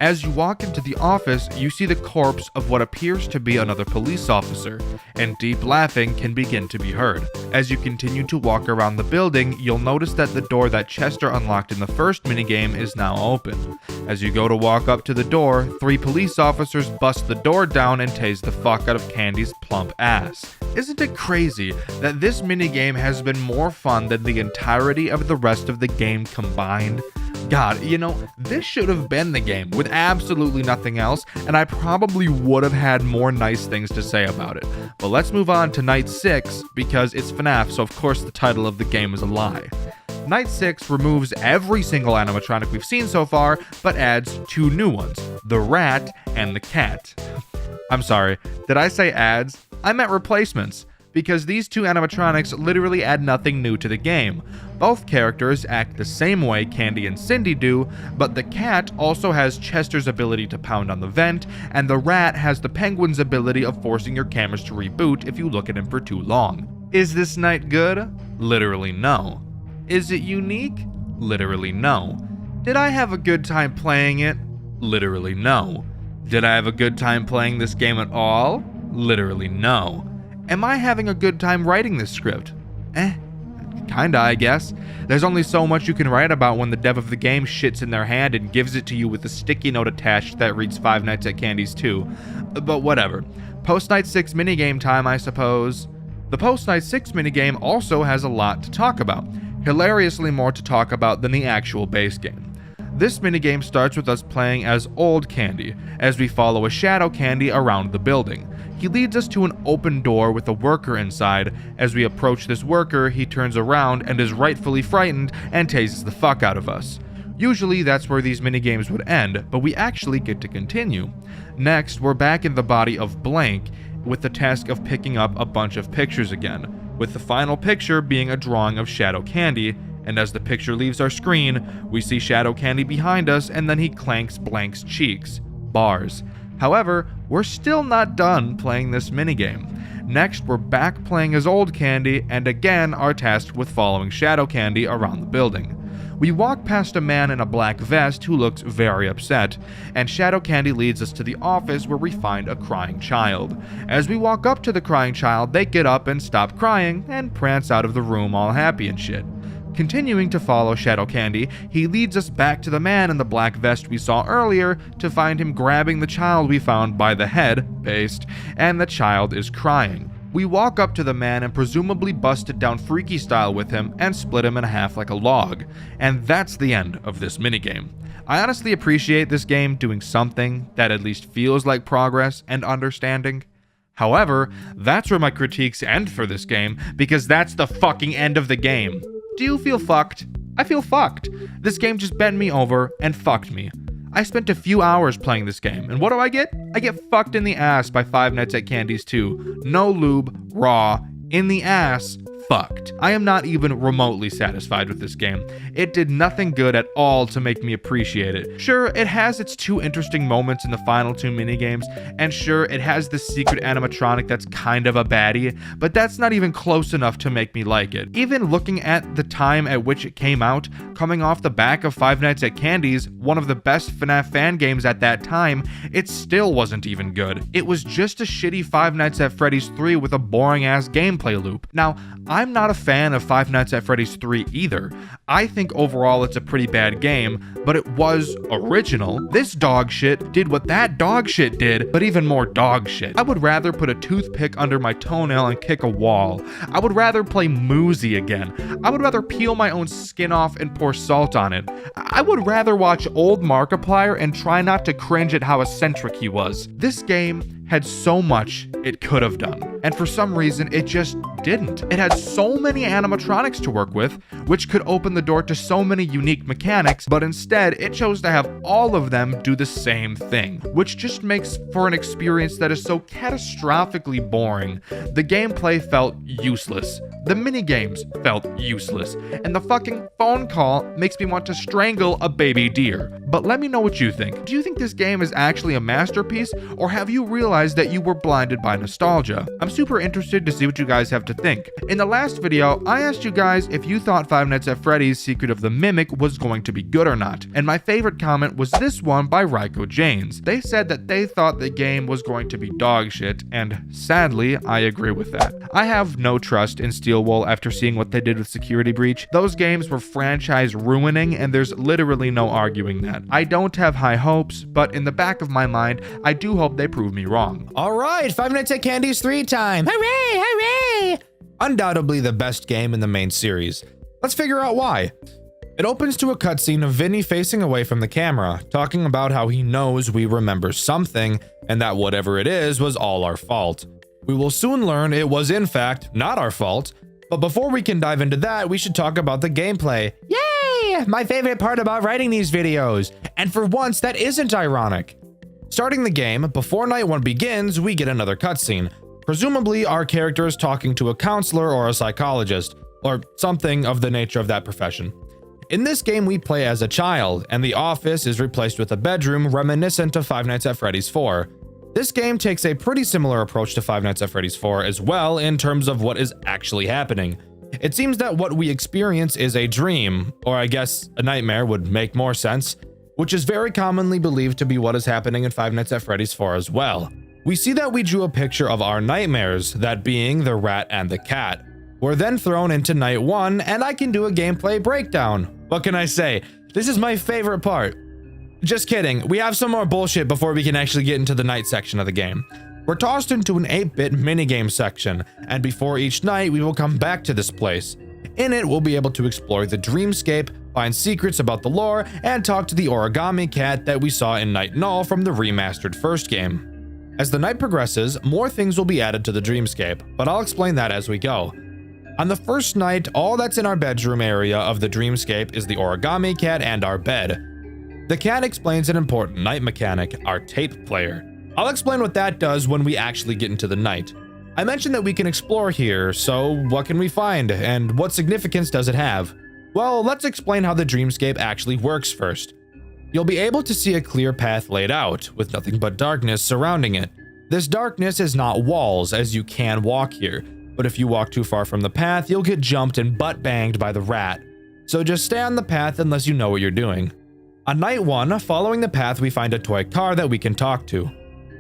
Speaker 10: As you walk into the office, you see the corpse of what appears to be another police officer, and deep laughing can begin to be heard. As you continue to walk around the building, you'll notice that the door that Chester unlocked in the first minigame is now open. As you go to walk up to the door, 3 police officers bust the door down and tase the fuck out of Candy's plump ass. Isn't it crazy that this minigame has been more fun than the entirety of the rest of the game combined? God, you know, this should have been the game with absolutely nothing else, and I probably would have had more nice things to say about it. But let's move on to Night 6, because it's FNAF, so of course the title of the game is a lie. Night 6 removes every single animatronic we've seen so far, but adds 2 new ones, the rat and the cat. I'm sorry, did I say adds? I meant replacements, because these 2 animatronics literally add nothing new to the game. Both characters act the same way Candy and Cindy do, but the cat also has Chester's ability to pound on the vent, and the rat has the penguin's ability of forcing your cameras to reboot if you look at him for too long. Is this night good? Literally no. Is it unique? Literally no. Did I have a good time playing it? Literally no. Did I have a good time playing this game at all? Literally no. Am I having a good time writing this script? Kinda, I guess. There's only so much you can write about when the dev of the game shits in their hand and gives it to you with a sticky note attached that reads Five Nights at Candy's 2. But whatever. Post-Night 6 minigame time, I suppose. The Post-Night 6 minigame also has a lot to talk about. Hilariously more to talk about than the actual base game. This minigame starts with us playing as Old Candy, as we follow a Shadow Candy around the building. He leads us to an open door with a worker inside. As we approach this worker, he turns around and is rightfully frightened and tases the fuck out of us. Usually that's where these minigames would end, but we actually get to continue. Next, we're back in the body of Blank, with the task of picking up a bunch of pictures again, with the final picture being a drawing of Shadow Candy, and as the picture leaves our screen, we see Shadow Candy behind us and then he clanks Blank's cheeks. Bars. However, we're still not done playing this minigame. Next, we're back playing as Old Candy and again are tasked with following Shadow Candy around the building. We walk past a man in a black vest who looks very upset, and Shadow Candy leads us to the office where we find a crying child. As we walk up to the crying child, they get up and stop crying and prance out of the room all happy and shit. Continuing to follow Shadow Candy, he leads us back to the man in the black vest we saw earlier to find him grabbing the child we found by the head, based, and the child is crying. We walk up to the man and presumably bust it down freaky style with him and split him in half like a log. And that's the end of this minigame. I honestly appreciate this game doing something that at least feels like progress and understanding. However, that's where my critiques end for this game, because that's the fucking end of the game. Do you feel fucked? I feel fucked. This game just bent me over and fucked me. I spent a few hours playing this game, and what do I get? I get fucked in the ass by Five Nights at Candy's 2. No lube, raw, in the ass, fucked. I am not even remotely satisfied with this game. It did nothing good at all to make me appreciate it. Sure, it has its 2 interesting moments in the final 2 minigames, and sure, it has this secret animatronic that's kind of a baddie, but that's not even close enough to make me like it. Even looking at the time at which it came out, coming off the back of Five Nights at Candy's, one of the best FNAF fan games at that time, it still wasn't even good. It was just a shitty Five Nights at Freddy's 3 with a boring ass gameplay loop. Now, I'm not a fan of Five Nights at Freddy's 3 either. I think overall it's a pretty bad game, but it was original. This dog shit did what that dog shit did, but even more dog shit. I would rather put a toothpick under my toenail and kick a wall. I would rather play Moozy again. I would rather peel my own skin off and pour salt on it. I would rather watch old Markiplier and try not to cringe at how eccentric he was. This game had so much it could have done, and for some reason it just didn't. It had so many animatronics to work with, which could open the door to so many unique mechanics, but instead it chose to have all of them do the same thing, which just makes for an experience that is so catastrophically boring. The gameplay felt useless, the minigames felt useless, and the fucking phone call makes me want to strangle a baby deer. But let me know what you think. Do you think this game is actually a masterpiece, or have you realized that you were blinded by nostalgia? I'm super interested to see what you guys have to think. In the last video, I asked you guys if you thought Five Nights at Freddy's Secret of the Mimic was going to be good or not, and my favorite comment was this one by Ryko Janes. They said that they thought the game was going to be dog shit, and sadly, I agree with that. I have no trust in Steelwool after seeing what they did with Security Breach. Those games were franchise ruining, and there's literally no arguing that. I don't have high hopes, but in the back of my mind, I do hope they prove me wrong.
Speaker 1: All right, Five Nights at Candy's 3 time. Hooray, hooray! Undoubtedly the best game in the main series. Let's figure out why. It opens to a cutscene of Vinny facing away from the camera, talking about how he knows we remember something, and that whatever it is was all our fault. We will soon learn it was in fact not our fault. But before we can dive into that, we should talk about the gameplay. Yay! My favorite part about writing these videos. And for once, that isn't ironic. Starting the game, before night 1 begins, we get another cutscene. Presumably, our character is talking to a counselor or a psychologist, or something of the nature of that profession. In this game, we play as a child, and the office is replaced with a bedroom reminiscent of Five Nights at Freddy's 4. This game takes a pretty similar approach to Five Nights at Freddy's 4 as well in terms of what is actually happening. It seems that what we experience is a dream, or I guess a nightmare would make more sense, which is very commonly believed to be what is happening in Five Nights at Freddy's 4 as well. We see that we drew a picture of our nightmares, that being the rat and the cat. We're then thrown into night 1, and I can do a gameplay breakdown. What can I say? This is my favorite part. Just kidding, we have some more bullshit before we can actually get into the night section of the game. We're tossed into an 8-bit minigame section, and before each night we will come back to this place. In it, we'll be able to explore the dreamscape, find secrets about the lore, and talk to the origami cat that we saw in Night Null from the remastered first game. As the night progresses, more things will be added to the dreamscape, but I'll explain that as we go. On the first night, all that's in our bedroom area of the dreamscape is the origami cat and our bed. The cat explains an important night mechanic, our tape player. I'll explain what that does when we actually get into the night. I mentioned that we can explore here, so what can we find, and what significance does it have? Well, let's explain how the dreamscape actually works first. You'll be able to see a clear path laid out, with nothing but darkness surrounding it. This darkness is not walls, as you can walk here, but if you walk too far from the path, you'll get jumped and butt-banged by the rat. So just stay on the path unless you know what you're doing. On night 1, following the path, we find a toy car that we can talk to.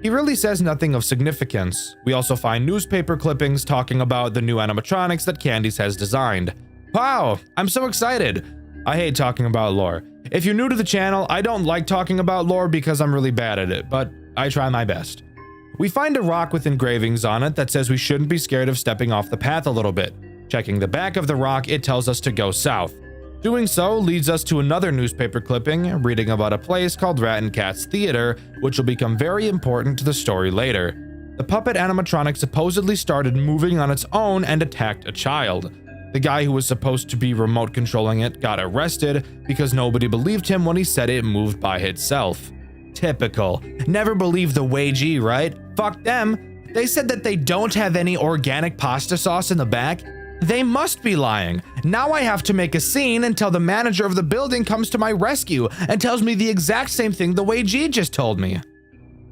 Speaker 1: He really says nothing of significance. We also find newspaper clippings talking about the new animatronics that Candice has designed. Wow, I'm so excited! I hate talking about lore. If you're new to the channel, I don't like talking about lore because I'm really bad at it, but I try my best. We find a rock with engravings on it that says we shouldn't be scared of stepping off the path a little bit. Checking the back of the rock, it tells us to go south. Doing so leads us to another newspaper clipping, reading about a place called Rat and Cat's Theater, which will become very important to the story later. The puppet animatronic supposedly started moving on its own and attacked a child. The guy who was supposed to be remote controlling it got arrested because nobody believed him when he said it moved by itself. Typical. Never believe the wagee, right? Fuck them. They said that they don't have any organic pasta sauce in the back. They must be lying. Now I have to make a scene until the manager of the building comes to my rescue and tells me the exact same thing the wagee just told me.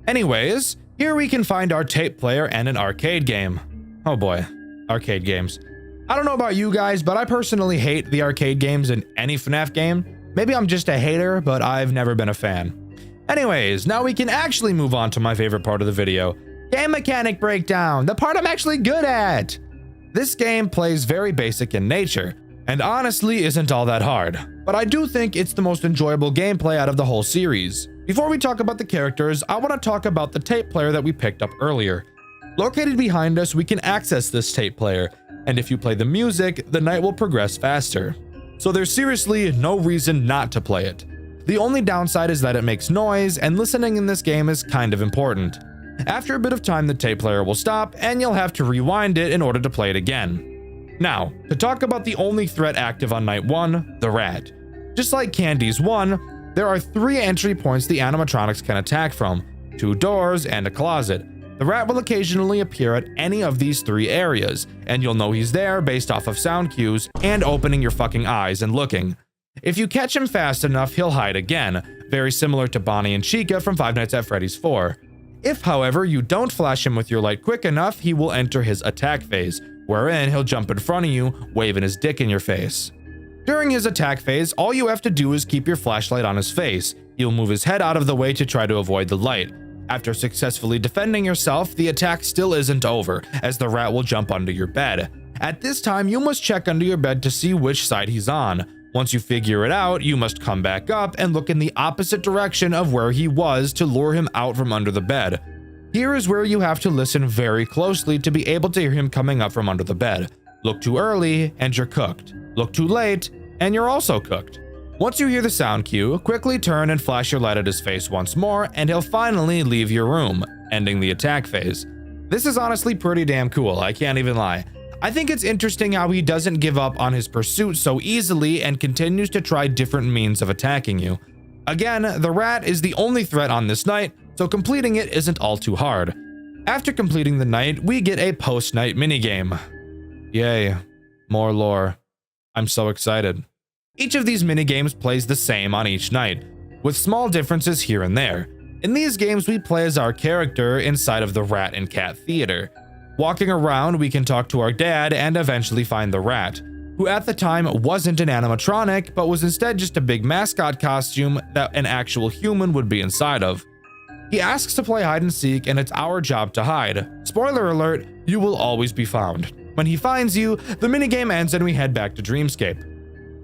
Speaker 1: Anyways, here we can find our tape player and an arcade game. Oh boy, arcade games. I don't know about you guys, but I personally hate the arcade games in any FNAF game. Maybe I'm just a hater, but I've never been a fan. Anyways, now we can actually move on to my favorite part of the video. Game mechanic breakdown, the part I'm actually good at. This game plays very basic in nature, and honestly isn't all that hard, but I do think it's the most enjoyable gameplay out of the whole series. Before we talk about the characters, I want to talk about the tape player that we picked up earlier. Located behind us, we can access this tape player, and if you play the music, the night will progress faster. So there's seriously no reason not to play it. The only downside is that it makes noise, and listening in this game is kind of important. After a bit of time, the tape player will stop, and you'll have to rewind it in order to play it again. Now, to talk about the only threat active on night 1, the rat. Just like Candy's 1, there are 3 entry points the animatronics can attack from, 2 doors and a closet. The rat will occasionally appear at any of these 3 areas, and you'll know he's there based off of sound cues and opening your fucking eyes and looking. If you catch him fast enough, he'll hide again, very similar to Bonnie and Chica from Five Nights at Freddy's 4. If, however, you don't flash him with your light quick enough, he will enter his attack phase, wherein he'll jump in front of you, waving his dick in your face. During his attack phase, all you have to do is keep your flashlight on his face. He'll move his head out of the way to try to avoid the light. After successfully defending yourself, the attack still isn't over, as the rat will jump under your bed. At this time, you must check under your bed to see which side he's on. Once you figure it out, you must come back up and look in the opposite direction of where he was to lure him out from under the bed. Here is where you have to listen very closely to be able to hear him coming up from under the bed. Look too early, and you're cooked. Look too late, and you're also cooked. Once you hear the sound cue, quickly turn and flash your light at his face once more, and he'll finally leave your room, ending the attack phase. This is honestly pretty damn cool, I can't even lie. I think it's interesting how he doesn't give up on his pursuit so easily and continues to try different means of attacking you. Again, the rat is the only threat on this night, so completing it isn't all too hard. After completing the night, we get a post-night minigame. Yay, more lore. I'm so excited. Each of these minigames plays the same on each night, with small differences here and there. In these games, we play as our character inside of the rat and cat theater. Walking around, we can talk to our dad and eventually find the rat, who at the time wasn't an animatronic, but was instead just a big mascot costume that an actual human would be inside of. He asks to play hide and seek, and it's our job to hide. Spoiler alert, you will always be found. When he finds you, the minigame ends and we head back to Dreamscape.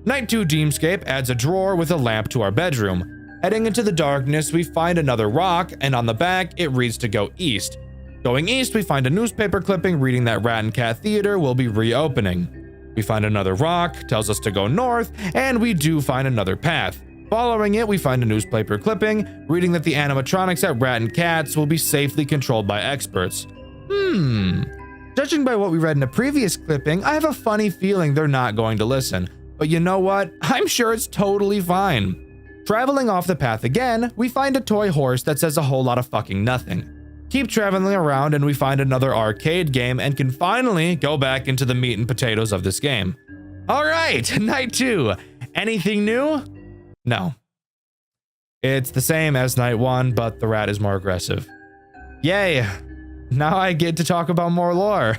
Speaker 1: Night 2 Dreamscape adds a drawer with a lamp to our bedroom. Heading into the darkness, we find another rock, and on the back, it reads to go east. Going east, we find a newspaper clipping reading that Rat and Cat Theater will be reopening. We find another rock, tells us to go north, and we do find another path. Following it, we find a newspaper clipping reading that the animatronics at Rat and Cats will be safely controlled by experts. Judging by what we read in a previous clipping, I have a funny feeling they're not going to listen. But you know what? I'm sure it's totally fine. Traveling off the path again, we find a toy horse that says a whole lot of fucking nothing. Keep traveling around and we find another arcade game and can finally go back into the meat and potatoes of this game. All right, night 2. Anything new? No. It's the same as night 1, but the rat is more aggressive. Yay. Now I get to talk about more lore.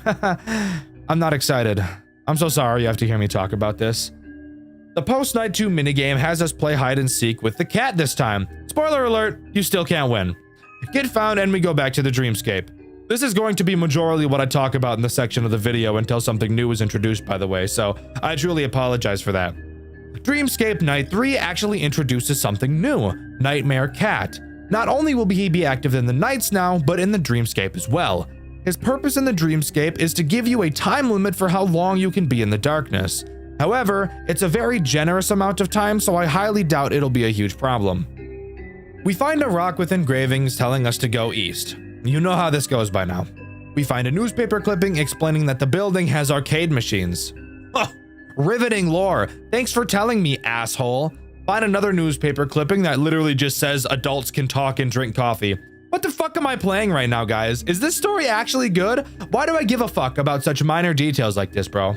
Speaker 1: I'm not excited. I'm so sorry you have to hear me talk about this. The post-night 2 minigame has us play hide and seek with the cat this time. Spoiler alert, you still can't win. Get found and we go back to the Dreamscape. This is going to be majorly what I talk about in the section of the video until something new is introduced, by the way, so I truly apologize for that. Dreamscape Night 3 actually introduces something new, Nightmare Cat. Not only will he be active in the nights now, but in the Dreamscape as well. His purpose in the Dreamscape is to give you a time limit for how long you can be in the darkness. However, it's a very generous amount of time, so I highly doubt it'll be a huge problem. We find a rock with engravings telling us to go east. You know how this goes by now. We find a newspaper clipping explaining that the building has arcade machines. Oh, riveting lore. Thanks for telling me, asshole. Find another newspaper clipping that literally just says adults can talk and drink coffee. What the fuck am I playing right now, guys? Is this story actually good? Why do I give a fuck about such minor details like this, bro?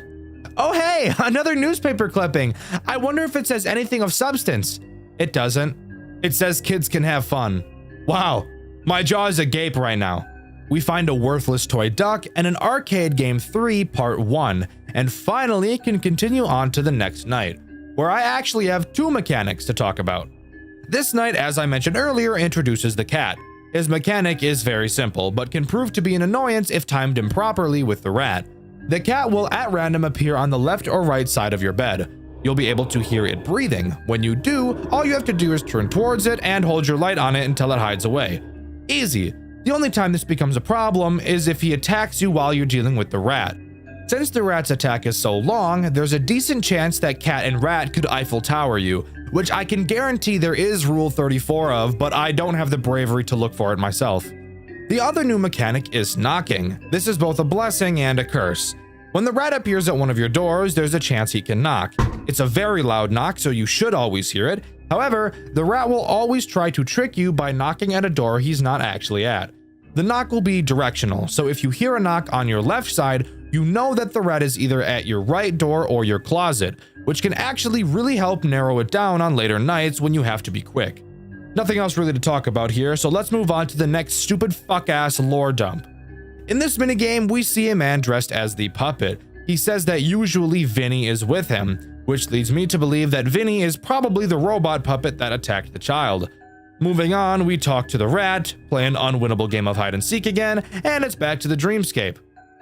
Speaker 1: Oh hey, another newspaper clipping. I wonder if it says anything of substance. It doesn't. It says kids can have fun. Wow, my jaw is agape right now. We find a worthless toy duck and an arcade game 3 part 1, and finally can continue on to the next night, where I actually have 2 mechanics to talk about. This night, as I mentioned earlier, introduces the cat. His mechanic is very simple, but can prove to be an annoyance if timed improperly with the rat. The cat will at random appear on the left or right side of your bed. You'll be able to hear it breathing. When you do, all you have to do is turn towards it and hold your light on it until it hides away. Easy. The only time this becomes a problem is if he attacks you while you're dealing with the rat. Since the rat's attack is so long, there's a decent chance that cat and rat could Eiffel Tower you, which I can guarantee there is Rule 34 of, but I don't have the bravery to look for it myself. The other new mechanic is knocking. This is both a blessing and a curse. When the rat appears at one of your doors, there's a chance he can knock. It's a very loud knock, so you should always hear it. However, the rat will always try to trick you by knocking at a door he's not actually at. The knock will be directional, so if you hear a knock on your left side, you know that the rat is either at your right door or your closet, which can actually really help narrow it down on later nights when you have to be quick. Nothing else really to talk about here, so let's move on to the next stupid fuck-ass lore dump. In this minigame, we see a man dressed as the puppet. He says that usually Vinny is with him, which leads me to believe that Vinny is probably the robot puppet that attacked the child. Moving on, we talk to the rat, play an unwinnable game of hide and seek again, and it's back to the Dreamscape.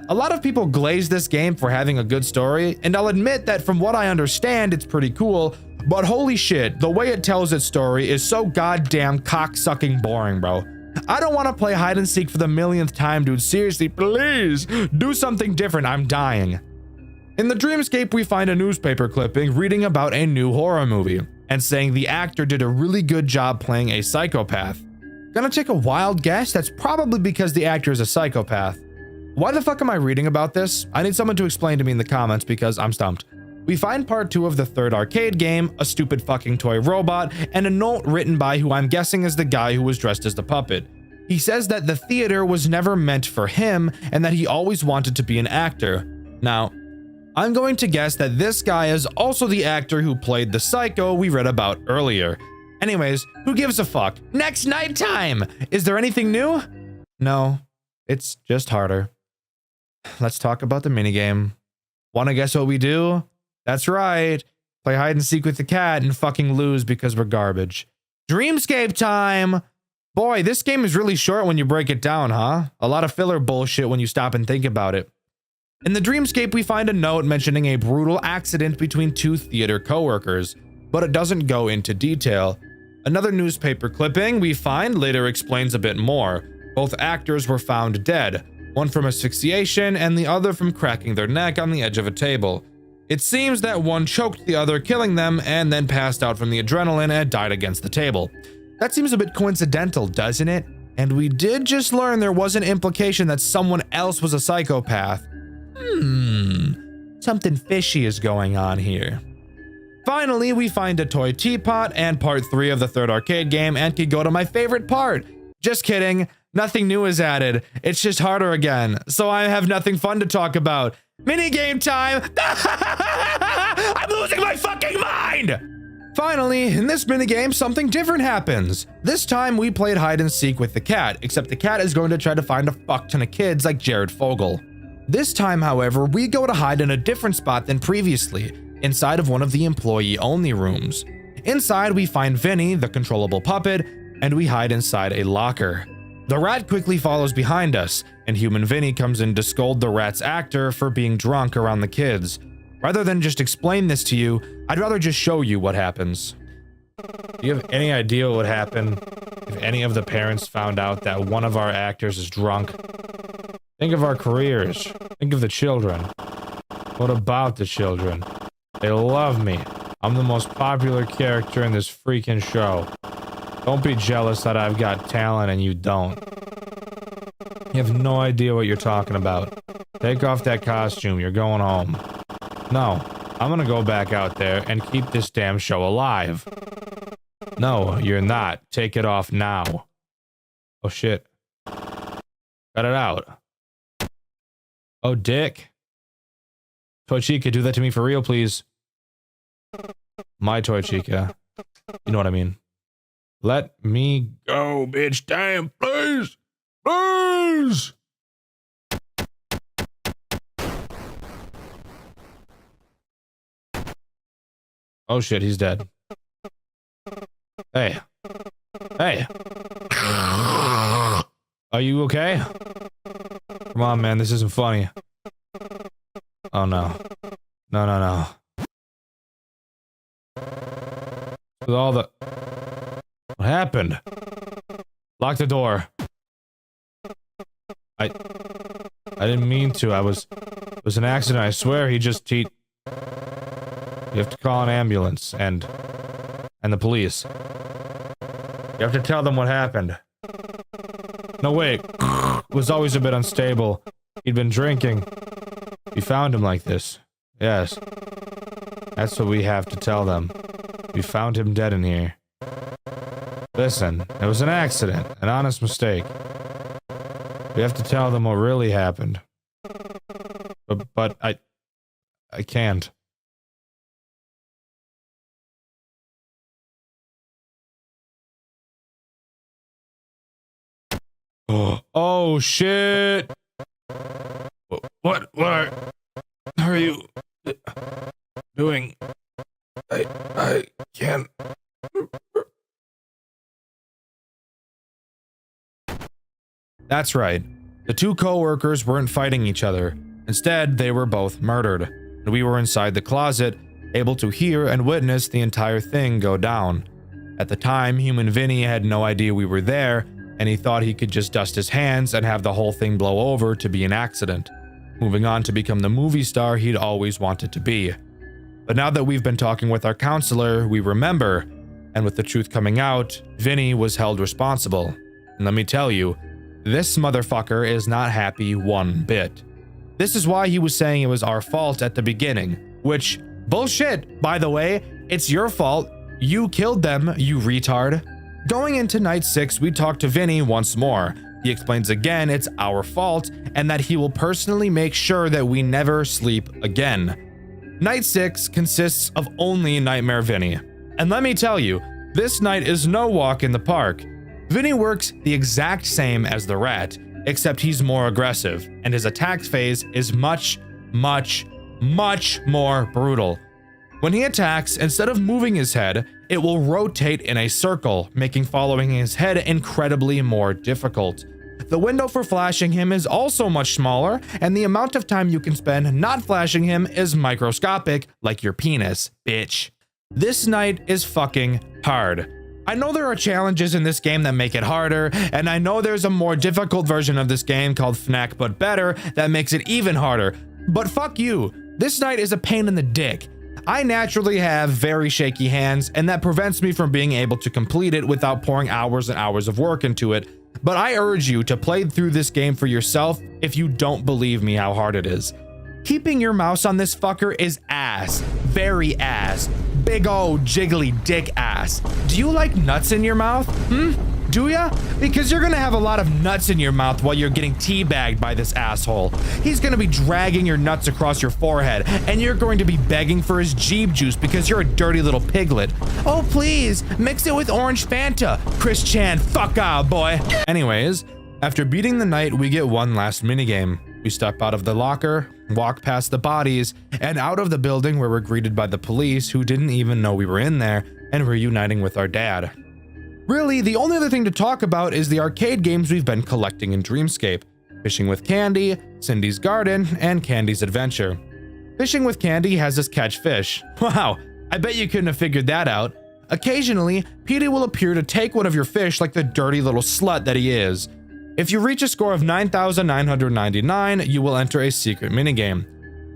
Speaker 1: A lot of people glaze this game for having a good story, and I'll admit that from what I understand, it's pretty cool, but holy shit, the way it tells its story is so goddamn cock-sucking boring, bro. I don't want to play hide and seek for the millionth time, dude. Seriously, please do something different. I'm dying. In the Dreamscape, we find a newspaper clipping reading about a new horror movie and saying the actor did a really good job playing a psychopath. Gonna take a wild guess, that's probably because the actor is a psychopath. Why the fuck am I reading about this? I need someone to explain to me in the comments because I'm stumped. We find part 2 of the third arcade game, a stupid fucking toy robot, and a note written by who I'm guessing is the guy who was dressed as the puppet. He says that the theater was never meant for him and that he always wanted to be an actor. Now, I'm going to guess that this guy is also the actor who played the psycho we read about earlier. Anyways, who gives a fuck? Next nighttime! Is there anything new? No, it's just harder. Let's talk about the minigame. Wanna guess what we do? That's right. Play hide and seek with the cat and fucking lose because we're garbage. Dreamscape time! Boy, this game is really short when you break it down, huh? A lot of filler bullshit when you stop and think about it. In the Dreamscape, we find a note mentioning a brutal accident between 2 theater coworkers, but it doesn't go into detail. Another newspaper clipping we find later explains a bit more. Both actors were found dead, one from asphyxiation and the other from cracking their neck on the edge of a table. It seems that one choked the other, killing them, and then passed out from the adrenaline and died against the table. That seems a bit coincidental, doesn't it? And we did just learn there was an implication that someone else was a psychopath. Something fishy is going on here. Finally, we find a toy teapot and part 3 of the third arcade game and can go to my favorite part. Just kidding. Nothing new is added. It's just harder again. So I have nothing fun to talk about. Minigame time! I'm losing my fucking mind! Finally, in this minigame, something different happens. This time, we played hide and seek with the cat, except the cat is going to try to find a fuck ton of kids like Jared Fogle. This time, however, we go to hide in a different spot than previously, inside of one of the employee-only rooms. Inside, we find Vinny, the controllable puppet, and we hide inside a locker. The rat quickly follows behind us, and human Vinny comes in to scold the rat's actor for being drunk around the kids. Rather than just explain this to you, I'd rather just show you what happens. Do you have any idea what would happen if any of the parents found out that one of our actors is drunk? Think of our careers. Think of the children. What about the children? They love me. I'm the most popular character in this freaking show. Don't be jealous that I've got talent and you don't. You have no idea what you're talking about. Take off that costume, you're going home. No, I'm gonna go back out there and keep this damn show alive. No, you're not. Take it off now. Oh shit. Cut it out. Oh, dick. Toy Chica, do that to me for real, please. My Toy Chica. You know what I mean. Let me go, bitch. Damn, please. Please. Oh shit, he's dead. Hey. Hey. Are you okay? Come on, man, this isn't funny. Oh no. No, no, no. With all the... What happened? Lock the door. I didn't mean to. It was an accident, I swear. You have to call an ambulance and the police. You have to tell them what happened. No, wait. Was always a bit unstable. He'd been drinking. We found him like this. Yes. That's what we have to tell them. We found him dead in here. Listen, it was an accident, an honest mistake. We have to tell them what really happened. But I can't. Oh shit! What are you doing? I can't. That's right. The 2 co-workers weren't fighting each other. Instead, they were both murdered, and we were inside the closet, able to hear and witness the entire thing go down. At the time, human Vinny had no idea we were there, and he thought he could just dust his hands and have the whole thing blow over to be an accident, moving on to become the movie star he'd always wanted to be. But now that we've been talking with our counselor, we remember, and with the truth coming out, Vinny was held responsible. And let me tell you, This motherfucker is not happy one bit. This is why he was saying it was our fault at the beginning, which, bullshit, by the way. It's your fault. You killed them, you retard. Going into night 6, we talk to Vinny once more. He explains again it's our fault and that he will personally make sure that we never sleep again. Night 6 consists of only Nightmare Vinny. And let me tell you, this night is no walk in the park. Vinny works the exact same as the rat, except he's more aggressive, and his attack phase is much more brutal. When he attacks, instead of moving his head, it will rotate in a circle, making following his head incredibly more difficult. The window for flashing him is also much smaller, and the amount of time you can spend not flashing him is microscopic, like your penis, bitch. This night is fucking hard. I know there are challenges in this game that make it harder, and I know there's a more difficult version of this game called FNAF But Better that makes it even harder, but fuck you. This night is a pain in the dick. I naturally have very shaky hands, and that prevents me from being able to complete it without pouring hours and hours of work into it, but I urge you to play through this game for yourself if you don't believe me how hard it is. Keeping your mouse on this fucker is ass. Very ass. Big ol' jiggly dick ass. Do you like nuts in your mouth? Do ya? Because you're gonna have a lot of nuts in your mouth while you're getting teabagged by this asshole. He's gonna be dragging your nuts across your forehead, and you're going to be begging for his Jeeb juice because you're a dirty little piglet. Oh please, mix it with orange Fanta. Chris Chan, fuck off, boy. Anyways, after beating the night, we get one last minigame. We step out of the locker, walk past the bodies, and out of the building where we're greeted by the police who didn't even know we were in there, and reuniting with our dad. Really, the only other thing to talk about is the arcade games we've been collecting in Dreamscape. Fishing with Candy, Cindy's Garden, and Candy's Adventure. Fishing with Candy has us catch fish. Wow, I bet you couldn't have figured that out. Occasionally, Petey will appear to take one of your fish like the dirty little slut that he is. If you reach a score of 9,999, you will enter a secret minigame.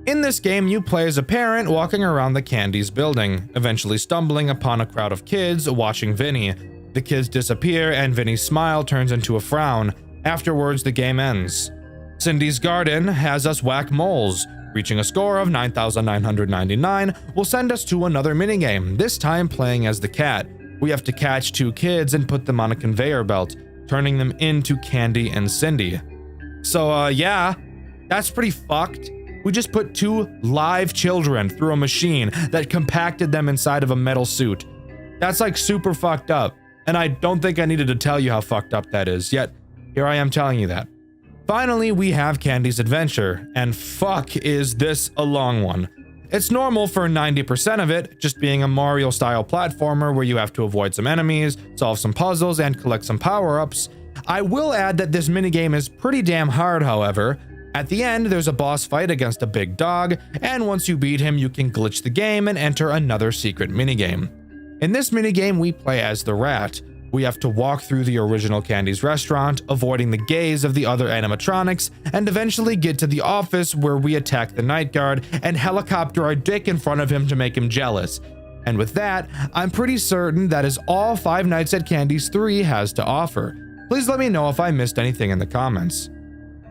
Speaker 1: In this game, you play as a parent walking around the Candy's building, eventually stumbling upon a crowd of kids watching Vinny. The kids disappear and Vinny's smile turns into a frown. Afterwards, the game ends. Cindy's Garden has us whack moles. Reaching a score of 9,999 will send us to another minigame, this time playing as the cat. We have to catch 2 kids and put them on a conveyor belt, turning them into Candy and Cindy. So, yeah, that's pretty fucked. We just put 2 live children through a machine that compacted them inside of a metal suit. That's like super fucked up. And I don't think I needed to tell you how fucked up that is, yet here I am telling you that. Finally, we have Candy's Adventure, and fuck is this a long one. It's normal for 90% of it, just being a Mario-style platformer where you have to avoid some enemies, solve some puzzles, and collect some power-ups. I will add that this minigame is pretty damn hard, however. At the end, there's a boss fight against a big dog, and once you beat him, you can glitch the game and enter another secret minigame. In this minigame, we play as the rat. We have to walk through the original Candy's restaurant, avoiding the gaze of the other animatronics, and eventually get to the office where we attack the night guard and helicopter our dick in front of him to make him jealous. And with that, I'm pretty certain that is all Five Nights at Candy's 3 has to offer. Please let me know if I missed anything in the comments.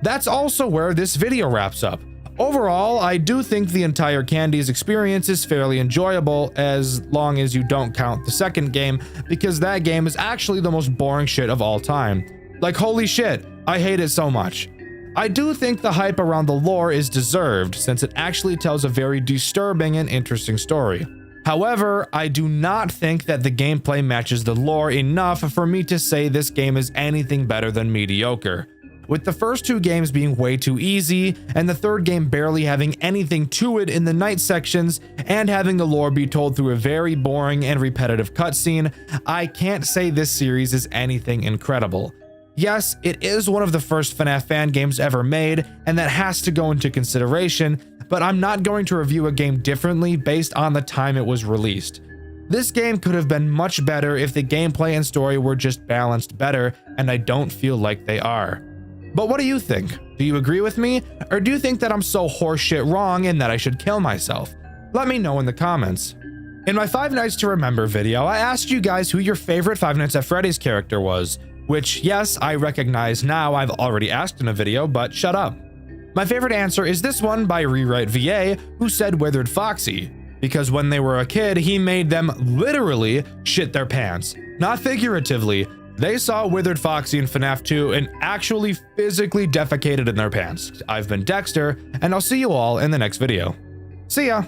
Speaker 1: That's also where this video wraps up. Overall, I do think the entire Candy's experience is fairly enjoyable as long as you don't count the second game, because that game is actually the most boring shit of all time. Like, holy shit, I hate it so much. I do think the hype around the lore is deserved, since it actually tells a very disturbing and interesting story. However, I do not think that the gameplay matches the lore enough for me to say this game is anything better than mediocre. With the first 2 games being way too easy, and the third game barely having anything to it in the night sections, and having the lore be told through a very boring and repetitive cutscene, I can't say this series is anything incredible. Yes, it is one of the first FNAF fan games ever made, and that has to go into consideration, but I'm not going to review a game differently based on the time it was released. This game could have been much better if the gameplay and story were just balanced better, and I don't feel like they are. But what do you think? Do you agree with me? Or do you think that I'm so horseshit wrong and that I should kill myself? Let me know in the comments. In my 5 Nights to Remember video, I asked you guys who your favorite Five Nights at Freddy's character was. which yes, I recognize now I've already asked in a video, but shut up. My favorite answer is this one by Rewrite VA, who said Withered Foxy, because when they were a kid, he made them literally shit their pants. Not figuratively, they saw Withered Foxy in FNAF 2 and actually physically defecated in their pants. I've been Dexter, and I'll see you all in the next video. See ya!